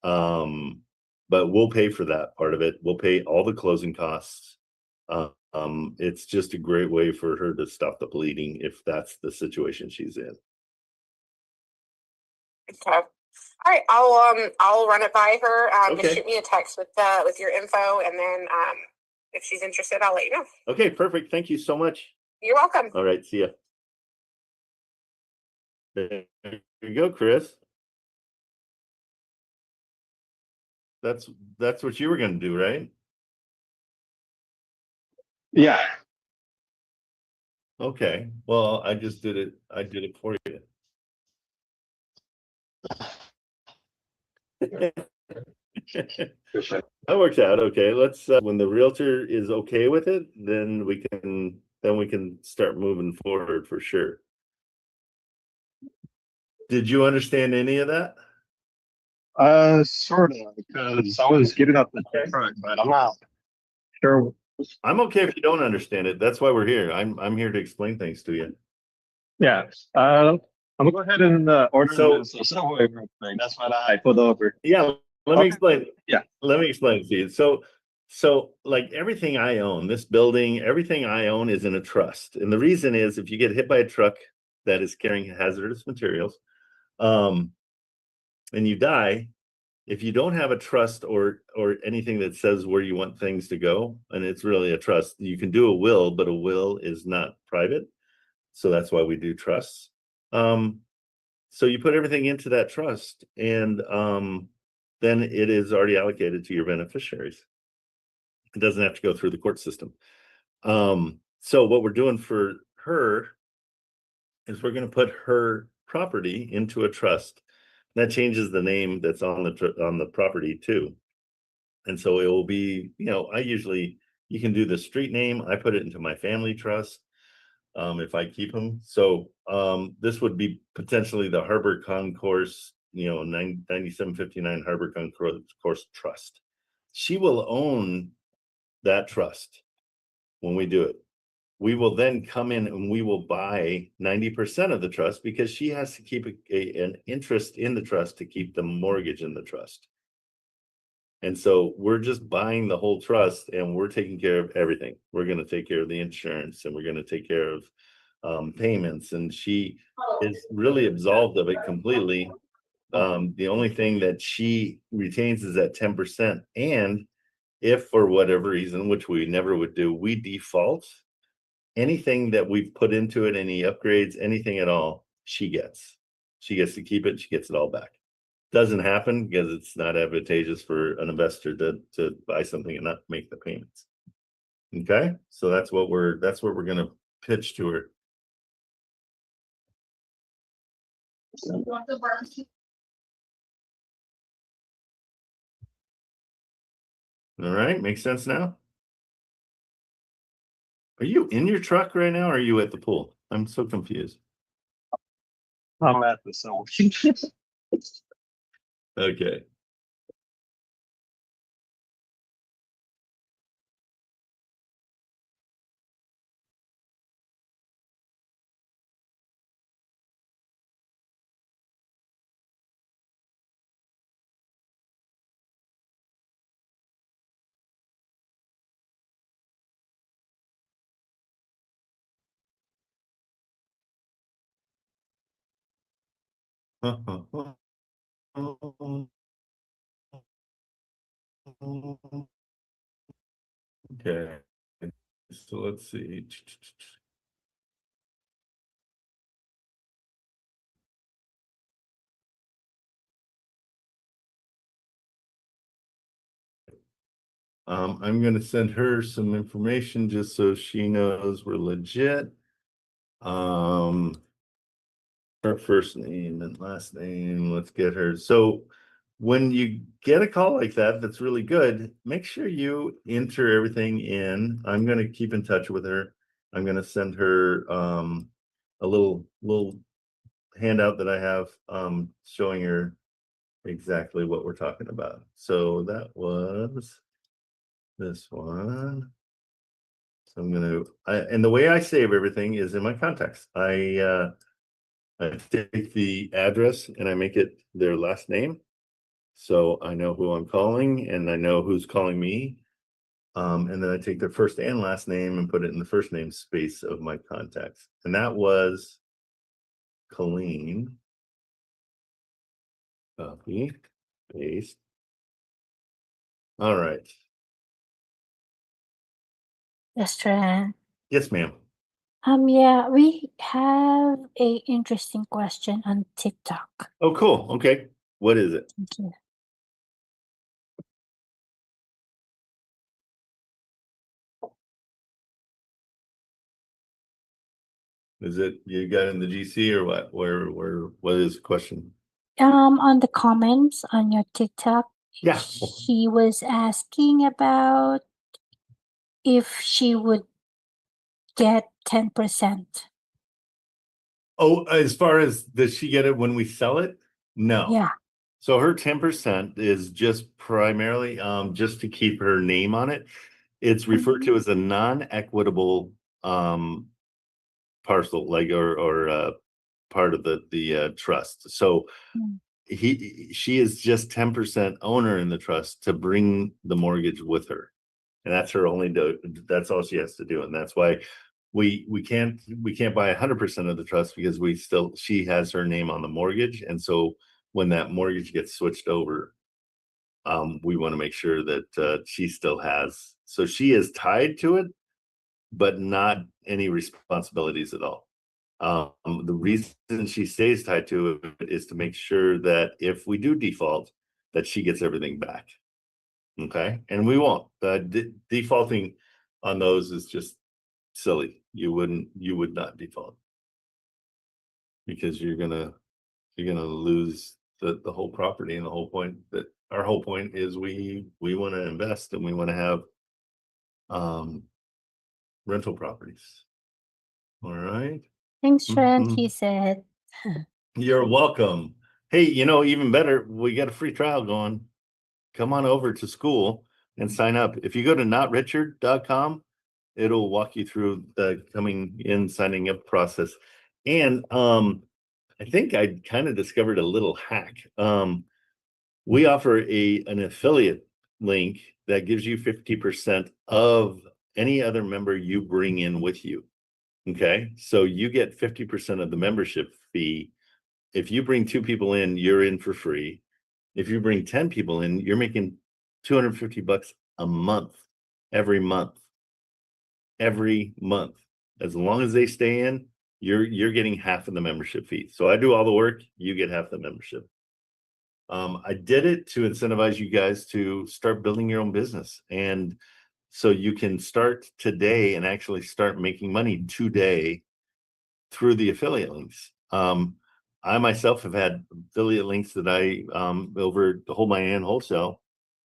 Speaker 1: But we'll pay for that part of it. We'll pay all the closing costs. It's just a great way for her to stop the bleeding if that's the situation she's in.
Speaker 6: Okay. All right. I'll run it by her.
Speaker 1: Okay.
Speaker 6: Just shoot me a text with your info, and then if she's interested, I'll let you know.
Speaker 1: Okay, perfect. Thank you so much.
Speaker 6: You're welcome.
Speaker 1: All right, see ya. There you go, Chris. That's what you were gonna do, right?
Speaker 9: Yeah.
Speaker 1: Okay. Well, I just did it. I did it for you. That works out okay. Let's when the realtor is okay with it, then we can start moving forward for sure. Did you understand any of that?
Speaker 9: Sort of, because I was getting up the truck, but I'm not sure.
Speaker 1: I'm okay if you don't understand it. That's why we're here. I'm here to explain things to you.
Speaker 9: Yeah. I'm gonna go ahead and order
Speaker 1: So-
Speaker 9: this subway real quick. That's what I pulled over.
Speaker 1: Yeah, let me
Speaker 9: Okay.
Speaker 1: explain.
Speaker 9: Yeah.
Speaker 1: Let me explain it to you. So like everything I own, this building, everything I own is in a trust. And the reason is if you get hit by a truck that is carrying hazardous materials, and you die, if you don't have a trust or anything that says where you want things to go, and it's really a trust, you can do a will, but a will is not private. So that's why we do trusts. So you put everything into that trust, and then it is already allocated to your beneficiaries. It doesn't have to go through the court system. So what we're doing for her is we're going to put her property into a trust. That changes the name that's on the property too. And so it will be, you can do the street name. I put it into my family trust. If I keep them. So this would be potentially the Harbor Concourse, 9759 Harbor Concourse Trust. She will own that trust when we do it. We will then come in and we will buy 90% of the trust because she has to keep an interest in the trust to keep the mortgage in the trust. And so we're just buying the whole trust and we're taking care of everything. We're going to take care of the insurance and we're going to take care of payments. And she is really absolved of it completely. The only thing that she retains is that 10%. And if for whatever reason, which we never would do, we default, anything that we've put into it, any upgrades, anything at all, she gets to keep it. She gets it all back. Doesn't happen because it's not advantageous for an investor to buy something and not make the payments. Okay, so that's what we're going to pitch to her. All right, makes sense now. Are you in your truck right now or are you at the pool? I'm so confused.
Speaker 9: I'm at the cell.
Speaker 1: Okay. Okay. So let's see. I'm gonna send her some information just so she knows we're legit. Her first name and last name, let's get her. So when you get a call like that, that's really good. Make sure you enter everything in. I'm gonna keep in touch with her. I'm gonna send her a little handout that I have showing her exactly what we're talking about. So that was this one. So I'm gonna, and the way I save everything is in my contacts. I take the address and I make it their last name. So I know who I'm calling and I know who's calling me. And then I take their first and last name and put it in the first name space of my contacts. And that was Colleen. Copy, paste. All right.
Speaker 7: Yes, Trent.
Speaker 1: Yes, ma'am.
Speaker 7: Yeah, we have a interesting question on TikTok.
Speaker 1: Oh, cool. Okay. What is it?
Speaker 7: Thank you.
Speaker 1: Is it you got in the GC or what? What is the question?
Speaker 7: On the comments on your TikTok,
Speaker 1: Yeah.
Speaker 7: he was asking about if she would get 10%.
Speaker 1: Oh, as far as does she get it when we sell it? No.
Speaker 7: Yeah.
Speaker 1: So her 10% is just primarily just to keep her name on it. It's referred to as a non-equitable parcel, like or part of the trust. So she is just 10% owner in the trust to bring the mortgage with her. And that's her only that's all she has to do. And that's why we can't buy 100% of the trust because she has her name on the mortgage. And so when that mortgage gets switched over, we want to make sure that she still has, so she is tied to it, but not any responsibilities at all. The reason she stays tied to it is to make sure that if we do default, that she gets everything back. Okay, and we won't. Defaulting on those is just silly. You would not default because you're gonna lose the whole property. And the whole point our whole point is we want to invest and we want to have rental properties. All right.
Speaker 7: Thanks, Trent, he said.
Speaker 1: You're welcome. Hey, even better, we got a free trial going. Come on over to school and sign up. If you go to notrichard.com, it'll walk you through the signing up process. And I think I kind of discovered a little hack. We offer an affiliate link that gives you 50% of any other member you bring in with you. Okay, so you get 50% of the membership fee. If you bring 2 people in, you're in for free. If you bring 10 people in, you're making $250 a month, every month. As long as they stay in, you're getting half of the membership fee. So I do all the work, you get half the membership. I did it to incentivize you guys to start building your own business. And so you can start today and actually start making money today through the affiliate links. I myself have had affiliate links that I over the whole and wholesale.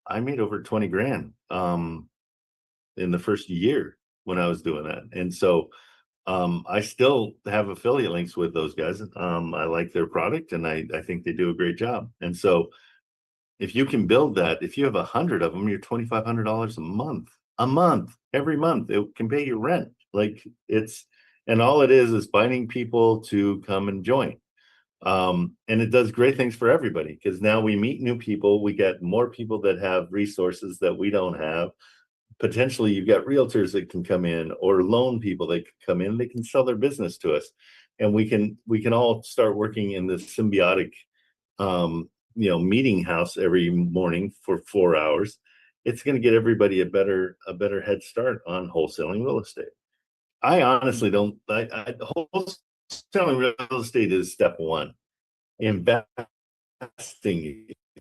Speaker 1: I made over 20 grand in the first year when I was doing that. And so I still have affiliate links with those guys. I like their product and I think they do a great job. And so if you can build that, if you have 100 of them, you're $2,500 a month, every month, it can pay your rent. And all it is finding people to come and join. And it does great things for everybody because now we meet new people. We get more people that have resources that we don't have. Potentially you've got realtors that can come in or loan people that can come in. They can sell their business to us. And we can all start working in this symbiotic meeting house every morning for 4 hours. it's going to get everybody a better head start on wholesaling real estate. I honestly don't. Wholesaling real estate is step one. Investing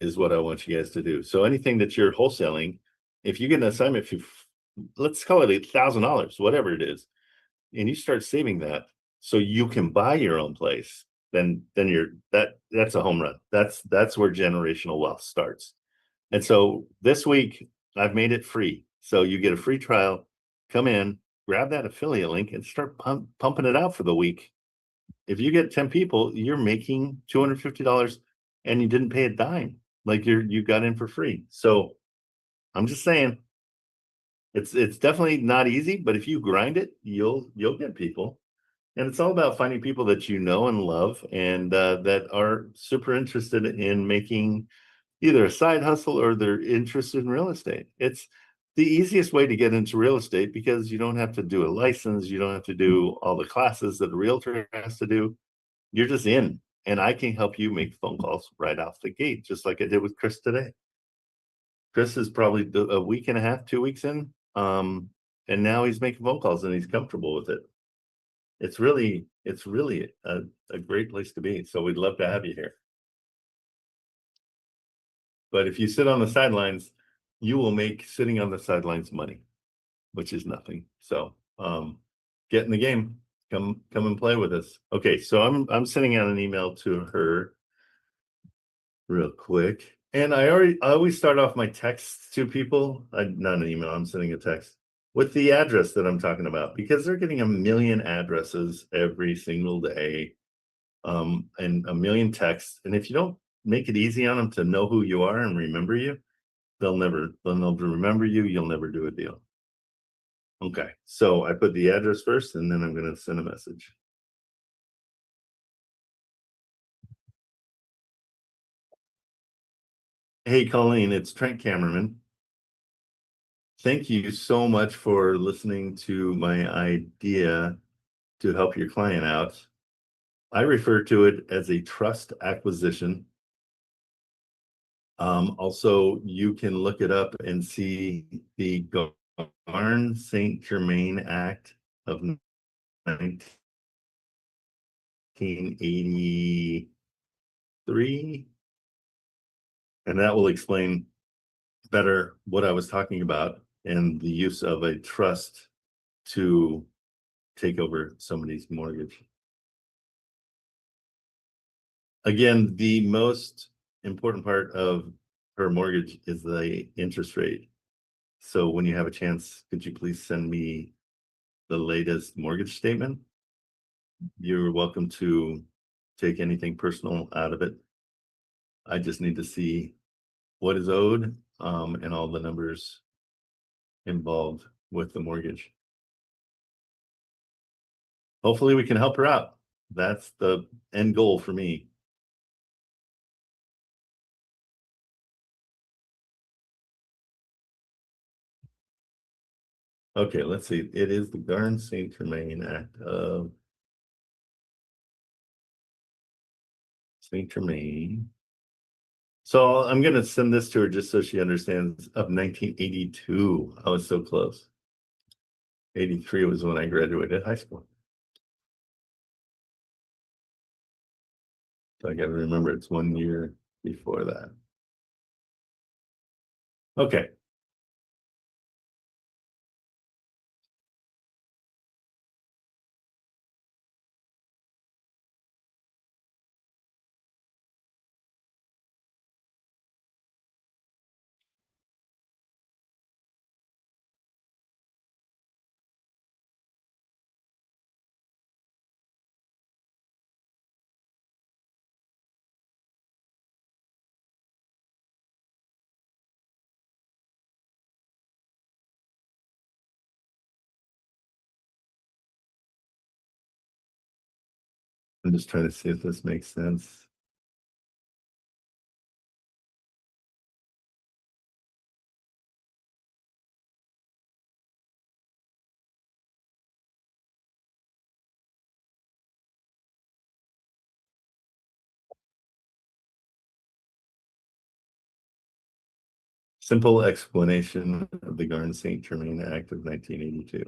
Speaker 1: is what I want you guys to do. So anything that you're wholesaling, if you get an assignment fee, let's call it $1,000, whatever it is, and you start saving that so you can buy your own place, then that's a home run. That's where generational wealth starts. And so this week I've made it free. So you get a free trial, come in, grab that affiliate link and start pumping it out for the week. If you get 10 people, you're making $250 and you didn't pay a dime. Like you got in for free. So I'm just saying it's definitely not easy, but if you grind it, you'll get people. And it's all about finding people that you know and love and that are super interested in making either a side hustle or they're interested in real estate. It's the easiest way to get into real estate because you don't have to do a license. You don't have to do all the classes that a realtor has to do. You're just in, and I can help you make phone calls right off the gate, just like I did with Chris today. Chris is probably a week and a half, 2 weeks in, and now he's making phone calls and he's comfortable with it. It's really a great place to be. So we'd love to have you here. But if you sit on the sidelines, you will make sitting on the sidelines money, which is nothing. So get in the game. Come and play with us. Okay, so I'm sending out an email to her real quick. And I always start off my texts to people. Not an email, I'm sending a text with the address that I'm talking about because they're getting 1 million addresses every single day, and 1 million texts. And if you don't make it easy on them to know who you are and remember you, they'll never remember you. You'll never do a deal. Okay, so I put the address first, and then I'm going to send a message. Hey, Colleen, it's Trent Cameraman. Thank you so much for listening to my idea to help your client out. I refer to it as a trust acquisition. Also, you can look it up and see the Garn-St. Germain Act of 1983. And that will explain better what I was talking about and the use of a trust to take over somebody's mortgage. Again, the most important part of her mortgage is the interest rate. So when you have a chance, could you please send me the latest mortgage statement? You're welcome to take anything personal out of it. I just need to see what is owed and all the numbers involved with the mortgage. Hopefully we can help her out. That's the end goal for me. Okay, let's see. It is the Garn-St. Germain Act of St. Germain. So I'm going to send this to her just so she understands of 1982. I was so close. 83 was when I graduated high school. So I got to remember it's 1 year before that. Okay. I'm just trying to see if this makes sense. Simple explanation of the Garden St. Germain Act of 1982.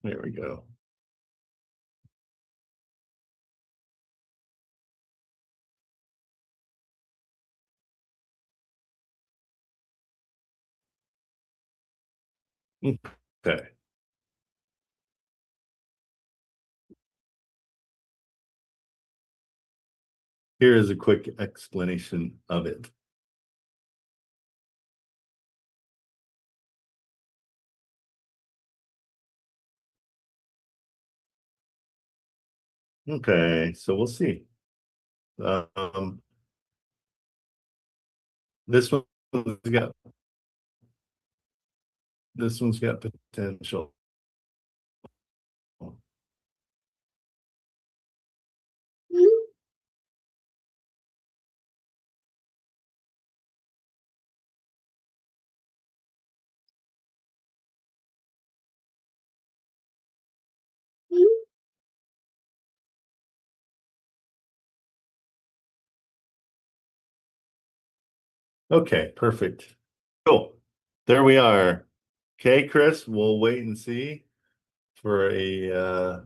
Speaker 1: There we go. Okay. Here is a quick explanation of it. Okay, so we'll see. This one's got potential. Okay, perfect. Cool. There we are. Okay, Chris, we'll wait and see for a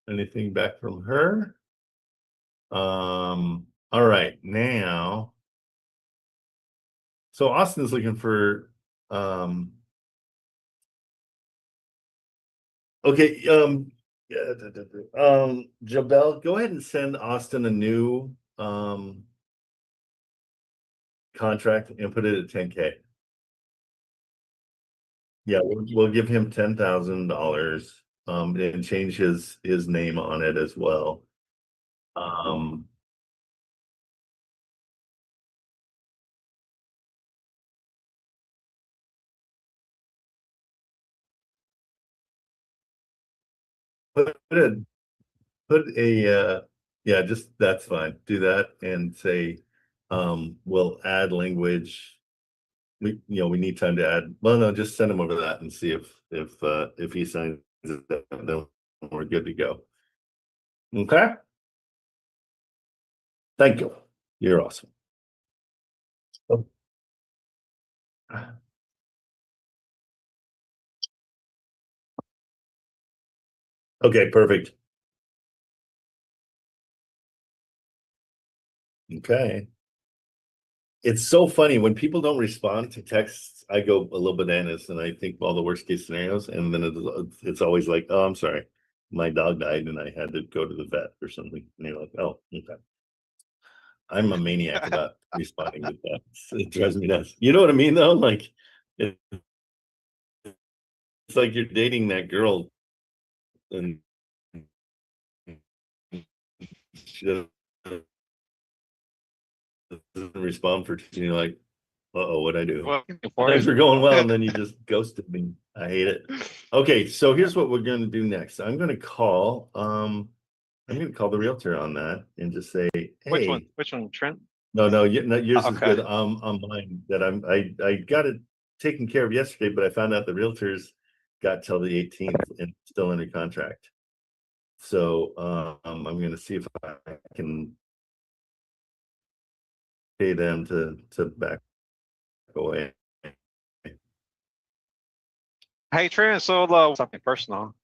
Speaker 1: anything back from her. All right, now. So Austin's looking for okay, Jabel, go ahead and send Austin a new contract and put it at 10K. Yeah, we'll give him $10,000 and change his name on it as well. Put a yeah, just that's fine. Do that and say we'll add language. We need time to add. Well, no, just send him over that and see if he signs it, then we're good to go. Okay. Thank you. You're awesome. Okay, perfect. Okay. It's so funny when people don't respond to texts, I go a little bananas and I think all the worst case scenarios, and then it's always like, oh, I'm sorry, my dog died and I had to go to the vet or something. And you're like, oh, okay. I'm a maniac about responding to that. It drives me nuts. You know what I mean, though? Like, it's like you're dating that girl and she doesn't respond for, you're like, uh-oh, what'd I do?
Speaker 9: Well,
Speaker 1: Things are going well, and then you just ghosted me. I hate it. Okay, so here's what we're gonna do next. I'm gonna call the realtor on that and just say,
Speaker 9: Which
Speaker 1: hey.
Speaker 9: one, Trent?
Speaker 1: No, yours is
Speaker 9: Okay.
Speaker 1: good. On mine that I got it taken care of yesterday, but I found out the realtors got till the 18th and still under contract. So I'm gonna see if I can pay them to back away.
Speaker 9: Hey, Trent, so something personal.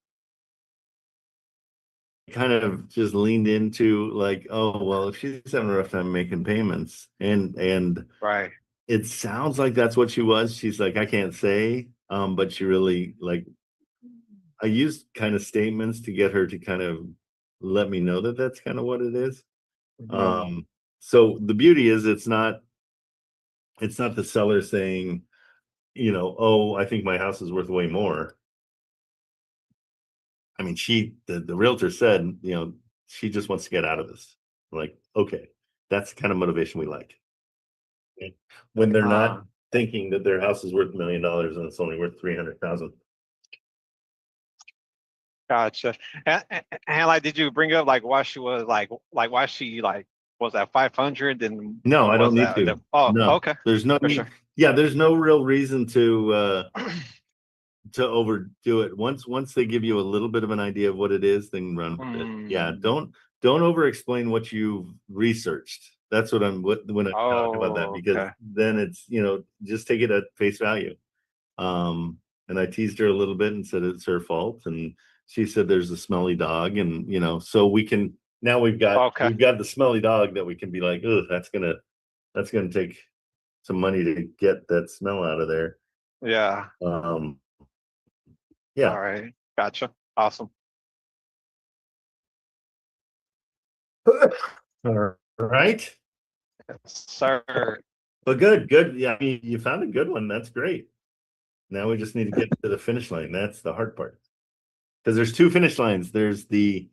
Speaker 1: Kind of just leaned into like, oh well, if she's having a rough time making payments, and
Speaker 9: Right.
Speaker 1: it sounds like that's what she was. She's like, I can't say, but she really like. I used kind of statements to get her to kind of let me know that that's kind of what it is. So the beauty is it's not the seller saying, oh, I think my house is worth way more. I mean, the realtor said, she just wants to get out of this. Like, okay, that's the kind of motivation we like. When they're not thinking that their house is worth $1 million and it's only worth 300,000.
Speaker 9: Gotcha. And like, did you bring up like why she was why she like was at 500 and
Speaker 1: No,
Speaker 9: what
Speaker 1: I don't
Speaker 9: was
Speaker 1: need
Speaker 9: that?
Speaker 1: to.
Speaker 9: Oh,
Speaker 1: No,
Speaker 9: okay,
Speaker 1: there's no
Speaker 9: for
Speaker 1: need.
Speaker 9: sure.
Speaker 1: Yeah, there's no real reason to overdo it. Once they give you a little bit of an idea of what it is, then run with it. Yeah, don't over explain what you've researched. That's what when I talk about that,
Speaker 9: Oh,
Speaker 1: because
Speaker 9: okay.
Speaker 1: then it's, just take it at face value. And I teased her a little bit and said it's her fault, and she said there's a smelly dog, and so we've got
Speaker 9: Okay.
Speaker 1: the smelly dog that we can be like, oh, that's gonna take some money to get that smell out of there.
Speaker 9: Yeah.
Speaker 1: Yeah.
Speaker 9: All right. Gotcha. Awesome.
Speaker 1: All right.
Speaker 9: Sir.
Speaker 1: But good. Yeah, I mean, you found a good one. That's great. Now we just need to get to the finish line. That's the hard part. Because there's two finish lines. There's the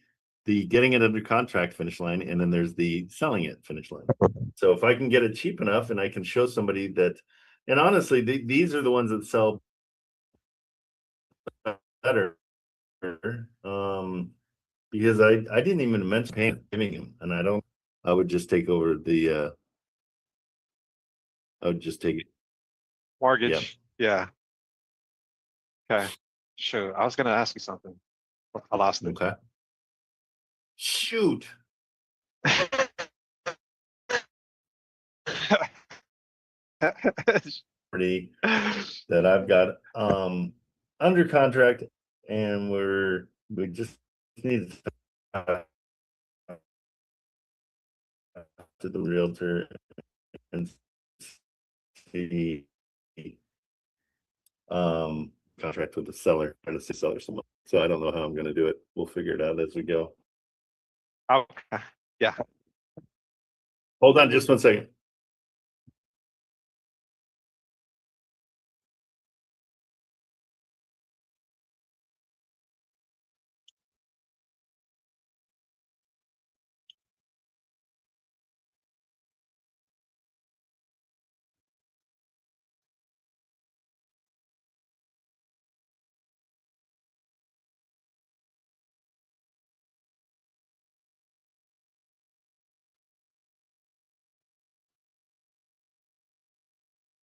Speaker 1: getting it under contract finish line, and then there's the selling it finish line. So if I can get it cheap enough and I can show somebody that, and honestly, these are the ones that sell better. Because I didn't even mention giving them, and I would just take over I would just take it.
Speaker 9: Mortgage. Yeah. Okay. Sure. I was gonna ask you something. I lost it.
Speaker 1: Okay. Shoot. Property that I've got under contract, and we just need to to the realtor and see contract with the seller, trying to see seller someone. So I don't know how I'm gonna do it. We'll figure it out as we go.
Speaker 9: Okay. Yeah.
Speaker 1: Hold on just one second.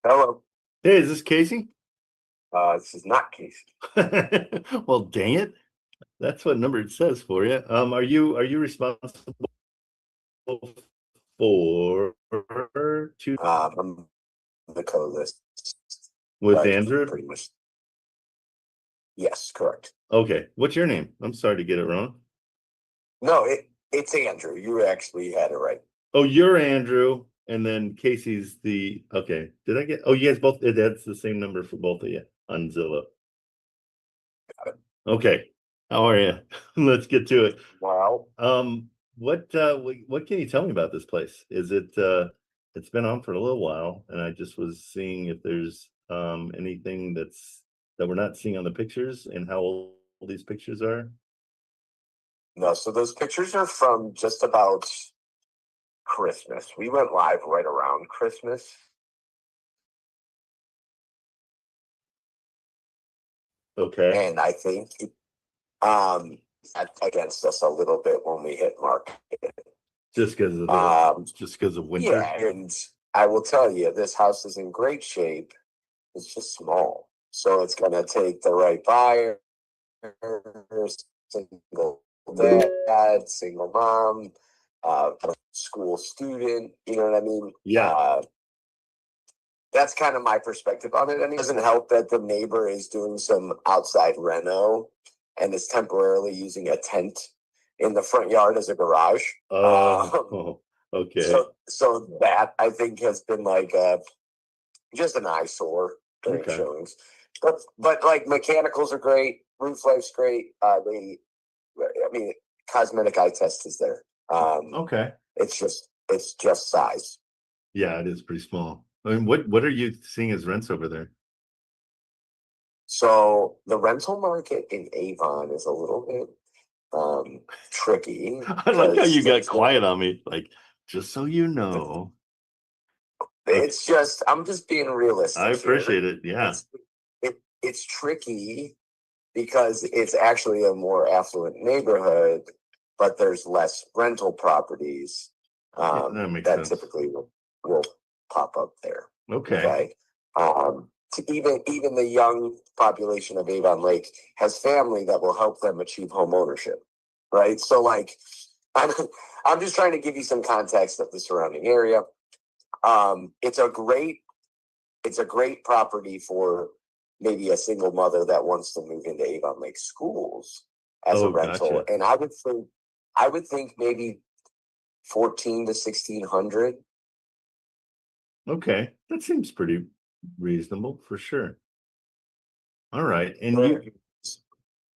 Speaker 11: Hello.
Speaker 1: Hey, is this Casey?
Speaker 11: This is not Casey.
Speaker 1: Well, dang it. That's what number it says for you. Are you responsible for two
Speaker 11: I'm the co-list.
Speaker 1: with
Speaker 11: Right,
Speaker 1: Andrew?
Speaker 11: pretty much. Yes, correct.
Speaker 1: Okay. What's your name? I'm sorry to get it wrong.
Speaker 11: No, it's Andrew. You actually had it right.
Speaker 1: Oh, you're Andrew, and then Casey's okay. Did I get? Oh, you guys both. That's the same number for both of you on Zillow.
Speaker 11: Got it.
Speaker 1: Okay. How are you? Let's get to it.
Speaker 11: Wow.
Speaker 1: What can you tell me about this place? Is it it's been on for a little while, and I just was seeing if there's anything that we're not seeing on the pictures, and how old these pictures are.
Speaker 11: No, so those pictures are from just about Christmas. We went live right around Christmas.
Speaker 1: Okay.
Speaker 11: And I think against us a little bit when we hit market.
Speaker 1: Just because of winter.
Speaker 11: Yeah, and I will tell you, this house is in great shape. It's just small, so it's gonna take the right buyer, single dad, single mom, school student. You know what I mean?
Speaker 1: Yeah.
Speaker 11: That's kind of my perspective on it. And it doesn't help that the neighbor is doing some outside reno and is temporarily using a tent in the front yard as a garage.
Speaker 1: Okay.
Speaker 11: So that I think has been like just an eyesore during showings. But like mechanicals are great, roof life's great. Cosmetic eye test is there.
Speaker 1: Okay.
Speaker 11: It's just size.
Speaker 1: Yeah, it is pretty small. I mean, what are you seeing as rents over there?
Speaker 11: So the rental market in Avon is a little bit tricky.
Speaker 1: I like how you got quiet on me, like, just so you know.
Speaker 11: It's just, I'm just being realistic.
Speaker 1: I appreciate it. Yeah.
Speaker 11: It's tricky because it's actually a more affluent neighborhood, but there's less rental properties
Speaker 1: that makes
Speaker 11: that
Speaker 1: sense.
Speaker 11: typically will pop up there.
Speaker 1: Okay.
Speaker 11: To even the young population of Avon Lake has family that will help them achieve home ownership, right? So like, I'm just trying to give you some context of the surrounding area. It's a great property for maybe a single mother that wants to move into Avon Lake schools as a rental.
Speaker 1: Gotcha.
Speaker 11: And I would think maybe 14 to 1600.
Speaker 1: Okay, that seems pretty reasonable for sure. All right, and you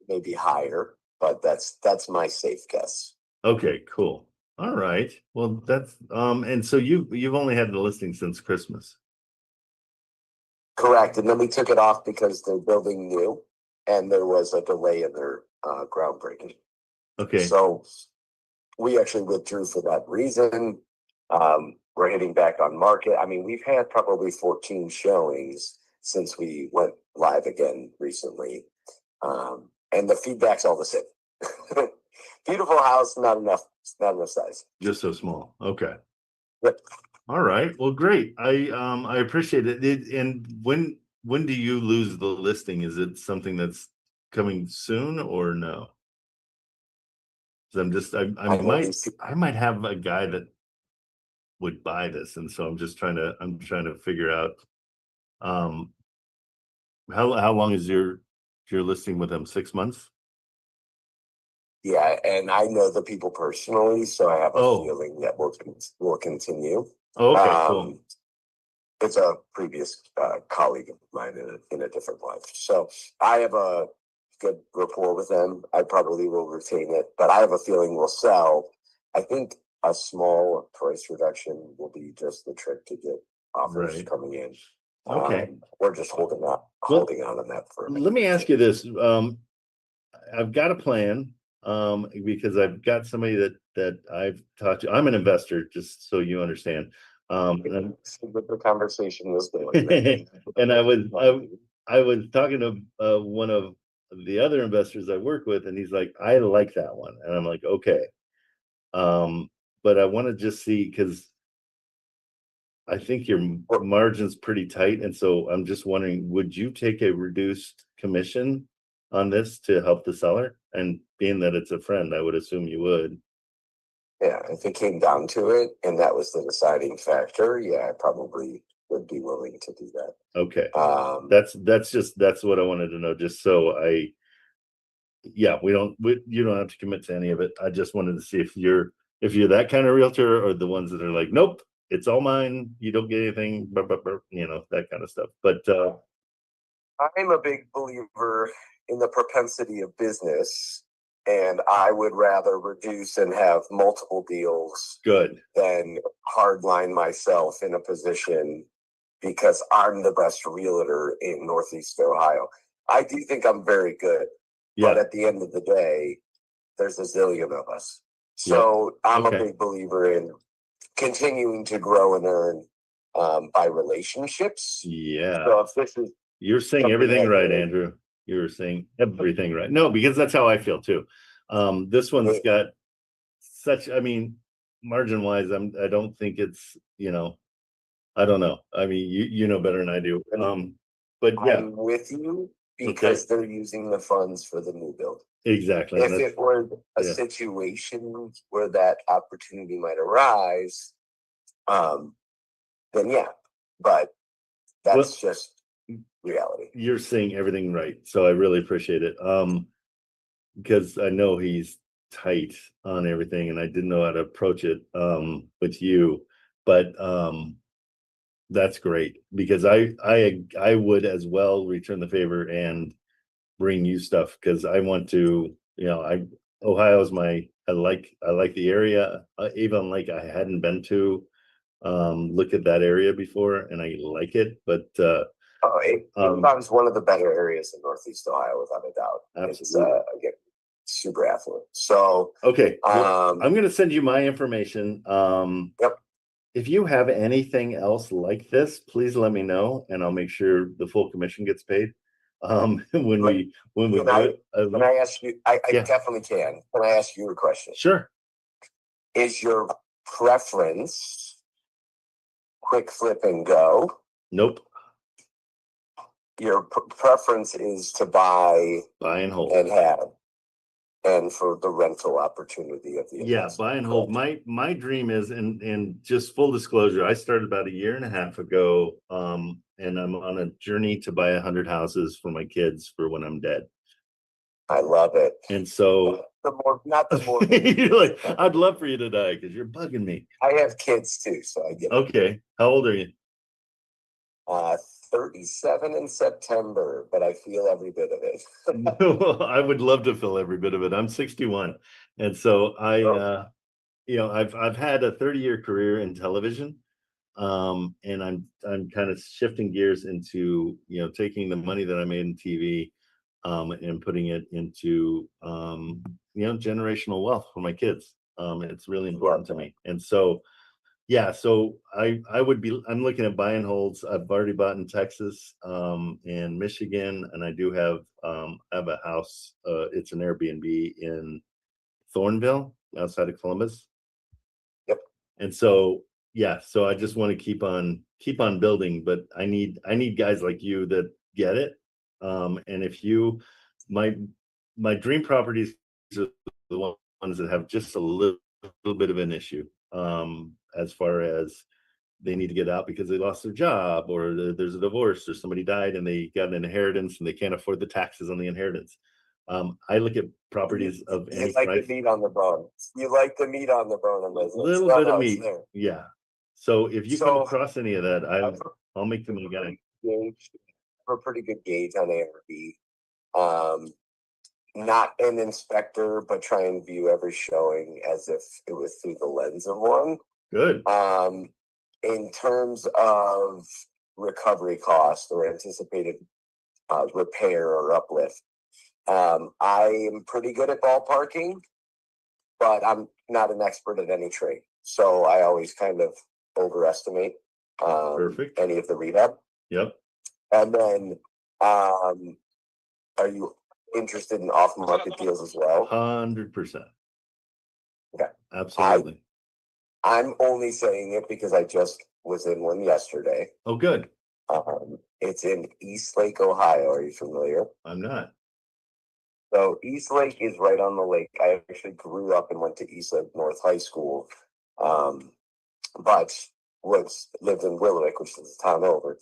Speaker 11: Maybe higher, but that's my safe guess.
Speaker 1: okay, cool. All right. Well, that's and so you've only had the listing since Christmas.
Speaker 11: Correct. And then we took it off because they're building new and there was a delay in their groundbreaking.
Speaker 1: Okay.
Speaker 11: So we actually withdrew for that reason. We're hitting back on market. I mean, we've had probably 14 showings since we went live again recently. And the feedback's all the same. Beautiful house, not enough size.
Speaker 1: Just so small. Okay.
Speaker 11: Yep.
Speaker 1: All right. Well, great. I appreciate it. And when do you lose the listing? Is it something that's coming soon or no? I might have a guy that would buy this, and so I'm trying to figure out how long is your listing with them? 6 months?
Speaker 11: Yeah, and I know the people personally, so I have a feeling that will continue.
Speaker 1: Oh, okay, cool.
Speaker 11: It's a previous colleague of mine in a different life, so I have a good rapport with them. I probably will retain it, but I have a feeling we'll sell. I think a small price reduction will be just the trick to get offers coming in.
Speaker 1: Okay.
Speaker 11: We're just holding on that for a minute.
Speaker 1: Let me ask you this. I've got a plan because I've got somebody that I've talked to. I'm an investor, just so you understand.
Speaker 11: And the conversation was going.
Speaker 1: And I was talking to one of the other investors I work with, and he's like, I like that one. And I'm like, okay. But I want to just see, because I think your margin's pretty tight. And so I'm just wondering, would you take a reduced commission on this to help the seller? And being that it's a friend, I would assume you would.
Speaker 11: Yeah, if it came down to it and that was the deciding factor, yeah, I probably would be willing to do that.
Speaker 1: Okay. That's what I wanted to know, just so you don't have to commit to any of it. I just wanted to see if you're that kind of realtor, or the ones that are like, nope, it's all mine, you don't get anything, that kind of stuff. But
Speaker 11: I'm a big believer in the propensity of business, and I would rather reduce and have multiple deals than hardline myself in a position because I'm the best realtor in Northeast Ohio. I do think I'm very good, but at the end of the day, there's a zillion of us. So I'm a big believer in continuing to grow and earn by relationships.
Speaker 1: Yeah.
Speaker 11: So if this is
Speaker 1: You're saying everything right, Andrew. You're saying everything right. No, because that's how I feel too. This one's got such, margin wise, I don't think it's, I don't know. I mean, you know better than I do. But yeah.
Speaker 11: I'm with you because they're using the funds for the new build.
Speaker 1: Exactly.
Speaker 11: If it were a situation where that opportunity might arise, then yeah, but that's just reality.
Speaker 1: You're saying everything right, so I really appreciate it. Because I know he's tight on everything, and I didn't know how to approach it with you, but that's great, because I would as well return the favor and bring you stuff, because I want to, Ohio's I like the area. Avon Lake I hadn't been to look at that area before, and I like it, but
Speaker 11: Avon's one of the better areas in Northeast Ohio, without a doubt.
Speaker 1: Absolutely.
Speaker 11: It's again super affluent. So
Speaker 1: okay, I'm going to send you my information. If you have anything else like this, please let me know, and I'll make sure the full commission gets paid. when we
Speaker 11: Can
Speaker 1: do it.
Speaker 11: Can I ask you, I
Speaker 1: Yeah.
Speaker 11: definitely can. Can I ask you a question?
Speaker 1: Sure.
Speaker 11: Is your preference quick flip and go?
Speaker 1: Nope.
Speaker 11: Your preference is to buy
Speaker 1: Buy and hold.
Speaker 11: and have, and for the rental opportunity of the
Speaker 1: Yeah,
Speaker 11: investment.
Speaker 1: buy and hold. My dream is, and just full disclosure, I started about a year and a half ago, and I'm on a journey to buy 100 houses for my kids for when I'm dead.
Speaker 11: I love it.
Speaker 1: And so
Speaker 11: not the more
Speaker 1: you're like, I'd love for you to die because you're bugging me.
Speaker 11: I have kids too, so I get it.
Speaker 1: Okay, how old are you?
Speaker 11: 37 in September, but I feel every bit of it.
Speaker 1: I would love to feel every bit of it. I'm 61, and so I've had a 30-year career in television, and I'm kind of shifting gears into taking the money that I made in TV, and putting it into generational wealth for my kids. It's really important to me, and so. Yeah, so I'm looking at buy and holds. I've already bought in Texas, and Michigan, and I do have a house. It's an Airbnb in Thornville, outside of Columbus.
Speaker 11: Yep.
Speaker 1: And so so I just want to keep on building, but I need guys like you that get it. And if you, my dream properties are the ones that have just a little bit of an issue. As far as they need to get out because they lost their job, or there's a divorce, or somebody died and they got an inheritance and they can't afford the taxes on the inheritance. I look at properties of any
Speaker 11: like
Speaker 1: price.
Speaker 11: the meat on the bone. You like the meat on the bone.
Speaker 1: A little bit of meat. Yeah. So if you come across any of that, I'll make them a guy.
Speaker 11: A pretty good gauge on ARB. Not an inspector, but try and view every showing as if it was through the lens of one.
Speaker 1: Good.
Speaker 11: In terms of recovery cost or anticipated repair or uplift, I am pretty good at ballparking, but I'm not an expert at any trade. So I always kind of overestimate any of the rehab.
Speaker 1: Yep.
Speaker 11: And then are you interested in off-market deals as well?
Speaker 1: 100%.
Speaker 11: Okay.
Speaker 1: Absolutely.
Speaker 11: I'm only saying it because I just was in one yesterday.
Speaker 1: Oh, good.
Speaker 11: It's in Eastlake, Ohio. Are you familiar?
Speaker 1: I'm not.
Speaker 11: So Eastlake is right on the lake. I actually grew up and went to Eastlake North High School, but lived in Willowick, which is a town over,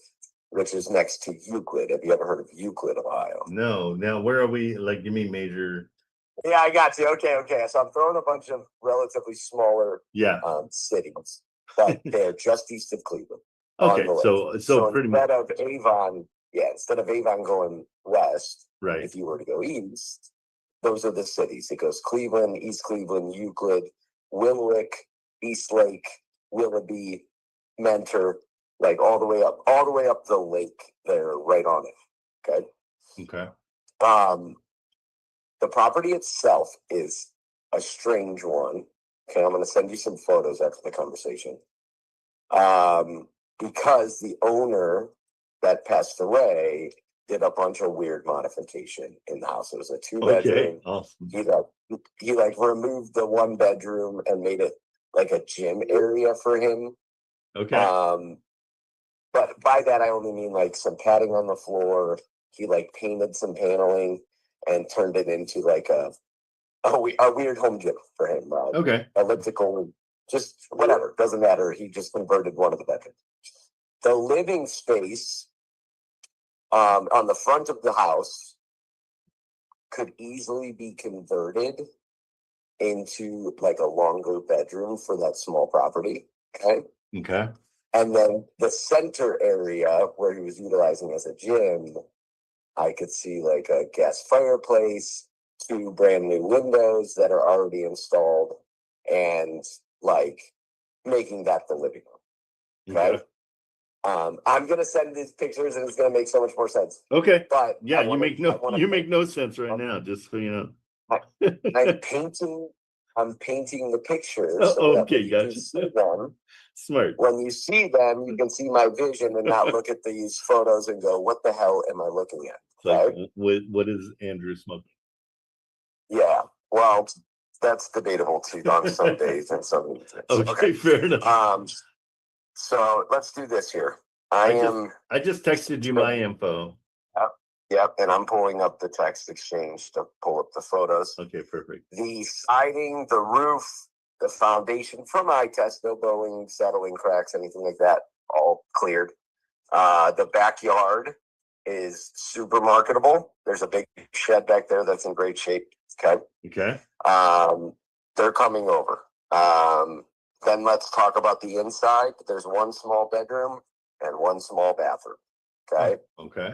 Speaker 11: which is next to Euclid. Have you ever heard of Euclid, Ohio?
Speaker 1: No. Now, where are we? Like, give me major.
Speaker 11: Yeah, I got you. Okay. So I'm throwing a bunch of relatively smaller cities, but they're just east of Cleveland.
Speaker 1: Okay, so pretty much
Speaker 11: instead of Avon going west,
Speaker 1: right?
Speaker 11: If you were to go east, those are the cities. It goes Cleveland, East Cleveland, Euclid, Willowick, Eastlake, Willoughby, Mentor, like all the way up the lake there, right on it.
Speaker 1: Okay.
Speaker 11: The property itself is a strange one. Okay, I'm going to send you some photos after the conversation. Because the owner that passed away did a bunch of weird modification in the house. It was a 2-bedroom.
Speaker 1: Okay, awesome.
Speaker 11: He removed the 1-bedroom and made it like a gym area for him.
Speaker 1: Okay.
Speaker 11: But by that I only mean like some padding on the floor. He painted some paneling and turned it into like a weird home gym for him.
Speaker 1: Okay.
Speaker 11: Elliptical, just whatever, doesn't matter. He just converted one of the bedrooms. The living space on the front of the house could easily be converted into like a longer bedroom for that small property.
Speaker 1: Okay.
Speaker 11: And then the center area where he was utilizing as a gym, I could see like a gas fireplace, 2 brand new windows that are already installed, and like making that the living room. Okay. I'm gonna send these pictures and it's gonna make so much more sense.
Speaker 1: Okay.
Speaker 11: But
Speaker 1: you make no sense right now, just so you know.
Speaker 11: I'm painting I'm painting the pictures.
Speaker 1: Oh,
Speaker 11: so that
Speaker 1: okay,
Speaker 11: when you do
Speaker 1: gotcha.
Speaker 11: see them,
Speaker 1: Smart.
Speaker 11: when you see them, you can see my vision and not look at these photos and go, what the hell am I looking at?
Speaker 1: Like,
Speaker 11: Right?
Speaker 1: what is Andrew smoking?
Speaker 11: Yeah. Well, that's debatable too on some days and some evenings.
Speaker 1: Okay, fair enough.
Speaker 11: So let's do this here. I
Speaker 1: just texted you my info.
Speaker 11: Yep, and I'm pulling up the text exchange to pull up the photos.
Speaker 1: Okay, perfect.
Speaker 11: The siding, the roof, the foundation from eye test, no bowing, settling, cracks, anything like that, all cleared. The backyard is super marketable. There's a big shed back there that's in great shape. Okay.
Speaker 1: Okay.
Speaker 11: They're coming over. Then let's talk about the inside. There's one small bedroom and one small bathroom. Okay.
Speaker 1: Okay.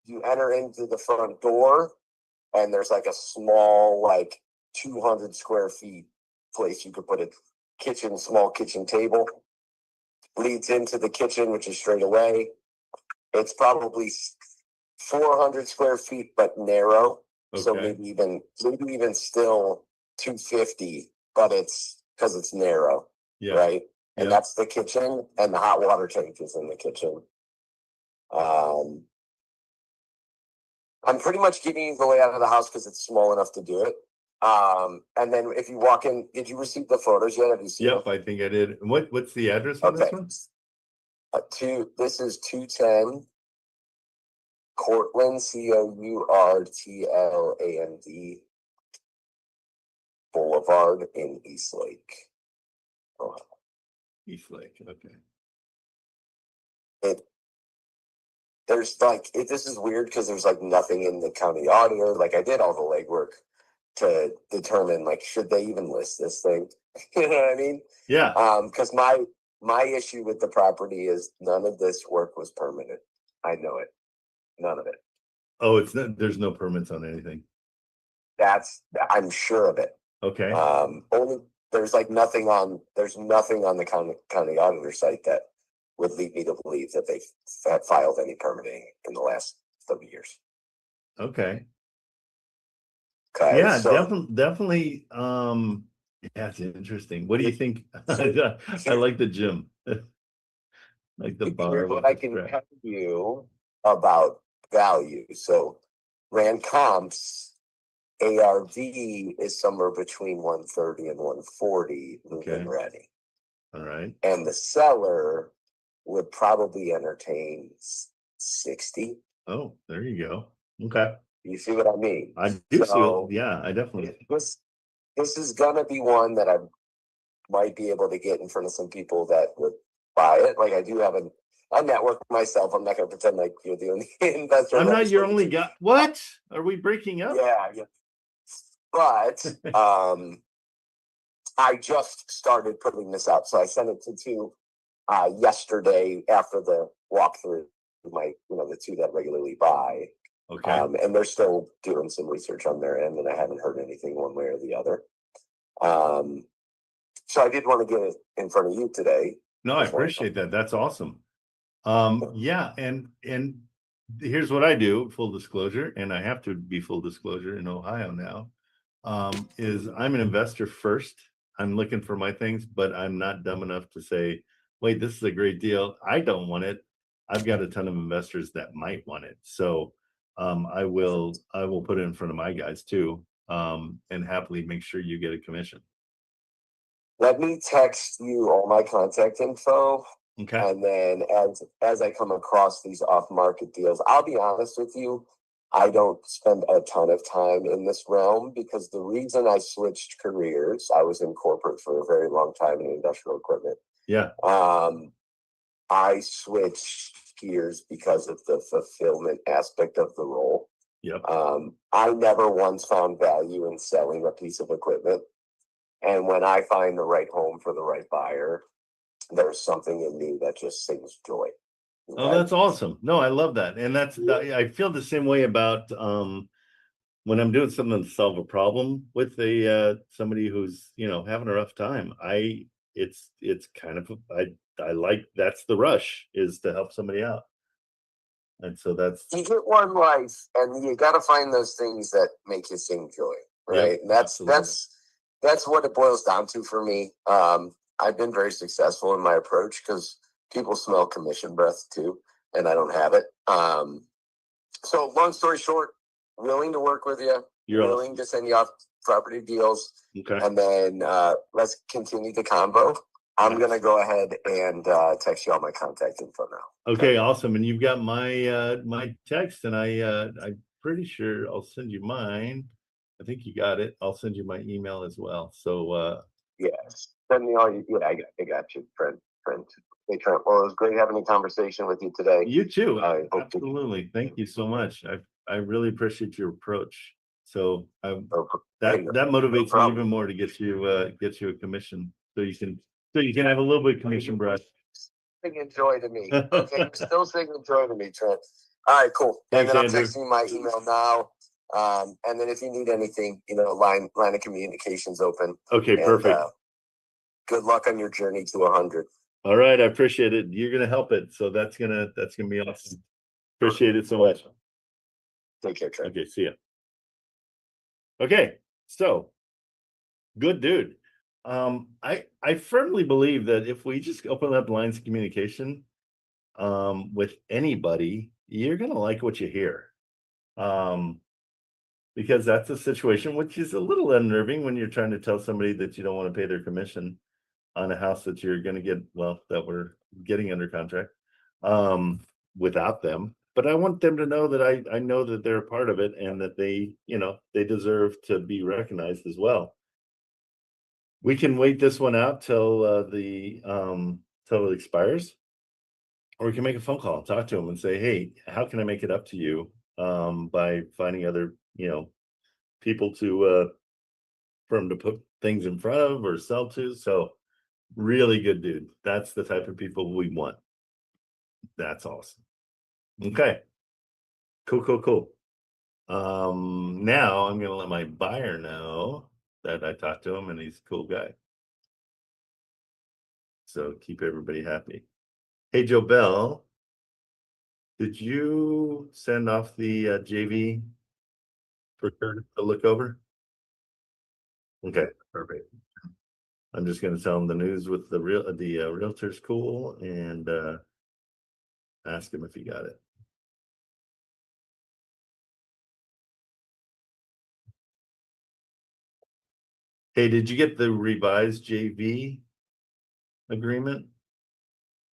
Speaker 11: You enter into the front door and there's like a small, like 200 square feet place you could put a kitchen, small kitchen table. Leads into the kitchen, which is straight away. It's probably 400 square feet, but narrow.
Speaker 1: Okay.
Speaker 11: So maybe even still 250, but it's because it's narrow.
Speaker 1: Yeah.
Speaker 11: Right. And
Speaker 1: Yeah.
Speaker 11: that's the kitchen, and the hot water tank is in the kitchen. I'm pretty much giving you the layout of the house because it's small enough to do it. And then if you walk in, did you receive the photos yet? Have you seen
Speaker 1: Yep,
Speaker 11: them?
Speaker 1: I think I did. What's the address on this
Speaker 11: Okay.
Speaker 1: one?
Speaker 11: This is 210 Cortland, Courtland Boulevard in Eastlake. Oh,
Speaker 1: Eastlake. Okay.
Speaker 11: This is weird because there's like nothing in the county auditor. Like I did all the legwork to determine like should they even list this thing? You know what I mean?
Speaker 1: Yeah.
Speaker 11: Because my issue with the property is none of this work was permanent. I know it. None of it.
Speaker 1: Oh, it's not. There's no permits on anything.
Speaker 11: I'm sure of it.
Speaker 1: Okay.
Speaker 11: Only there's nothing on the county auditor site that would lead me to believe that they've filed any permitting in the last 30 years.
Speaker 1: Okay.
Speaker 11: Okay.
Speaker 1: Yeah,
Speaker 11: So
Speaker 1: definitely. Yeah, it's interesting. What do you think? I like the gym. Like the bar.
Speaker 11: here's
Speaker 1: with
Speaker 11: what I
Speaker 1: the
Speaker 11: can
Speaker 1: strap.
Speaker 11: tell you about value. So Rand Comp's ARV is somewhere between 130 and 140
Speaker 1: Okay.
Speaker 11: move-in ready.
Speaker 1: All right.
Speaker 11: And the seller would probably entertain 60.
Speaker 1: Oh, there you go. Okay.
Speaker 11: You see what I mean?
Speaker 1: I do
Speaker 11: So,
Speaker 1: see it. Yeah, I definitely.
Speaker 11: This is gonna be one that I might be able to get in front of some people that would buy it. Like I do have a network myself. I'm not gonna pretend like you're the only investor.
Speaker 1: I'm not your only guy. What? Are we breaking up?
Speaker 11: Yeah. But I just started putting this out. So I sent it to two yesterday after the walkthrough. The two that regularly buy.
Speaker 1: Okay.
Speaker 11: And they're still doing some research on their end, and I haven't heard anything one way or the other. So I did want to get it in front of you today.
Speaker 1: No, I appreciate that. That's awesome. Yeah, and here's what I do, full disclosure, and I have to be full disclosure in Ohio now, is I'm an investor first. I'm looking for my things, but I'm not dumb enough to say, wait, this is a great deal. I don't want it. I've got a ton of investors that might want it. So I will put it in front of my guys too, and happily make sure you get a commission.
Speaker 11: Let me text you all my contact info.
Speaker 1: Okay.
Speaker 11: And then as I come across these off-market deals, I'll be honest with you, I don't spend a ton of time in this realm because the reason I switched careers, I was in corporate for a very long time in industrial equipment.
Speaker 1: Yeah.
Speaker 11: I switched gears because of the fulfillment aspect of the role.
Speaker 1: Yep.
Speaker 11: I never once found value in selling a piece of equipment. And when I find the right home for the right buyer, there's something in me that just sings joy.
Speaker 1: Okay? Oh, that's awesome. No, I love that. And I feel the same way about when I'm doing something to solve a problem with somebody who's, having a rough time. It's kind of, I like, that's the rush, is to help somebody out. And so you get one life, and you got to find those things that make you sing joy.
Speaker 11: right? And that's
Speaker 1: absolutely.
Speaker 11: that's what it boils down to for me. I've been very successful in my approach because people smell commission breath too, and I don't have it. So long story short, willing to work with you, willing to send you off property deals,
Speaker 1: Okay.
Speaker 11: and then let's continue the convo. I'm gonna go ahead and text you all my contact info now.
Speaker 1: Okay, awesome. And you've got my my text, and I'm pretty sure I'll send you mine. I think you got it. I'll send you my email as well. So
Speaker 11: yes, send me all you. Yeah, I got you, Trent. Hey, Trent. Well, it was great having a conversation with you today.
Speaker 1: you too.
Speaker 11: I hope
Speaker 1: Absolutely. Thank you so much. I really appreciate your approach. So that motivates me even more to get you a commission, so you can have a little bit of commission, Brad.
Speaker 11: Saying joy to me. Okay, you're still saying joy to me, Trent. All right, cool.
Speaker 1: Thanks,
Speaker 11: and then
Speaker 1: Andrew.
Speaker 11: I'm texting you my email now. And then if you need anything, line of communications open.
Speaker 1: Okay, perfect.
Speaker 11: Good luck on your journey to 100.
Speaker 1: All right, I appreciate it. You're gonna help it, so that's gonna be awesome. Appreciate it so much.
Speaker 11: Take care, Trent.
Speaker 1: Okay, see ya. Okay, so good dude. I firmly believe that if we just open up lines of communication with anybody, you're gonna like what you hear. Because that's a situation which is a little unnerving when you're trying to tell somebody that you don't want to pay their commission on a house that you're going to get, that we're getting under contract without them. But I want them to know that I know that they're a part of it, and that they deserve to be recognized as well. We can wait this one out till till it expires, or we can make a phone call, talk to them and say, hey, how can I make it up to you by finding other people to for them to put things in front of or sell to. So really good dude. That's the type of people we want. That's awesome. Okay. Cool. Now I'm gonna let my buyer know that I talked to him and he's a cool guy. So keep everybody happy. Hey, Joe Bell, did you send off the JV for Curtis to look over? Okay, perfect. I'm just gonna tell him the news with the realtor's cool, and ask him if he got it. Hey, did you get the revised JV agreement?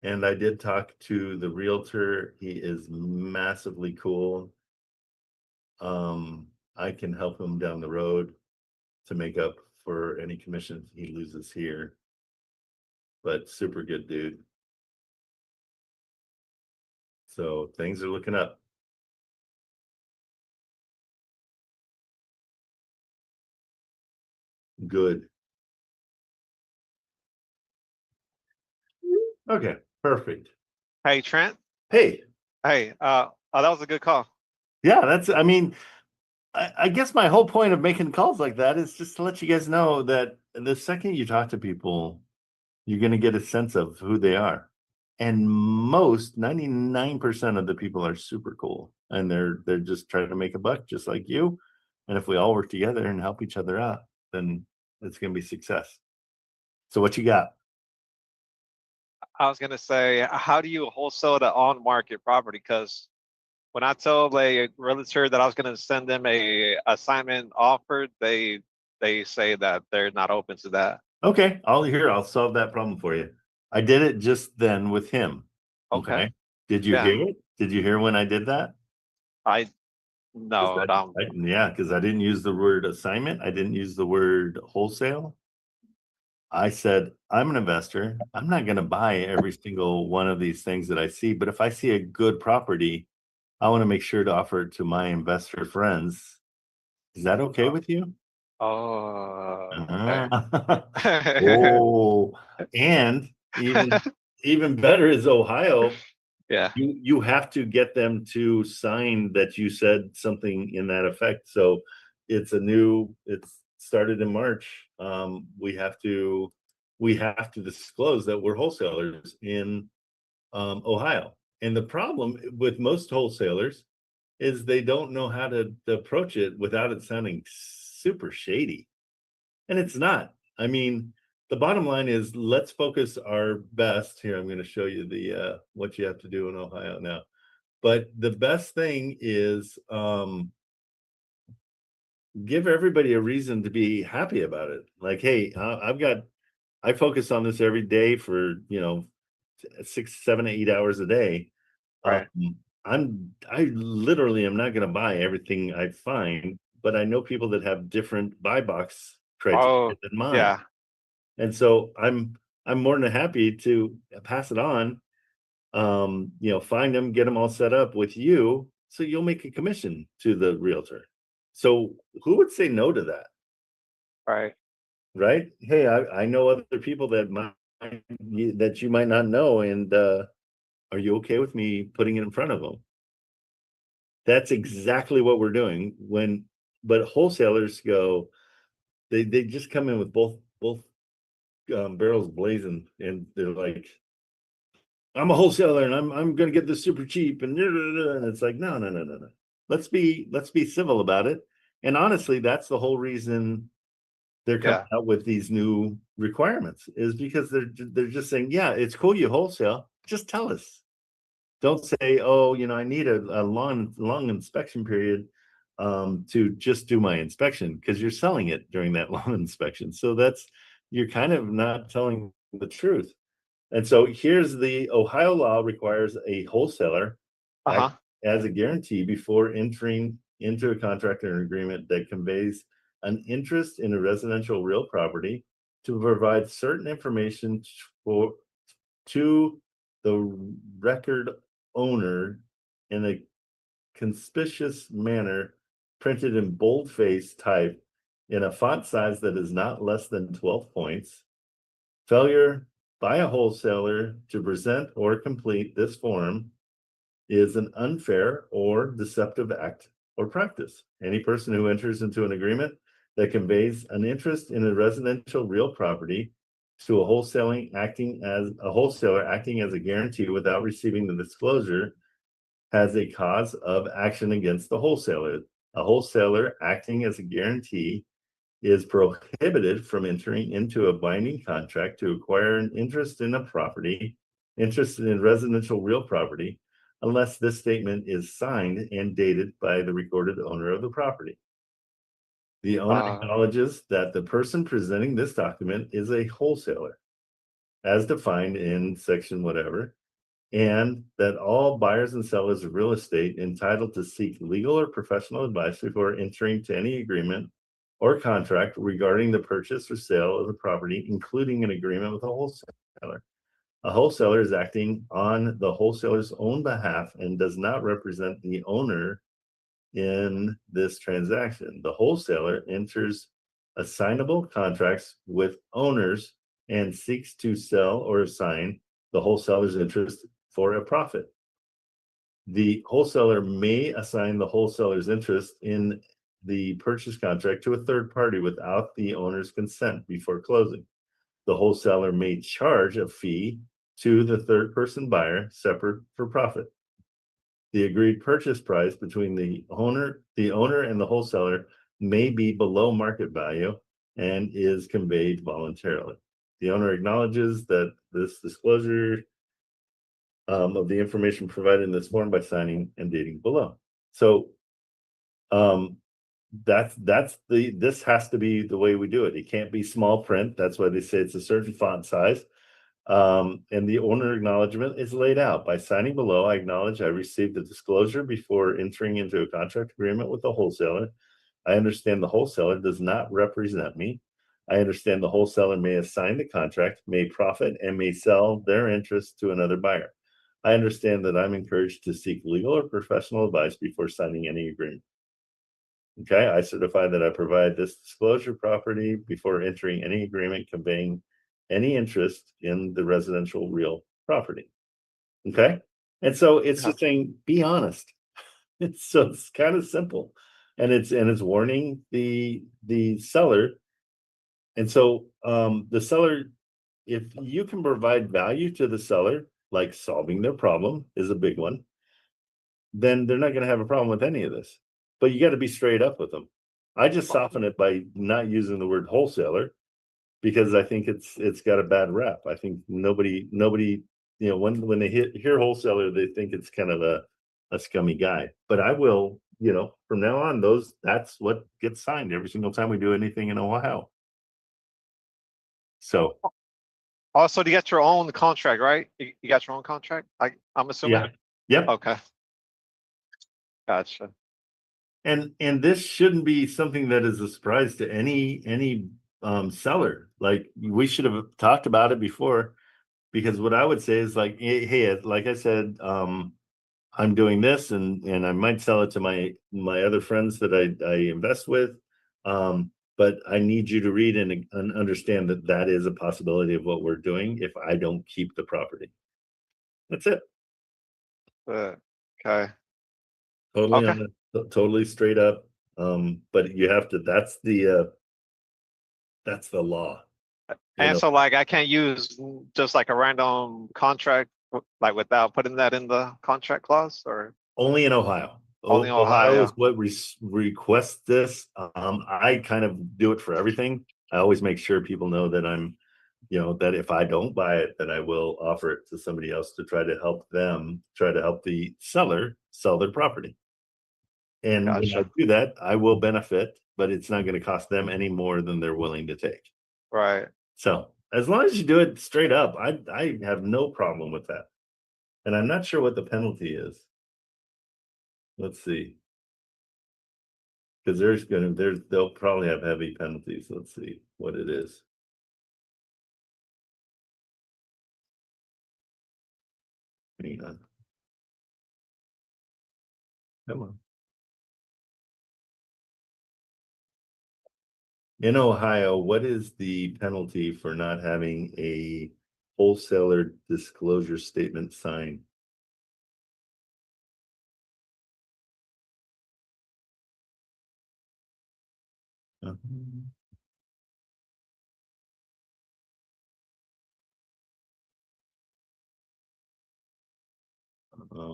Speaker 1: And I did talk to the realtor. He is massively cool. I can help him down the road to make up for any commissions he loses here. But super good dude. So things are looking up. Good. Okay, perfect.
Speaker 9: Hey, Trent.
Speaker 1: Hey.
Speaker 9: Hey, that was a good call.
Speaker 1: Yeah, I guess my whole point of making calls like that is just to let you guys know that the second you talk to people, you're going to get a sense of who they are. And 99% of the people are super cool, and they're just trying to make a buck just like you. And if we all work together and help each other out, then it's going to be success. So what you got?
Speaker 9: I was gonna say, how do you wholesale the on-market property? Because when I told a realtor that I was gonna send them a assignment offer, they say that they're not open to that.
Speaker 1: Okay, I'll solve that problem for you. I did it just then with him. Okay. Did you hear it? Did you hear when I did that?
Speaker 9: No.
Speaker 1: Yeah, because I didn't use the word assignment. I didn't use the word wholesale. I said, I'm an investor. I'm not going to buy every single one of these things that I see. But if I see a good property, I want to make sure to offer it to my investor friends. Is that okay with you?
Speaker 9: Okay.
Speaker 1: Oh, and even better is Ohio.
Speaker 9: Yeah.
Speaker 1: You have to get them to sign that you said something in that effect. So it's started in March. We have to disclose that we're wholesalers in Ohio. And the problem with most wholesalers is they don't know how to approach it without it sounding super shady. And it's not. I mean, the bottom line is let's focus our best here. I'm going to show you the what you have to do in Ohio now. But the best thing is give everybody a reason to be happy about it. Like, hey, I focus on this every day for 6, 7, 8 hours a day.
Speaker 9: Right.
Speaker 1: I literally am not going to buy everything I find, but I know people that have different buy box criteria
Speaker 9: Oh,
Speaker 1: than mine.
Speaker 9: yeah.
Speaker 1: And so I'm more than happy to pass it on. Find them, get them all set up with you, so you'll make a commission to the realtor. So who would say no to that?
Speaker 9: Right.
Speaker 1: Right? Hey, I know other people that you might not know, and are you okay with me putting it in front of them? That's exactly what we're doing. But wholesalers go, they just come in with both barrels blazing, and they're like, I'm a wholesaler and I'm going to get this super cheap, and it's like, no. Let's be civil about it. And honestly, that's the whole reason they're coming out with these new requirements, is because they're just saying, yeah, it's cool you wholesale, just tell us. Don't say, oh, I need a long inspection period to just do my inspection, because you're selling it during that long inspection. So you're kind of not telling the truth. And so here's the Ohio law requires a wholesaler act as a guarantee before entering into a contract or an agreement that conveys an interest in a residential real property to provide certain information to the record owner in a conspicuous manner, printed in boldface type in a font size that is not less than 12 points. Failure by a wholesaler to present or complete this form is an unfair or deceptive act or practice. Any person who enters into an agreement that conveys an interest in a residential real property to a wholesaler acting as a guarantee without receiving the disclosure has a cause of action against the wholesaler. A wholesaler acting as a guarantee is prohibited from entering into a binding contract to acquire an interest in a property, interested in residential real property, unless this statement is signed and dated by the recorded owner of the property. The owner acknowledges that the person presenting this document is a wholesaler, as defined in section whatever, and that all buyers and sellers of real estate entitled to seek legal or professional advice before entering to any agreement or contract regarding the purchase or sale of the property, including an agreement with a wholesaler. A wholesaler is acting on the wholesaler's own behalf and does not represent the owner in this transaction. The wholesaler enters assignable contracts with owners and seeks to sell or assign the wholesaler's interest for a profit. The wholesaler may assign the wholesaler's interest in the purchase contract to a third party without the owner's consent before closing. The wholesaler may charge a fee to the third person buyer separate for profit. The agreed purchase price between the owner and the wholesaler may be below market value and is conveyed voluntarily. The owner acknowledges that this disclosure of the information provided in this form by signing and dating below. So this has to be the way we do it. It can't be small print. That's why they say it's a certain font size. And the owner acknowledgement is laid out. By signing below, I acknowledge I received the disclosure before entering into a contract agreement with the wholesaler. I understand the wholesaler does not represent me. I understand the wholesaler may assign the contract, may profit, and may sell their interest to another buyer. I understand that I'm encouraged to seek legal or professional advice before signing any agreement. Okay, I certify that I provide this disclosure property before entering any agreement conveying any interest in the residential real property. Okay, and so it's just saying, be honest. It's kind of simple, and it's warning the seller. And so the seller, if you can provide value to the seller, like solving their problem is a big one, then they're not going to have a problem with any of this. But you got to be straight up with them. I just soften it by not using the word wholesaler because I think it's got a bad rep. I think nobody, when they hear wholesaler, they think it's kind of a scummy guy. But I will, from now on, that's what gets signed every single time we do anything in Ohio. So
Speaker 9: Also, you got your own contract, right? You got your own contract? I'm assuming.
Speaker 1: yeah, yep.
Speaker 9: Okay. Gotcha.
Speaker 1: And this shouldn't be something that is a surprise to any seller. Like we should have talked about it before, because what I would say is like, hey, like I said, I'm doing this and I might sell it to my other friends that I invest with. But I need you to read and understand that is a possibility of what we're doing if I don't keep the property. That's it.
Speaker 9: Okay.
Speaker 1: Totally
Speaker 9: Okay.
Speaker 1: totally straight up. But you have to, that's the law.
Speaker 9: And so like I can't use just like a random contract like without putting that in the contract clause, or
Speaker 1: only in Ohio.
Speaker 9: Only in
Speaker 1: Ohio
Speaker 9: Ohio.
Speaker 1: is what requests this. I kind of do it for everything. I always make sure people know that I'm, that if I don't buy it, then I will offer it to somebody else to try to help the seller sell their property. And when I
Speaker 9: Gotcha.
Speaker 1: do that, I will benefit, but it's not going to cost them any more than they're willing to take.
Speaker 9: Right.
Speaker 1: So as long as you do it straight up, I have no problem with that. And I'm not sure what the penalty is. Let's see. Because they'll probably have heavy penalties. Let's see what it is. Hang on. Come on. In Ohio, what is the penalty for not having a wholesaler disclosure statement signed?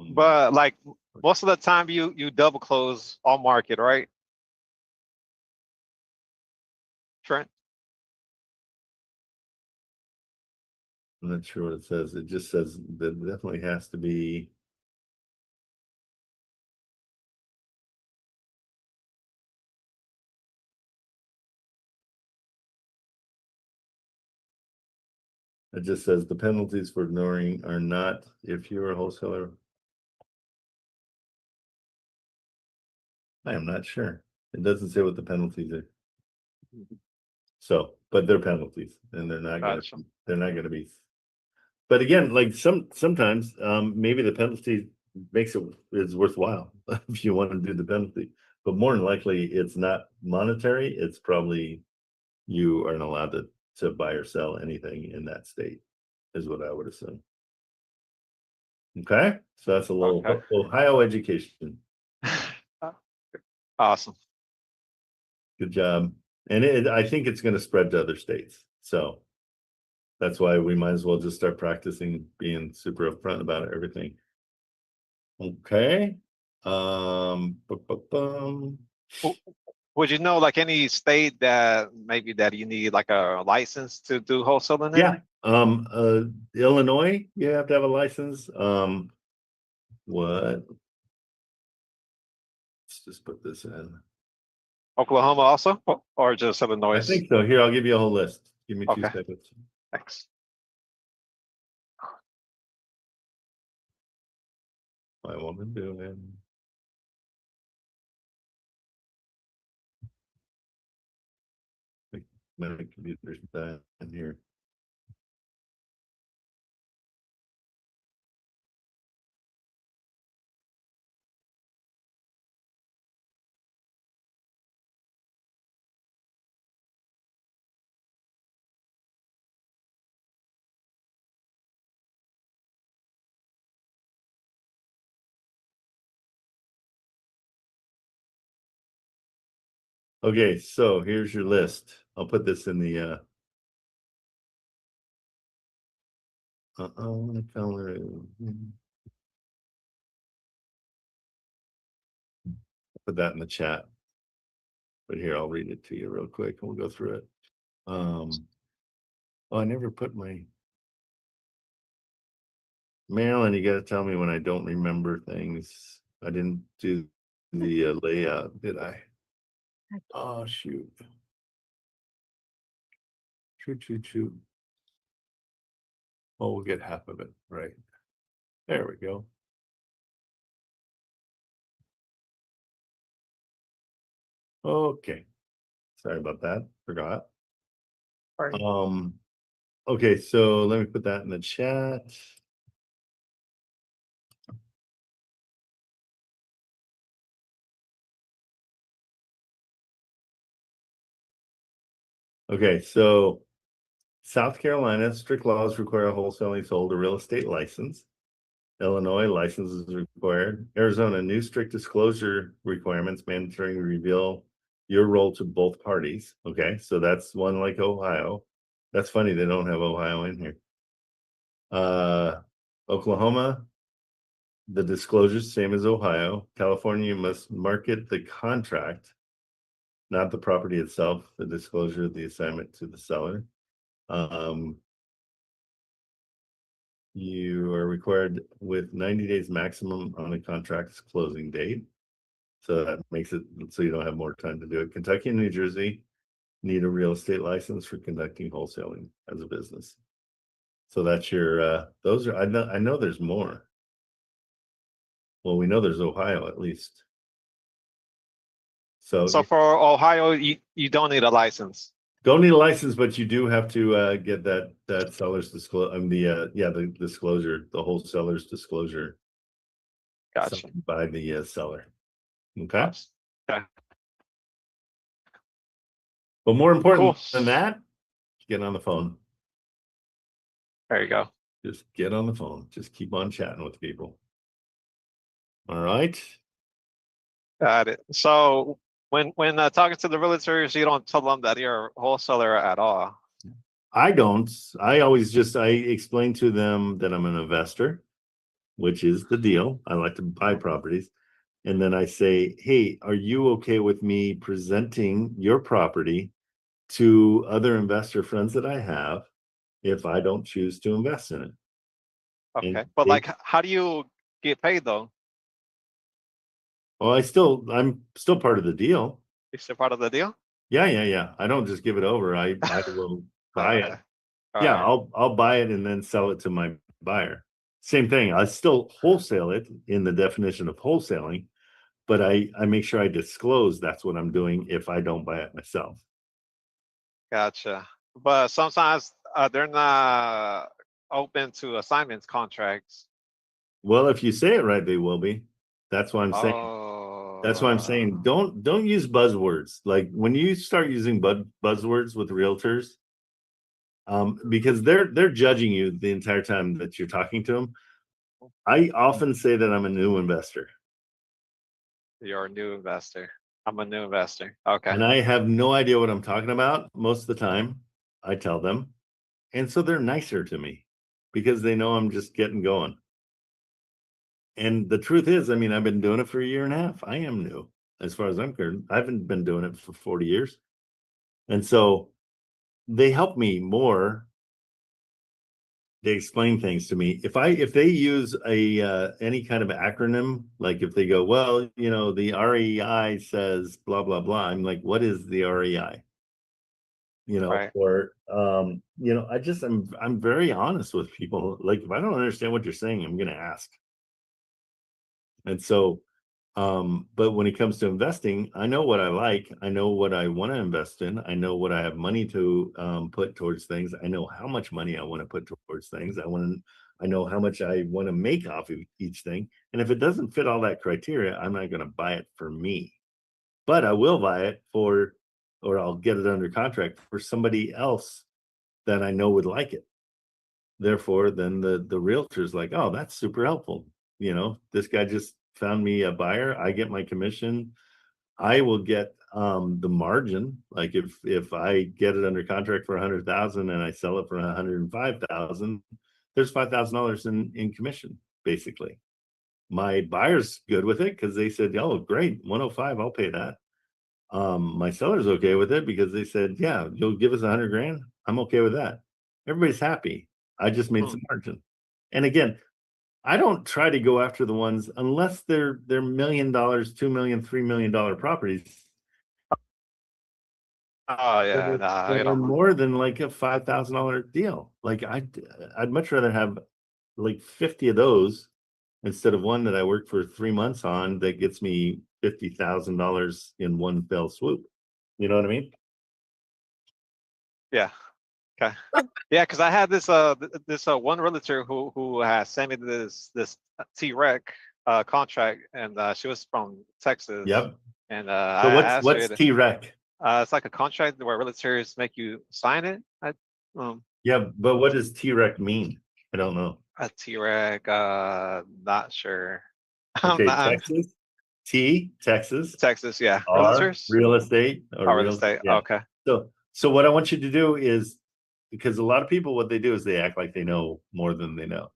Speaker 9: But like most of the time you double close on market, right? Trent?
Speaker 1: I'm not sure what it says. It just says that definitely has to be. It just says the penalties for ignoring are not if you're a wholesaler. I am not sure. It doesn't say what the penalties are. So, but they're penalties and they're not
Speaker 9: Gotcha.
Speaker 1: gonna be. But again, like sometimes maybe the penalty makes is worthwhile if you want to do the penalty. But more than likely it's not monetary, it's probably you aren't allowed to buy or sell anything in that state, is what I would assume. Okay, so that's a little
Speaker 9: Okay.
Speaker 1: Ohio education.
Speaker 9: Awesome.
Speaker 1: Good job. And I think it's going to spread to other states. So that's why we might as well just start practicing being super upfront about everything. Okay.
Speaker 9: Would you know like any state that maybe that you need like a license to do wholesaling in?
Speaker 1: Yeah. Illinois, you have to have a license. What? Let's just put this in.
Speaker 9: Oklahoma also, or just Illinois?
Speaker 1: I think so. Here, I'll give you a whole list. Give me 2
Speaker 9: Okay.
Speaker 1: seconds.
Speaker 9: Thanks.
Speaker 1: My woman doing. My computer's dying in here. Okay, so here's your list. I'll put this in the calendar. Put that in the chat. But here, I'll read it to you real quick. We'll go through it. Oh, I never put my Marilyn, you gotta tell me when I don't remember things. I didn't do the layout, did I? Oh, shoot. Shoot. Oh, we'll get half of it, right? There we go. Okay. Sorry about that. Forgot.
Speaker 9: Right.
Speaker 1: Okay, so let me put that in the chat. Okay, so South Carolina, strict laws require wholesaling sold a real estate license. Illinois, license is required. Arizona, new strict disclosure requirements mandatory reveal your role to both parties. Okay, so that's one like Ohio. That's funny, they don't have Ohio in here. Oklahoma, the disclosure same as Ohio. California, you must market the contract, not the property itself, the disclosure of the assignment to the seller. You are required with 90 days maximum on a contract's closing date. So that makes it so you don't have more time to do it. Kentucky and New Jersey need a real estate license for conducting wholesaling as a business. So that's your those are I know there's more. Well, we know there's Ohio at least. So
Speaker 9: for Ohio, you don't need a license.
Speaker 1: don't need a license, but you do have to get that seller's disclosure. The disclosure, the wholesaler's disclosure.
Speaker 9: Gotcha.
Speaker 1: signed by the seller. Okay.
Speaker 9: Gotcha. Okay.
Speaker 1: But more important
Speaker 9: Cool.
Speaker 1: than that, get on the phone.
Speaker 9: There you go.
Speaker 1: Just get on the phone. Just keep on chatting with people. All right.
Speaker 9: Got it. So when talking to the realtors, you don't tell them that you're a wholesaler at all.
Speaker 1: I don't. I explain to them that I'm an investor, which is the deal. I like to buy properties. And then I say, hey, are you okay with me presenting your property to other investor friends that I have if I don't choose to invest in it?
Speaker 9: Okay. But like, how do you get paid though?
Speaker 1: Well, I'm still part of the deal.
Speaker 9: You're still part of the deal?
Speaker 1: Yeah. I don't just give it over. I will buy it. Yeah, I'll buy it and then sell it to my buyer. Same thing. I still wholesale it in the definition of wholesaling, but I make sure I disclose that's what I'm doing if I don't buy it myself.
Speaker 9: Gotcha. But sometimes they're not open to assignments contracts.
Speaker 1: Well, if you say it right, they will be. That's why I'm saying.
Speaker 9: Oh,
Speaker 1: That's why I'm saying don't use buzzwords. Like when you start using buzzwords with realtors, because they're judging you the entire time that you're talking to them. I often say that I'm a new investor.
Speaker 9: You're a new investor. I'm a new investor. Okay.
Speaker 1: And I have no idea what I'm talking about most of the time. I tell them. And so they're nicer to me because they know I'm just getting going. And the truth is, I mean, I've been doing it for a year and a half. I am new as far as I'm concerned. I haven't been doing it for 40 years. And so they help me more. They explain things to me. If they use a any kind of acronym, like if they go, well, the REI says blah blah blah. I'm like, what is the REI?
Speaker 9: Right.
Speaker 1: Or I'm very honest with people. Like if I don't understand what you're saying, I'm going to ask. And so, but when it comes to investing, I know what I like. I know what I want to invest in. I know what I have money to put towards things. I know how much money I want to put towards things. I know how much I want to make off of each thing. And if it doesn't fit all that criteria, I'm not going to buy it for me. But I will buy it or I'll get it under contract for somebody else that I know would like it. Therefore, then the realtor's like, oh, that's super helpful. This guy just found me a buyer. I get my commission. I will get the margin. Like if I get it under contract for 100,000 and I sell it for 105,000, there's $5,000 in commission, basically. My buyer's good with it because they said, oh, great, 105, I'll pay that. My seller's okay with it because they said, yeah, you'll give us 100 grand. I'm okay with that. Everybody's happy. I just made some margin. And again, I don't try to go after the ones unless they're $1 million, $2 million, $3 million properties.
Speaker 9: Oh yeah,
Speaker 1: That
Speaker 9: nah,
Speaker 1: are
Speaker 9: you know.
Speaker 1: more than like a $5,000 deal. Like I'd much rather have like 50 of those instead of one that I work for 3 months on that gets me $50,000 in one fell swoop. You know what I mean?
Speaker 9: Yeah. Okay. Yeah, because I had this one realtor who has sent me this T-Rec contract, and she was from Texas.
Speaker 1: Yep.
Speaker 9: And
Speaker 1: So
Speaker 9: I asked
Speaker 1: what's
Speaker 9: her,
Speaker 1: T-Rec?
Speaker 9: it's like a contract where realtors make you sign it.
Speaker 1: Yeah, but what does T-Rec mean? I don't know.
Speaker 9: A T-Rec, not sure. I'm
Speaker 1: Okay,
Speaker 9: not
Speaker 1: Texas. Texas.
Speaker 9: Texas, yeah.
Speaker 1: R,
Speaker 9: Realtors?
Speaker 1: real estate or
Speaker 9: Real estate.
Speaker 1: yeah.
Speaker 9: Okay.
Speaker 1: So what I want you to do is, because a lot of people, what they do is they act like they know more than they know.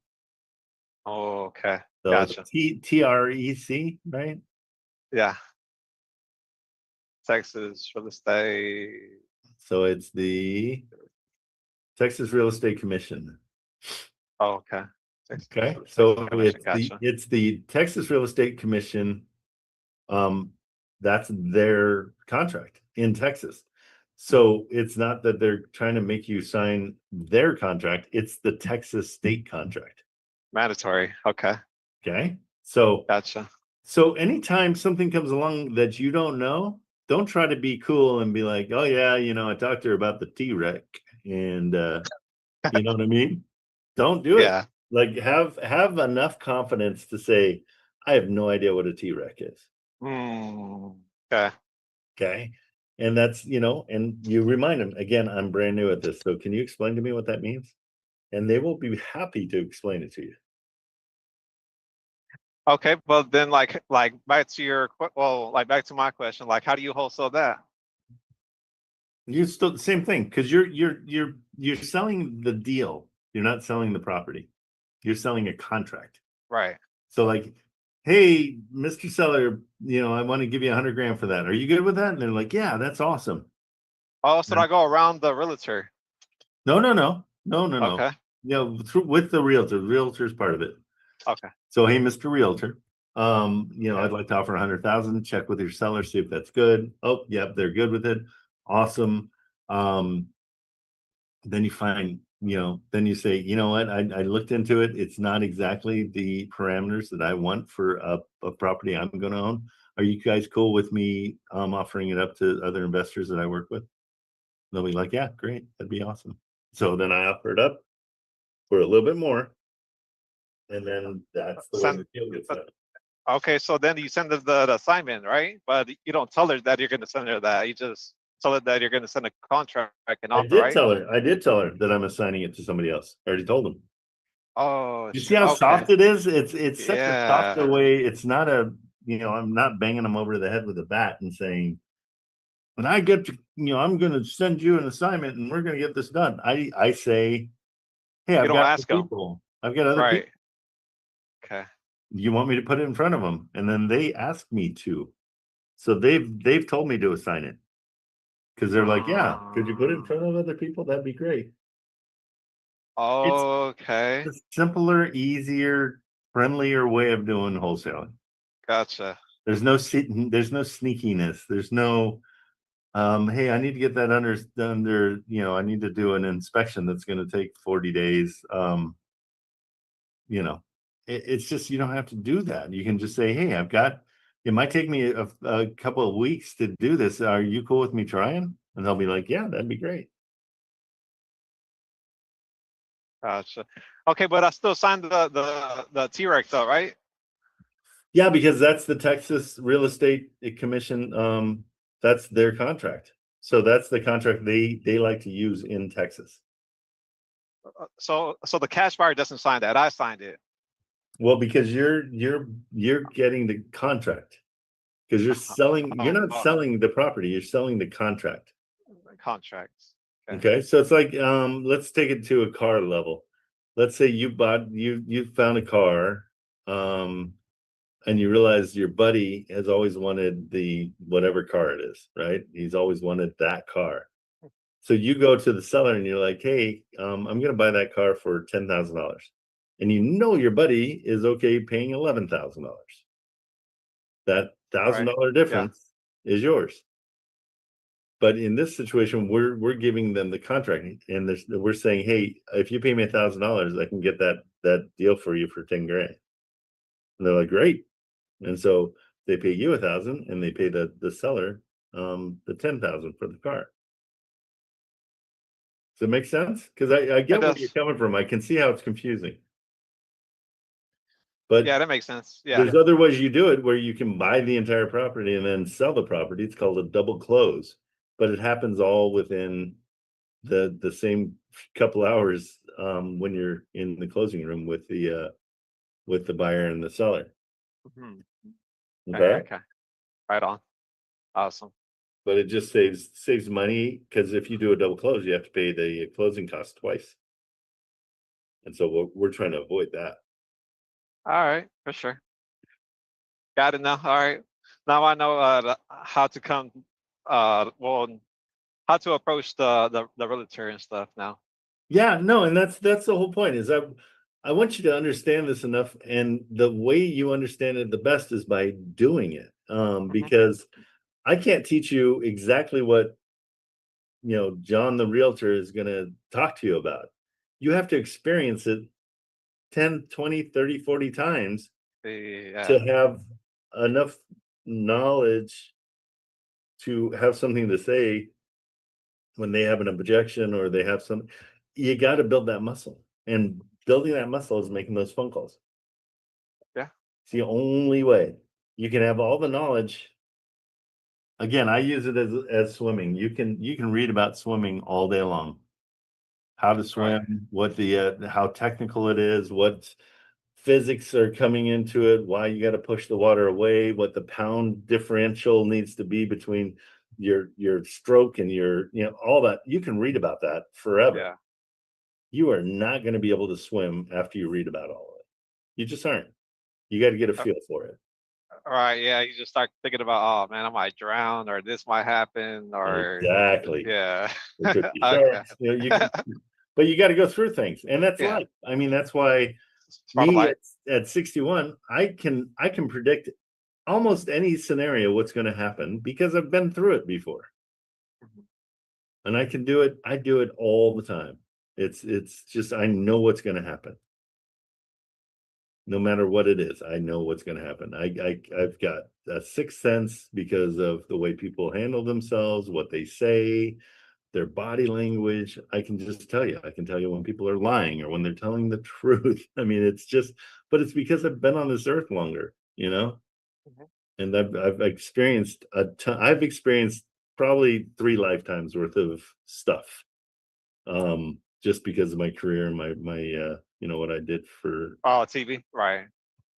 Speaker 9: Oh, okay.
Speaker 1: So
Speaker 9: Gotcha.
Speaker 1: TREC, right?
Speaker 9: Yeah. Texas real estate.
Speaker 1: So it's the Texas Real Estate Commission.
Speaker 9: Oh, okay. Texas
Speaker 1: Okay,
Speaker 9: Real Estate
Speaker 1: so
Speaker 9: Commission, gotcha.
Speaker 1: it's the Texas Real Estate Commission. That's their contract in Texas. So it's not that they're trying to make you sign their contract, it's the Texas state contract.
Speaker 9: Mandatory. Okay.
Speaker 1: Okay. So
Speaker 9: Gotcha.
Speaker 1: so anytime something comes along that you don't know, don't try to be cool and be like, oh yeah, I talked to her about the T-Rec and you know what I mean? Don't do it.
Speaker 9: Yeah.
Speaker 1: Like have enough confidence to say, I have no idea what a T-Rec is.
Speaker 9: Okay.
Speaker 1: Okay. And that's, and you remind them, again, I'm brand new at this. So can you explain to me what that means? And they will be happy to explain it to you.
Speaker 9: Okay, well then like back to back to my question, like how do you wholesale that?
Speaker 1: You still the same thing, because you're selling the deal. You're not selling the property. You're selling a contract.
Speaker 9: Right.
Speaker 1: So like, hey, Mr. Seller, I want to give you 100 grand for that. Are you good with that? And they're like, yeah, that's awesome.
Speaker 9: Oh, so I go around the realtor.
Speaker 1: No.
Speaker 9: Okay.
Speaker 1: With the realtor. The realtor's part of it.
Speaker 9: Okay.
Speaker 1: So hey, Mr. Realtor, I'd like to offer 100,000. Check with your seller, see if that's good. Oh, yep, they're good with it. Awesome. Then you find, then you say, you know what, I looked into it. It's not exactly the parameters that I want for a property I'm going to own. Are you guys cool with me offering it up to other investors that I work with? They'll be like, yeah, great, that'd be awesome. So then I offer it up for a little bit more. And then that's the way the deal gets done.
Speaker 9: Okay, so then you send the assignment, right? But you don't tell her that you're going to send her that. You just tell her that you're going to send a contract and offer, right?
Speaker 1: I did tell her that I'm assigning it to somebody else. I already told them.
Speaker 9: Oh,
Speaker 1: You see how soft it is? It's such a softer
Speaker 9: yeah.
Speaker 1: way. It's not I'm not banging them over the head with a bat and saying, when I get to, I'm going to send you an assignment and we're going to get this done. I say, hey, I've
Speaker 9: don't
Speaker 1: got
Speaker 9: ask 'em.
Speaker 1: people. I've got other
Speaker 9: Right.
Speaker 1: people.
Speaker 9: Okay.
Speaker 1: You want me to put it in front of them? And then they ask me to. So they've told me to assign it. Because they're like, yeah, could you put it in front of other people? That'd be great.
Speaker 9: Okay.
Speaker 1: It's a simpler, easier, friendlier way of doing wholesaling.
Speaker 9: Gotcha.
Speaker 1: There's no sneakiness. There's no hey, I need to get that under, I need to do an inspection that's going to take 40 days. It's just, you don't have to do that. You can just say, hey, it might take me a couple of weeks to do this. Are you cool with me trying? And they'll be like, yeah, that'd be great.
Speaker 9: Gotcha. Okay, but I still signed the T-Rec though, right?
Speaker 1: Yeah, because that's the Texas Real Estate Commission. That's their contract. So that's the contract they like to use in Texas.
Speaker 9: So the cash buyer doesn't sign that. I signed it.
Speaker 1: Well, because you're getting the contract. Because you're not selling the property, you're selling the contract.
Speaker 9: Contracts.
Speaker 1: Okay. So it's like, let's take it to a car level. Let's say you found a car, and you realize your buddy has always wanted the whatever car it is, right? He's always wanted that car. So you go to the seller and you're like, hey, I'm going to buy that car for $10,000. And you know your buddy is okay paying $11,000. That $1,000 difference is yours. But in this situation, we're giving them the contract, and we're saying, hey, if you pay me $1,000, I can get that deal for you for 10 grand. And they're like, great. And so they pay you 1,000 and they pay the seller the 10,000 for the car. Does it make sense? Because I get where you're coming from. I can see how it's confusing. But
Speaker 9: yeah, that makes sense. Yeah.
Speaker 1: there's other ways you do it where you can buy the entire property and then sell the property. It's called a double close, but it happens all within the same couple hours when you're in the closing room with the buyer and the seller.
Speaker 9: Mhm.
Speaker 1: Okay.
Speaker 9: Okay. Right on. Awesome.
Speaker 1: But it just saves money, because if you do a double close, you have to pay the closing cost twice. And so we're trying to avoid that.
Speaker 9: All right, for sure. Got it now. All right. Now I know how to come well, how to approach the realtor and stuff now.
Speaker 1: Yeah, no, and that's the whole point, is I want you to understand this enough, and the way you understand it the best is by doing it. Because I can't teach you exactly what John the realtor is going to talk to you about. You have to experience it 10, 20, 30, 40 times to have enough knowledge to have something to say when they have an objection or they have some. You got to build that muscle, and building that muscle is making those phone calls.
Speaker 9: Yeah.
Speaker 1: It's the only way. You can have all the knowledge. Again, I use it as swimming. You can read about swimming all day long. How to swim, what how technical it is, what physics are coming into it, why you got to push the water away, what the pound differential needs to be between your stroke and your, all that. You can read about that forever.
Speaker 9: Yeah.
Speaker 1: You are not going to be able to swim after you read about all of it. You just aren't. You got to get a feel for it.
Speaker 9: All right. Yeah. You just start thinking about, oh man, I might drown, or this might happen, or
Speaker 1: Exactly.
Speaker 9: yeah.
Speaker 1: There could be
Speaker 9: Okay.
Speaker 1: sharks, but you got to go through things, and that's
Speaker 9: Yeah.
Speaker 1: life. I mean, that's why
Speaker 9: Part of
Speaker 1: me
Speaker 9: life.
Speaker 1: at 61, I can predict almost any scenario what's going to happen, because I've been through it before. And I can do it. I do it all the time. It's just, I know what's going to happen. No matter what it is, I know what's going to happen. I've got a sixth sense because of the way people handle themselves, what they say, their body language. I can just tell you. I can tell you when people are lying or when they're telling the truth. I mean, it's just, but it's because I've been on this earth longer, and I've experienced a ton. I've experienced probably 3 lifetimes worth of stuff, just because of my career and my what I did for
Speaker 9: TV, right?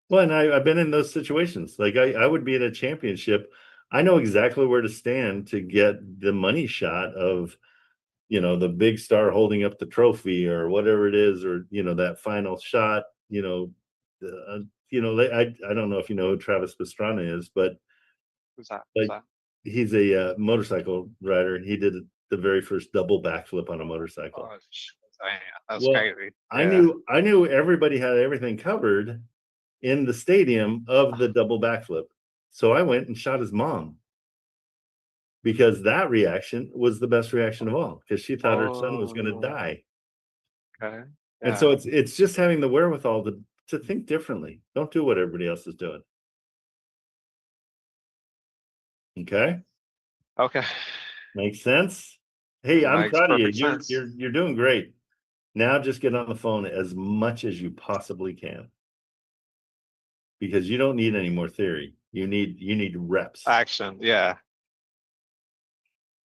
Speaker 1: Well, and I've been in those situations. Like I would be at a championship. I know exactly where to stand to get the money shot of, the big star holding up the trophy or whatever it is, or, that final shot, I don't know if you know who Travis Pastrana is, but
Speaker 9: Who's that?
Speaker 1: he's a motorcycle rider. He did the very first double backflip on a motorcycle.
Speaker 9: Oh, damn, that's
Speaker 1: Well,
Speaker 9: crazy.
Speaker 1: I knew everybody had everything covered in the stadium of the double backflip. So I went and shot his mom, because that reaction was the best reaction of all, because she thought her son was going to die.
Speaker 9: Okay.
Speaker 1: And so it's just having the wherewithal to think differently. Don't do what everybody else is doing. Okay.
Speaker 9: Okay.
Speaker 1: Makes sense. Hey, I'm
Speaker 9: Makes
Speaker 1: proud of you.
Speaker 9: perfect sense.
Speaker 1: You're doing great. Now just get on the phone as much as you possibly can, because you don't need any more theory. You need reps.
Speaker 9: Action. Yeah.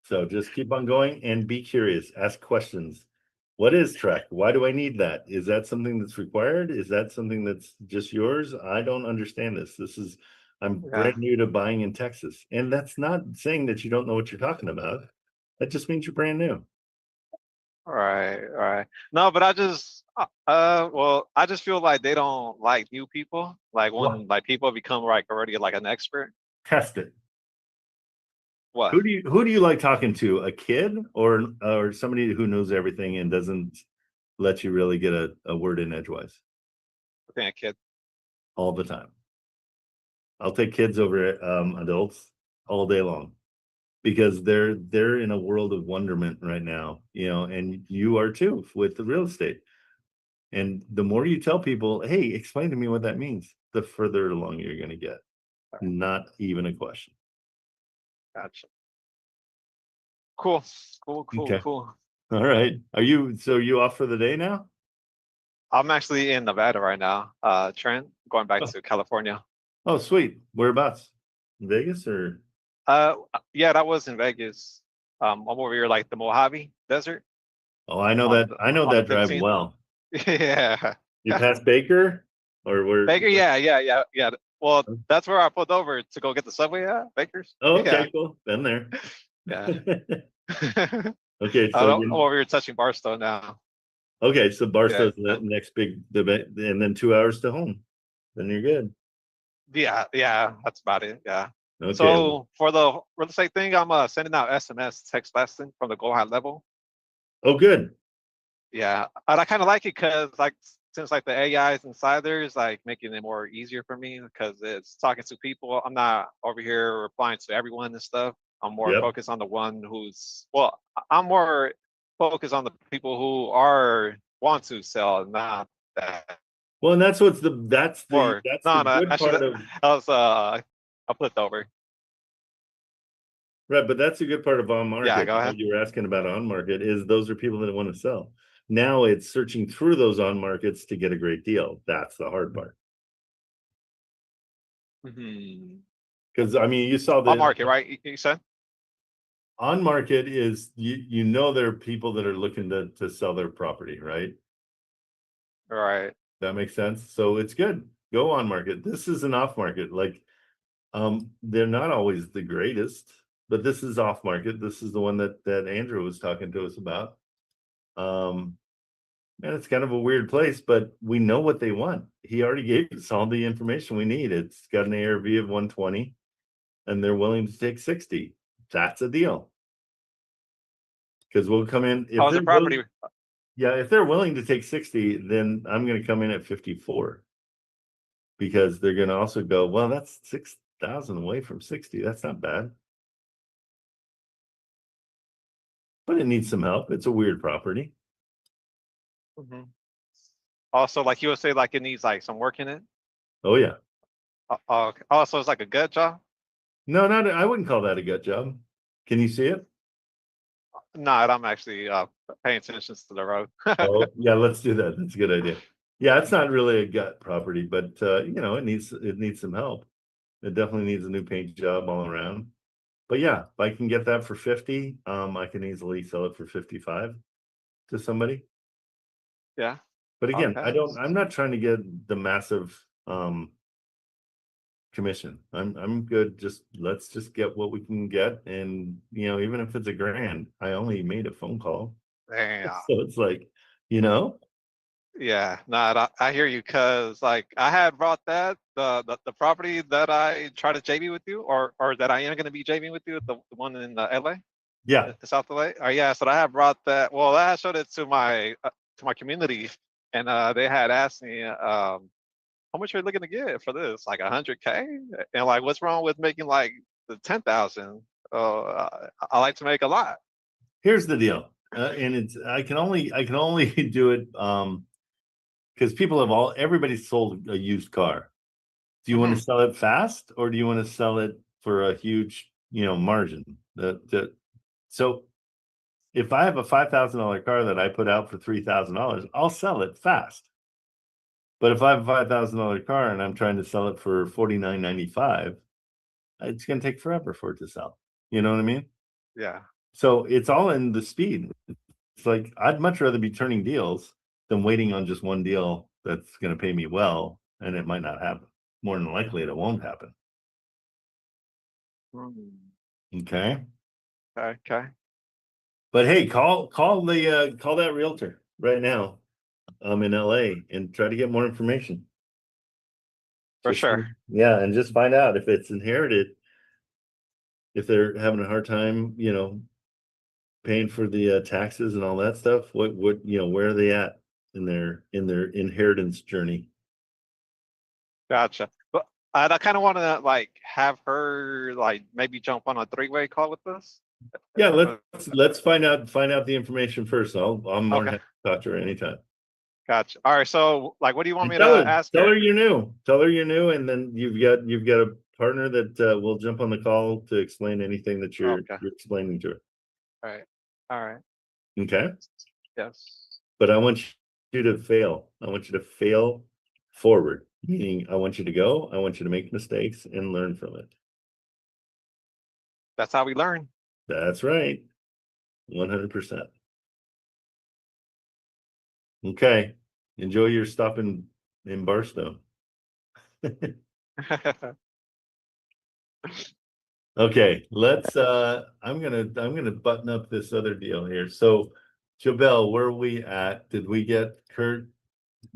Speaker 1: So just keep on going and be curious. Ask questions. What is TREC? Why do I need that? Is that something that's required? Is that something that's just yours? I don't understand this. I'm brand new to buying in Texas. And that's not saying that you don't know what you're talking about. That just means you're brand new.
Speaker 9: All right. No, but Well, I just feel like they don't like new people. Like when
Speaker 1: What?
Speaker 9: like people become like already like an expert.
Speaker 1: Test it.
Speaker 9: What?
Speaker 1: Who do you like talking to? A kid or somebody who knows everything and doesn't let you really get a word in edgewise
Speaker 9: I think a kid.
Speaker 1: all the time? I'll take kids over adults all day long because they're in a world of wonderment right now, you know, and you are too with the real estate. And the more you tell people, hey, explain to me what that means, the further along you're going to get. Not even a question.
Speaker 9: Gotcha. Cool. Cool.
Speaker 1: Okay.
Speaker 9: Cool.
Speaker 1: All right. You off for the day now?
Speaker 9: I'm actually in Nevada right now. Trent, going back to California.
Speaker 1: Oh, sweet. Whereabouts? Vegas or?
Speaker 9: Yeah, that was in Vegas. I'm over here like the Mojave Desert.
Speaker 1: Oh, I know
Speaker 9: on
Speaker 1: that.
Speaker 9: the-
Speaker 1: I know
Speaker 9: on the
Speaker 1: that drive
Speaker 9: 15th.
Speaker 1: well.
Speaker 9: Yeah.
Speaker 1: You passed Baker or where?
Speaker 9: Baker, yeah. Well, that's where I pulled over to go get the subway at, Baker's.
Speaker 1: Oh, okay,
Speaker 9: Yeah.
Speaker 1: cool. Been there.
Speaker 9: Yeah.
Speaker 1: Okay, so
Speaker 9: I'm over here touching Barstow now.
Speaker 1: okay, so Barstow's
Speaker 9: Yeah.
Speaker 1: the next big debate, and then 2 hours to home. Then you're good.
Speaker 9: Yeah, that's about it. Yeah.
Speaker 1: Okay.
Speaker 9: So for the real estate thing, I'm sending out SMS text blasting from the go high level.
Speaker 1: Oh, good.
Speaker 9: Yeah, and I kind of like it because like since like the AIs inside there is like making it more easier for me because it's talking to people. I'm not over here replying to everyone and stuff. I'm more
Speaker 1: Yep.
Speaker 9: focused on the one who's I'm more focused on the people who are want to sell, not that.
Speaker 1: Well, and that's
Speaker 9: Or
Speaker 1: the
Speaker 9: no,
Speaker 1: good
Speaker 9: actually,
Speaker 1: part of
Speaker 9: I was I flipped over.
Speaker 1: right, but that's a good part of on market.
Speaker 9: Yeah, go ahead.
Speaker 1: What you were asking about on market is those are people that want to sell. Now it's searching through those on markets to get a great deal. That's the hard part. Because I mean, you saw the
Speaker 9: On market, right? You said.
Speaker 1: on market is you know there are people that are looking to sell their property, right?
Speaker 9: Right.
Speaker 1: That makes sense. So it's good. Go on market. This is an off market. Like they're not always the greatest, but this is off market. This is the one that Andrew was talking to us about. And it's kind of a weird place, but we know what they want. He already gave us all the information we need. It's got an ARV of 120 and they're willing to take 60. That's a deal. Because we'll come in if
Speaker 9: How's the
Speaker 1: they're
Speaker 9: property?
Speaker 1: if they're willing to take 60, then I'm going to come in at 54 because they're going to also go, well, that's 6,000 away from 60. That's not bad. But it needs some help. It's a weird property.
Speaker 9: Also, like you would say, like it needs like some work in it.
Speaker 1: Oh yeah.
Speaker 9: Okay. Oh, so it's like a gut job.
Speaker 1: No, I wouldn't call that a gut job. Can you see it?
Speaker 9: No, I'm actually paying attention to the road.
Speaker 1: Oh yeah, let's do that. That's a good idea. Yeah, it's not really a gut property, but you know, it needs some help. It definitely needs a new paint job all around. But yeah, if I can get that for 50, I can easily sell it for 55 to somebody.
Speaker 9: Yeah.
Speaker 1: But again,
Speaker 9: Okay.
Speaker 1: I'm not trying to get the massive commission. I'm good. Let's just get what we can get. And you know, even if it's $1,000, I only made a phone call.
Speaker 9: Damn.
Speaker 1: So it's like, you know.
Speaker 9: Yeah, I hear you because like I had brought that the property that I tried to JV with you or that I am going to be JV with you, the one in LA,
Speaker 1: Yeah.
Speaker 9: the South LA. Yeah, so I have brought that. Well, I showed it to my community, and they had asked me how much are you looking to get for this, like 100K, and like what's wrong with making like the 10,000? I like to make a lot.
Speaker 1: Here's the deal, and I can only do it because everybody's sold a used car. Do you want to sell it fast or do you want to sell it for a huge, margin? So if I have a $5,000 car that I put out for $3,000, I'll sell it fast. But if I have a $5,000 car and I'm trying to sell it for $49.95, it's going to take forever for it to sell. You know what I mean?
Speaker 9: Yeah.
Speaker 1: So it's all in the speed. It's like I'd much rather be turning deals than waiting on just one deal that's going to pay me well, and it might not happen. More than likely, it won't happen. Okay.
Speaker 9: Okay.
Speaker 1: But hey, call that realtor right now. in LA and try to get more information.
Speaker 9: For
Speaker 1: Just-
Speaker 9: sure.
Speaker 1: Yeah, and just find out if it's inherited, if they're having a hard time, paying for the taxes and all that stuff. What where are they at in their inheritance journey?
Speaker 9: Gotcha. But I kind of want to like have her like maybe jump on a three-way call with us.
Speaker 1: Yeah, let's find out the information first. I'm more than
Speaker 9: Okay.
Speaker 1: happy to talk to her anytime.
Speaker 9: Gotcha. All right. So like, what do you want
Speaker 1: And
Speaker 9: me to ask
Speaker 1: tell
Speaker 9: her?
Speaker 1: her you're new. Tell her you're new, and then you've got a partner that will jump on the call to explain anything that you're
Speaker 9: Okay.
Speaker 1: explaining to her.
Speaker 9: All right. All right.
Speaker 1: Okay.
Speaker 9: Yes.
Speaker 1: But I want you to fail. I want you to fail forward. Meaning, I want you to go. I want you to make mistakes and learn from it.
Speaker 9: That's how we learn.
Speaker 1: That's right. 100%. Okay. Enjoy your stop in Barstow. Okay, let's I'm gonna button up this other deal here. So Jobel, where are we at? Did we get Kurt?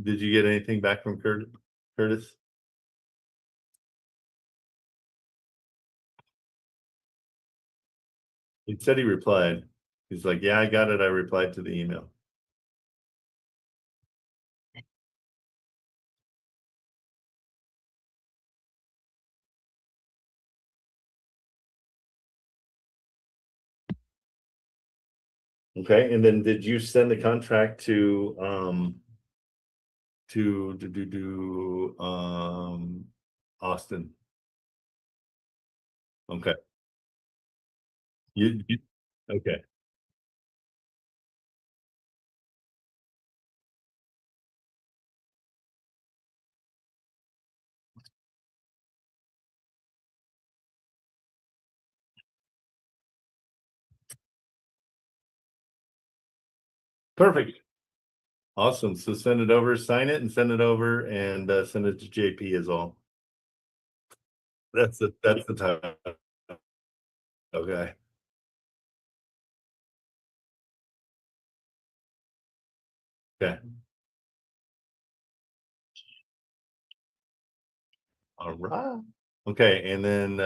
Speaker 1: Did you get anything back from Curtis? He said he replied. He's like, yeah, I got it. I replied to the email. Okay, and then did you send the contract to Austin? Okay. You okay. Perfect. Awesome. So send it over, sign it and send it over and send it to JP as all. That's the time. Okay. Okay. All right. Okay, and then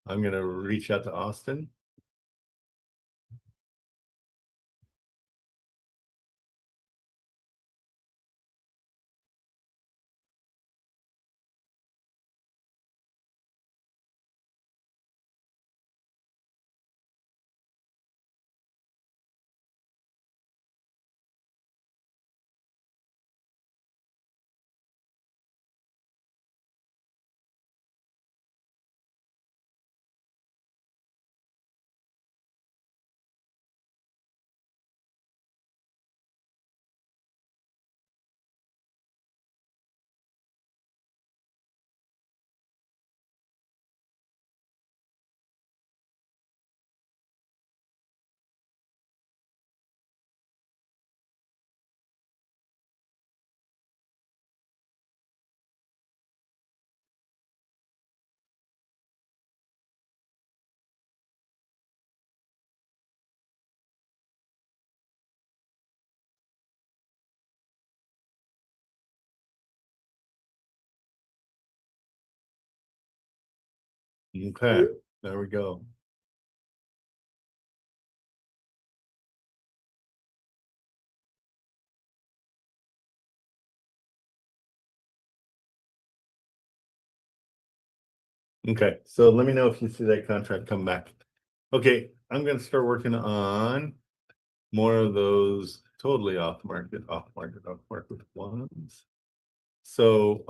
Speaker 1: I'm gonna reach out to Austin. Okay, there we go. Okay, so let me know if you see that contract come back. Okay, I'm gonna start working on more of those totally off market ones. So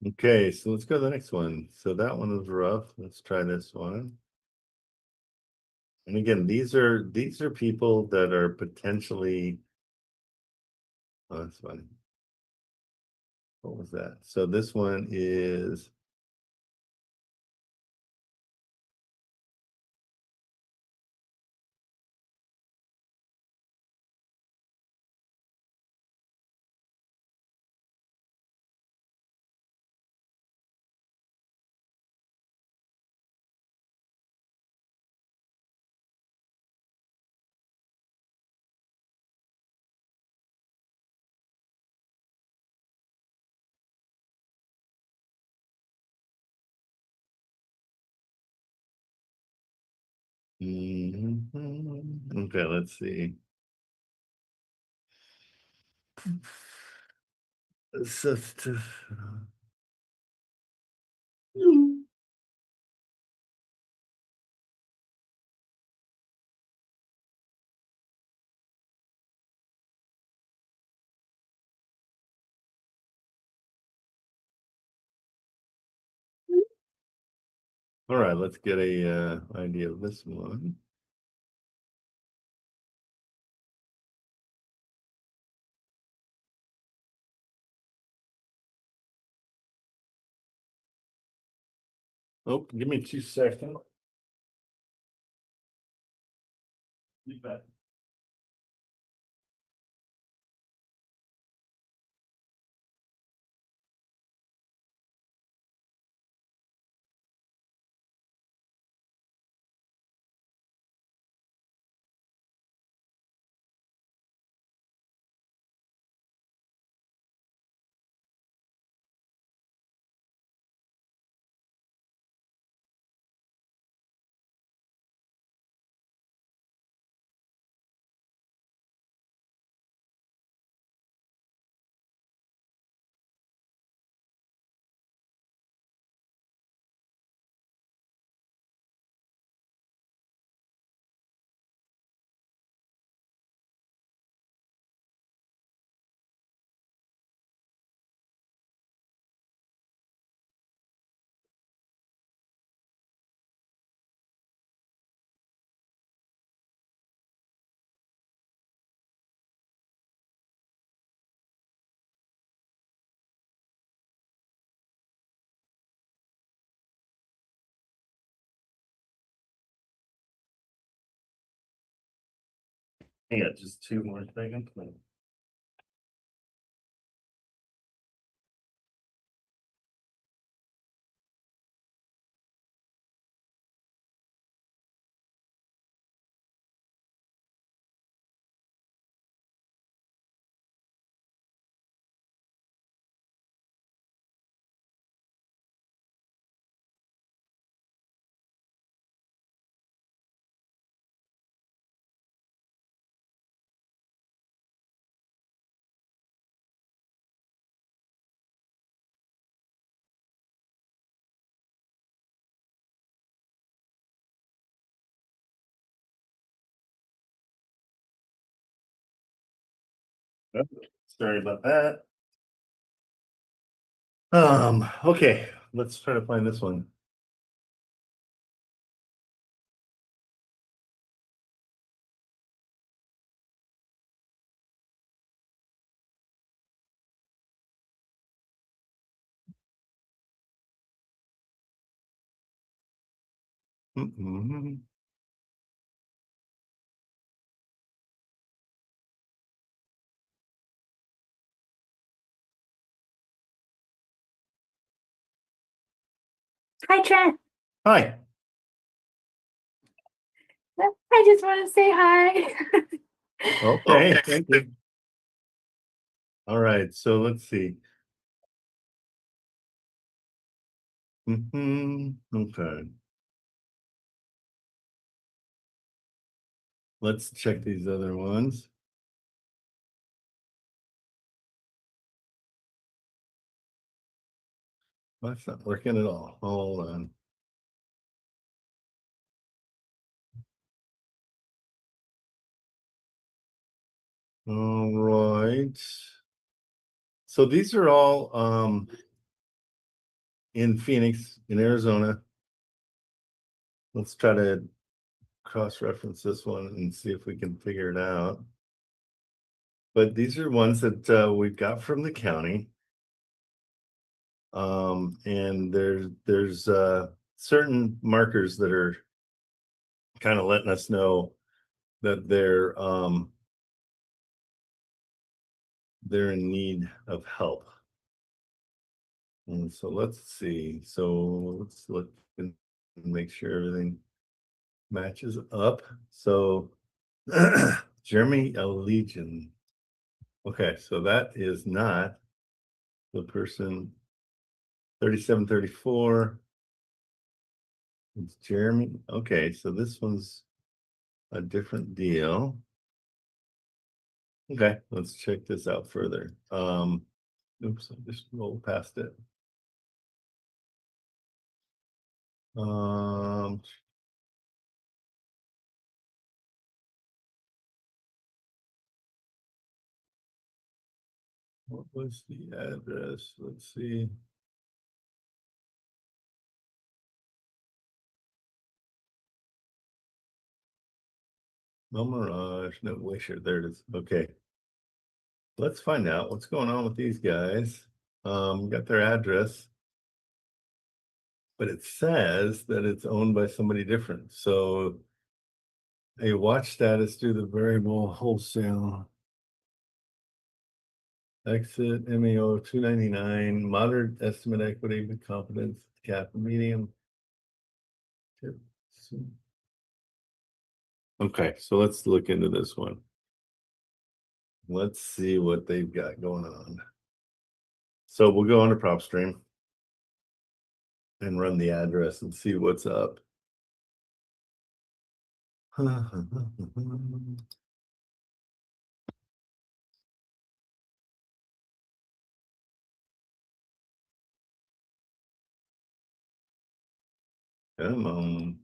Speaker 1: Okay, so let's go to the next one. So that one was rough. Let's try this one. And again, these are people that are potentially. Oh, that's funny. What was that? So this one is. Okay, let's see. So, all right, let's get a idea of this one. Oh, give me 2 seconds. You bet. Yeah, just 2 more seconds. Oh, sorry about that. Okay, let's try to find this one. Mhm.
Speaker 12: Hi, Trent.
Speaker 1: Hi.
Speaker 12: I just want to say hi.
Speaker 1: Okay, thank you. All right, so let's see. Okay. Let's check these other ones. That's not working at all. Hold on. All right. So these are all in Phoenix, in Arizona. Let's try to cross-reference this one and see if we can figure it out. But these are ones that we've got from the county. And there's certain markers that are kind of letting us know that they're in need of help. And so let's see. So let's look and make sure everything matches up. So Jeremy Legion. Okay, so that is not the person. 3734. It's Jeremy. Okay, so this one's a different deal. Okay, let's check this out further. Oops, I just rolled past it. What was the address? Let's see. No Mirage, no Wisher. There it is. Okay. Let's find out what's going on with these guys. Got their address, but it says that it's owned by somebody different. So a watch status through the variable wholesale. Exit MAO 299, moderate estimate equity with confidence cap medium. Okay, so let's look into this one. Let's see what they've got going on. So we'll go on to PropStream and run the address and see what's up. Come on.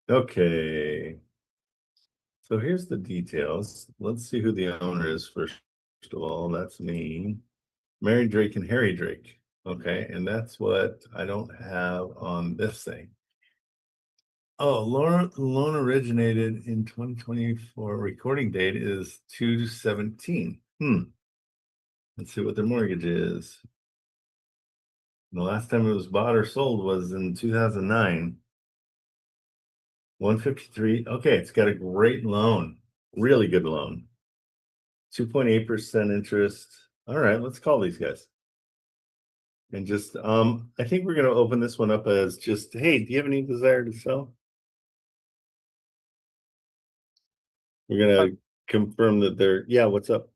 Speaker 1: Okay. So here's the details. Let's see who the owner is first of all. That's me. Mary Drake and Harry Drake. Okay, and that's what I don't have on this thing. Oh, loan originated in 2024. Recording date is 2/17. Let's see what their mortgage is. The last time it was bought or sold was in 2009. 153. Okay, it's got a great loan. Really good loan. 2.8% interest. All right, let's call these guys. And just I think we're gonna open this one up as just, hey, do you have any desire to sell? We're gonna confirm that they're, yeah, what's up?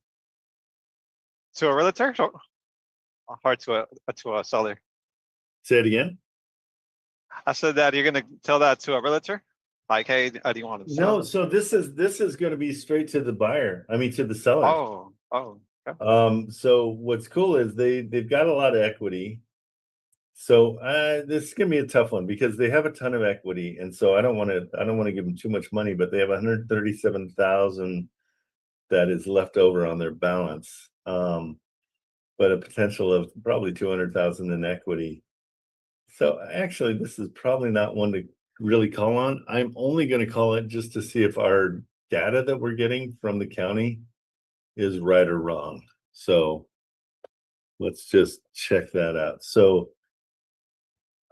Speaker 9: To a realtor or to a seller?
Speaker 1: Say it again.
Speaker 9: I said that you're gonna tell that to a realtor, like, hey, do you want to sell?
Speaker 1: No, so this is gonna be straight to the buyer. I mean, to the seller.
Speaker 9: Oh, okay.
Speaker 1: So what's cool is they've got a lot of equity. So this is gonna be a tough one because they have a ton of equity, and so I don't want to give them too much money, but they have 137,000 that is left over on their balance, but a potential of probably 200,000 in equity. So actually, this is probably not one to really call on. I'm only going to call it just to see if our data that we're getting from the county is right or wrong. So let's just check that out. So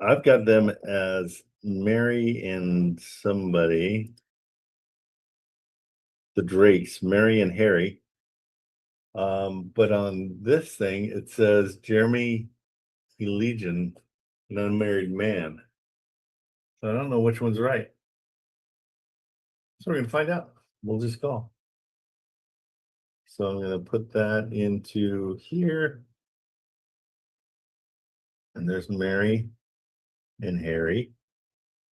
Speaker 1: I've got them as Mary and somebody, the Drakes, Mary and Harry. But on this thing, it says Jeremy Legion, an unmarried man. So I don't know which one's right. So we're gonna find out. We'll just call. So I'm gonna put that into here. And there's Mary and Harry.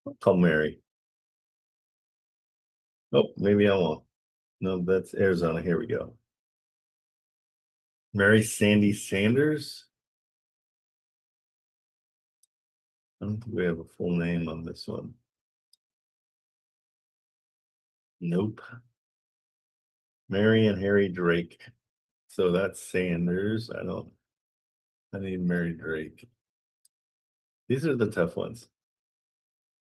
Speaker 1: I'll call Mary. Oh, maybe I won't. No, that's Arizona. Here we go. Mary Sandy Sanders. I don't think we have a full name on this one. Nope. Mary and Harry Drake. So that's Sanders. I need Mary Drake. These are the tough ones.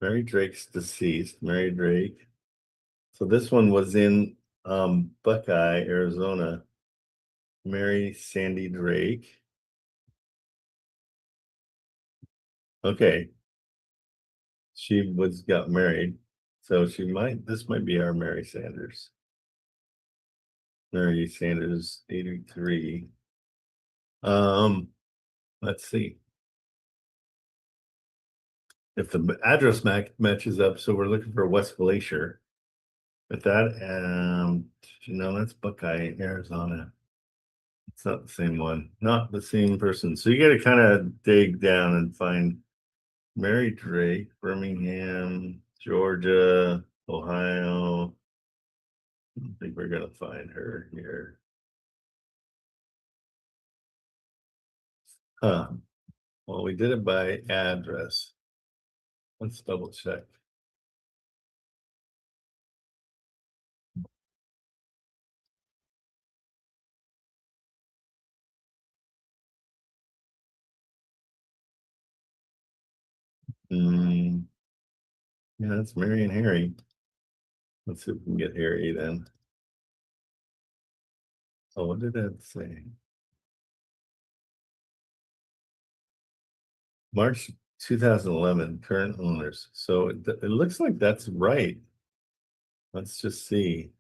Speaker 1: Mary Drake's deceased. Mary Drake. So this one was in Buckeye, Arizona. Mary Sandy Drake. Okay. She got married. So this might be our Mary Sanders. Mary Sanders, 83. Let's see. If the address matches up, so we're looking for West Glacier. With that, that's Buckeye, Arizona. It's not the same one, not the same person. So you got to kind of dig down and find Mary Drake, Birmingham, Georgia, Ohio. I don't think we're gonna find her here. Huh. Well, we did it by address. Let's double check. Yeah, that's Mary and Harry. Let's see if we can get Harry then. Oh, what did that say? March 2011, current owners. So it looks like that's right. Let's just see.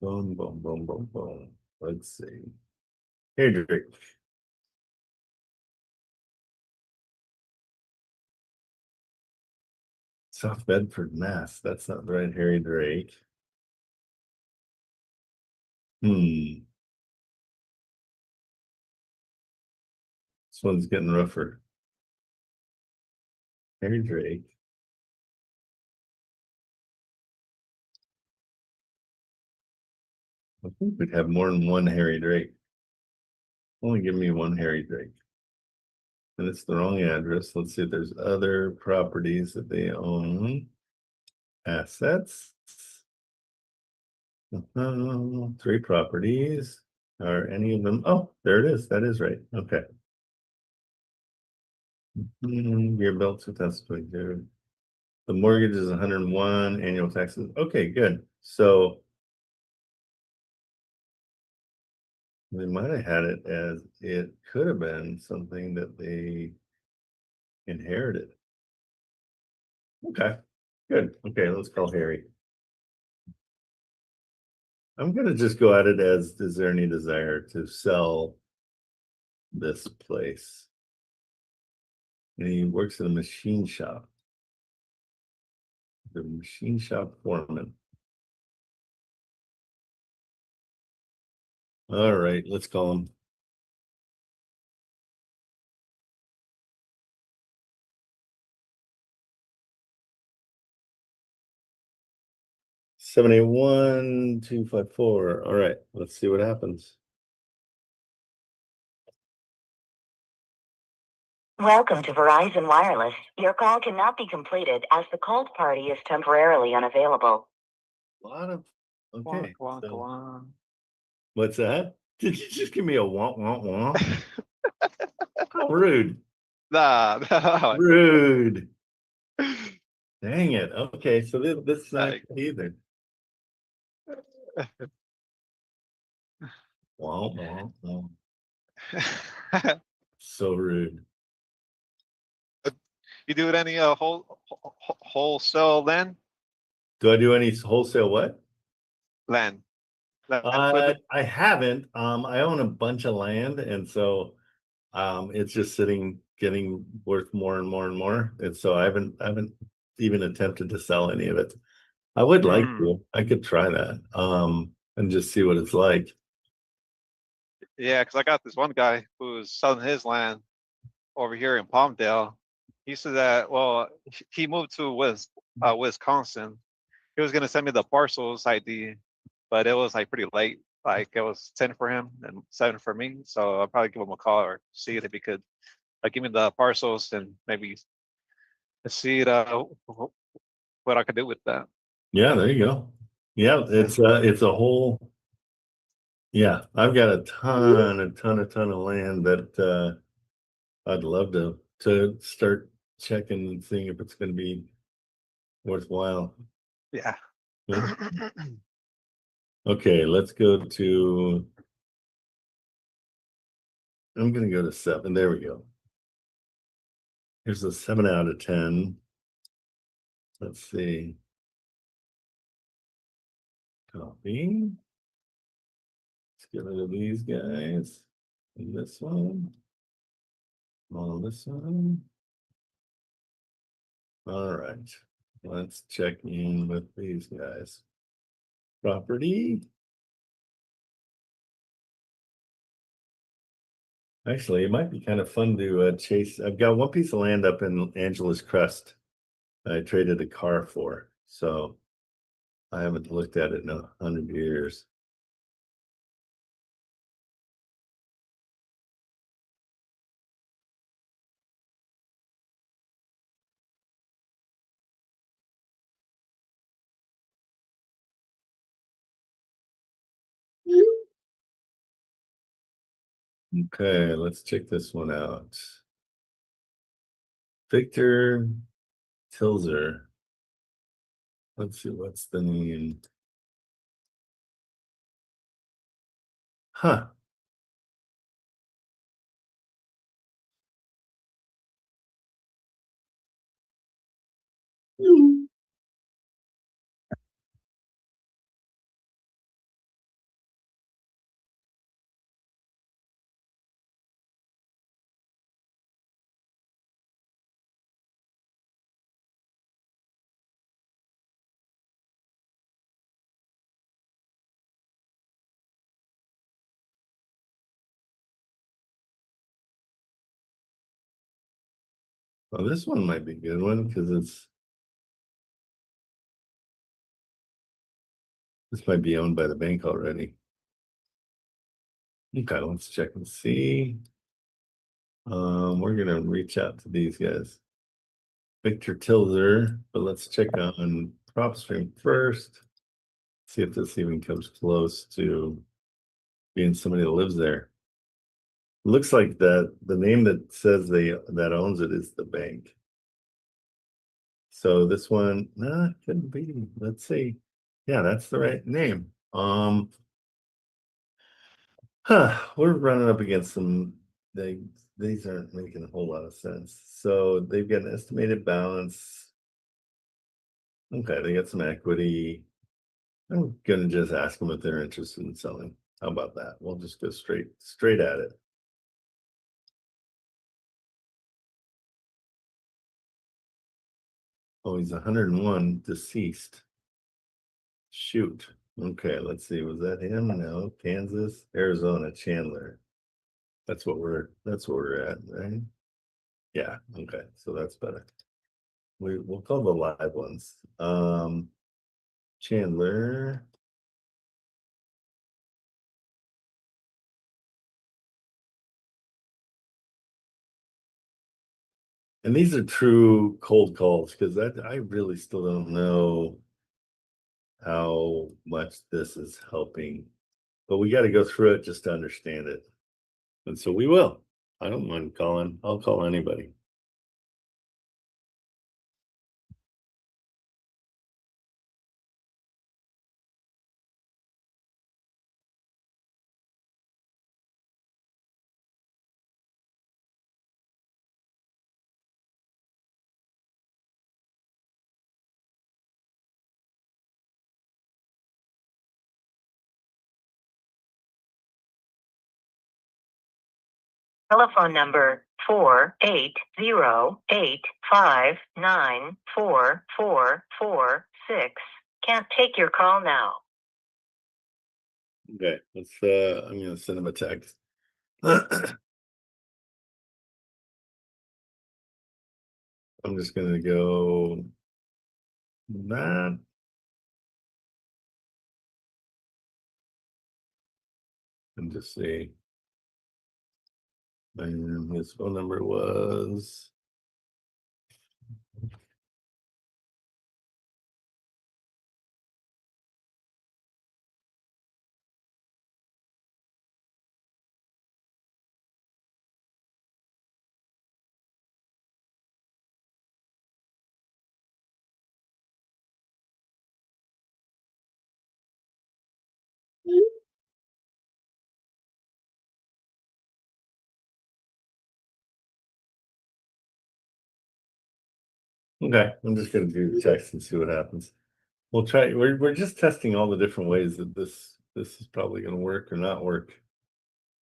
Speaker 1: Boom, boom, boom, boom, boom. Let's see. Here, Drake. South Bedford, Mass. That's not right, Harry Drake. This one's getting rougher. Harry Drake. I think we'd have more than one Harry Drake. Only give me one Harry Drake. And it's the wrong address. Let's see if there's other properties that they own. Assets. 3 properties. Are any of them? Oh, there it is. That is right. Okay. Year built 2022. The mortgage is 101, annual taxes. Okay, good. So they might have had it as it could have been something that they inherited. Okay, good. Okay, let's call Harry. I'm gonna just go at it as, is there any desire to sell this place? And he works at a machine shop. The machine shop foreman. All right, let's call him. Seven 781-254. All right, let's see what happens.
Speaker 5: Welcome to Verizon Wireless. Your call cannot be completed as the called party is temporarily unavailable.
Speaker 1: A lot of okay.
Speaker 9: Go on.
Speaker 1: What's that? Did you just give me a wah wah wah? How rude.
Speaker 9: Nah.
Speaker 1: Rude. Dang it. Okay, so this is not either. Wah wah wah. So rude.
Speaker 9: You do it any wholesale land?
Speaker 1: Do I do any wholesale what?
Speaker 9: Land.
Speaker 1: I haven't. I own a bunch of land, and so it's just sitting, getting worth more and more and more. And so I haven't even attempted to sell any of it. I would like to. I could try that. And just see what it's like.
Speaker 9: Yeah, because I got this one guy who's selling his land over here in Palmdale. He said that, well, he moved to Wisconsin. He was gonna send me the parcels ID, but it was like pretty late. Like it was 10 for him and 7 for me. So I'll probably give him a call or see if he could give me the parcels and maybe see what I could do with that.
Speaker 1: Yeah, there you go. Yeah, it's a whole Yeah, I've got a ton of land that I'd love to start checking and seeing if it's gonna be worthwhile.
Speaker 9: Yeah.
Speaker 1: Good. Okay, let's go to. I'm gonna go to 7. There we go. Here's a 7 out of 10. Let's see. Copy. Let's get rid of these guys. And this one. On this one. All right. Let's check in with these guys. Property. Actually, it might be kind of fun to chase. I've got one piece of land up in Angela's Crest. I traded a car for, so I haven't looked at it in 100 years. Okay, let's check this one out. Victor Tilzer. Let's see, what's the name? Huh. Well, this one might be a good one because this might be owned by the bank already. Okay, let's check and see. We're gonna reach out to these guys. Victor Tilzer, but let's check on PropStream first. See if this even comes close to being somebody that lives there. Looks like the name that says that owns it is the bank. So this one, nah, couldn't be. Let's see. Yeah, that's the right name. We're running up against some. These aren't making a whole lot of sense. So they've got an estimated balance. Okay, they got some equity. I'm gonna just ask them if they're interested in selling. How about that? We'll just go straight at it. Oh, he's 101 deceased. Shoot. Okay, let's see. Was that him? No, Kansas, Arizona, Chandler. That's what we're at, right? Yeah, okay. So that's better. We'll call the live ones. Chandler. And these are true cold calls because I really still don't know how much this is helping, but we got to go through it just to understand it. And so we will. I don't mind calling. I'll call anybody.
Speaker 5: Telephone number 48085944446. Can't take your call now.
Speaker 1: Okay, let's I'm gonna send him a text. I'm just gonna go that. And just see. And his phone number was. Okay, I'm just gonna do the text and see what happens. We'll try, we're just testing all the different ways that this is probably gonna work or not work.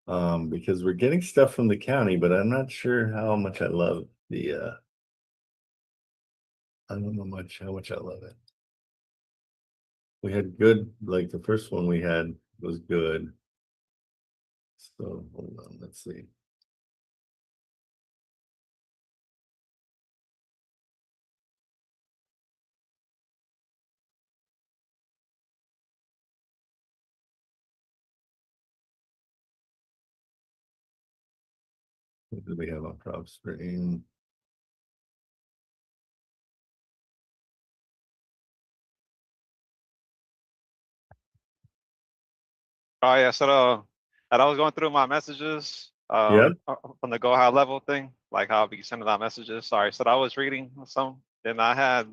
Speaker 1: Because we're getting stuff from the county, but I'm not sure how much I love the I don't know how much I love it. We had good, like the first one we had was good. So hold on, let's see. What do we have on PropStream?
Speaker 9: Oh yeah, so and I was going through my messages
Speaker 1: Yeah.
Speaker 9: on the go high level thing, like how I'll be sending out messages. Sorry, so I was reading some, and I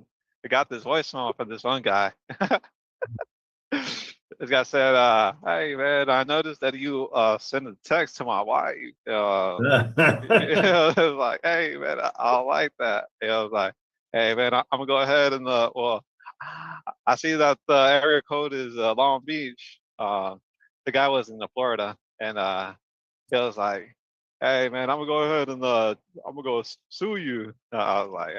Speaker 9: got this voicemail from this one guy. This guy said, "Hey man, I noticed that you sent a text to my wife." It was like, "Hey man, I don't like that." It was like, "Hey man, I'm gonna go ahead and well, I see that the area code is Long Beach." The guy was in Florida, and he was like, "Hey man, I'm gonna go ahead and I'm gonna go sue you." I was like,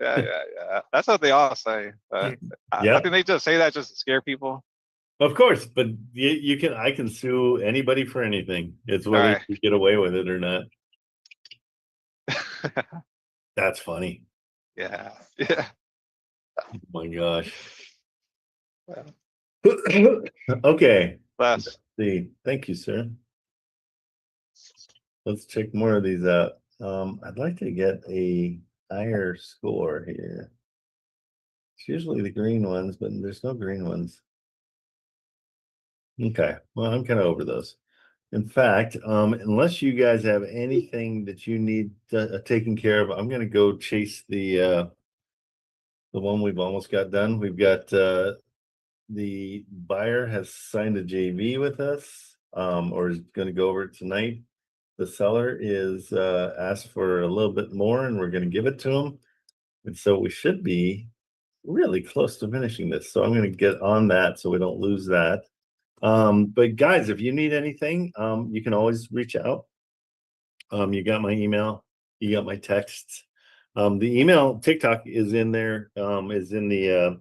Speaker 9: "Yeah." That's what they all say. I
Speaker 1: Yeah,
Speaker 9: think they just say that just to scare people.
Speaker 1: of course, but I can sue anybody for anything. It's whether
Speaker 9: Right.
Speaker 1: you get away with it or not. That's funny.
Speaker 9: Yeah. Yeah.
Speaker 1: Oh my gosh.
Speaker 9: Yeah.
Speaker 1: Okay.
Speaker 9: Less.
Speaker 1: Let's see. Thank you, sir. Let's check more of these out. I'd like to get a higher score here. It's usually the green ones, but there's no green ones. Okay, well, I'm kind of over those. In fact, unless you guys have anything that you need taken care of, I'm gonna go chase the one we've almost got done. We've got the buyer has signed a JV with us, or is gonna go over it tonight. The seller is asked for a little bit more, and we're gonna give it to him. And so we should be really close to finishing this. So I'm gonna get on that so we don't lose that. But guys, if you need anything, you can always reach out. You got my email, you got my texts. The email TikTok is in there, is in the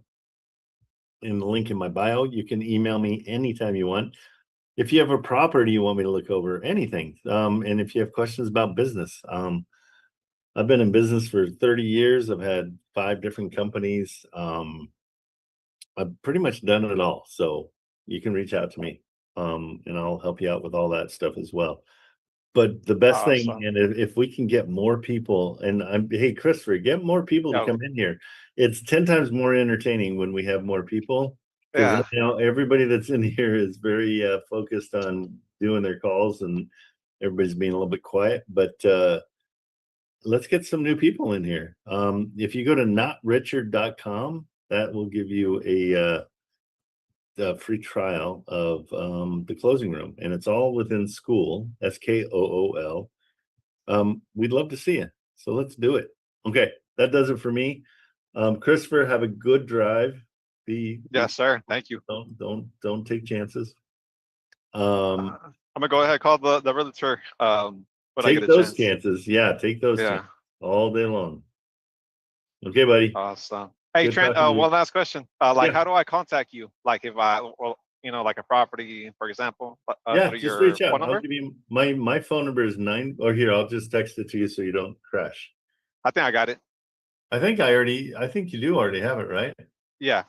Speaker 1: link in my bio. You can email me anytime you want. If you have a property you want me to look over, anything. And if you have questions about business, I've been in business for 30 years. I've had 5 different companies. I've pretty much done it all. So you can reach out to me. And I'll help you out with all that stuff as well. But the best thing,
Speaker 9: Awesome.
Speaker 1: and if we can get more people, and hey, Christopher, get more people to
Speaker 9: Yeah.
Speaker 1: come in here. It's 10 times more entertaining when we have more people. Because
Speaker 9: Yeah.
Speaker 1: right now everybody that's in here is very focused on doing their calls, and everybody's being a little bit quiet. But let's get some new people in here. If you go to notrichard.com, that will give you a free trial of the closing room, and it's all within school, SKOOL. We'd love to see you, so let's do it. Okay, that does it for me. Christopher, have a good drive.
Speaker 9: Yes, sir. Thank you.
Speaker 1: Don't take chances.
Speaker 9: I'm gonna go ahead and call the realtor when I
Speaker 1: Take
Speaker 9: get a
Speaker 1: those
Speaker 9: chance.
Speaker 1: chances. Yeah, take those
Speaker 9: Yeah.
Speaker 1: chances all day long. Okay, buddy.
Speaker 9: Awesome. Hey,
Speaker 1: Good
Speaker 9: Trent,
Speaker 1: talking to you.
Speaker 9: one last question. Like,
Speaker 1: Yeah.
Speaker 9: how do I contact you? Like, if I, like a property, for example,
Speaker 1: Yeah,
Speaker 9: through
Speaker 1: just
Speaker 9: your
Speaker 1: reach out.
Speaker 9: phone
Speaker 1: I'll
Speaker 9: number?
Speaker 1: give you my phone number is 9, or here, I'll just text it to you so you don't crash.
Speaker 9: I think I got it.
Speaker 1: I think you do already have it, right?
Speaker 9: Yeah.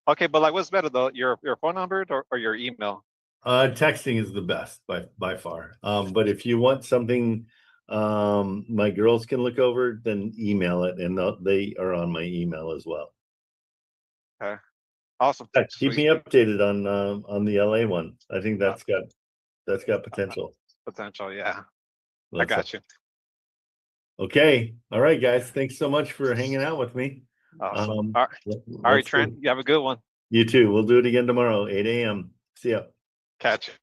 Speaker 9: Okay, but like, what's better though, your phone number or your email?
Speaker 1: Texting is the best by far. But if you want something my girls can look over, then email it, and they are on my email as well.
Speaker 9: Okay. Awesome.
Speaker 1: Yeah, keep me
Speaker 9: Sweet.
Speaker 1: updated on the LA one. I think that's got potential.
Speaker 9: Potential, yeah. I
Speaker 1: Let's
Speaker 9: got you.
Speaker 1: Okay. All right, guys. Thanks so much for hanging out with me.
Speaker 9: Awesome. All right,
Speaker 1: Let's
Speaker 9: Trent, you have a good one.
Speaker 1: You too. We'll do it again tomorrow, 8 a.m. See ya.
Speaker 9: Catch you.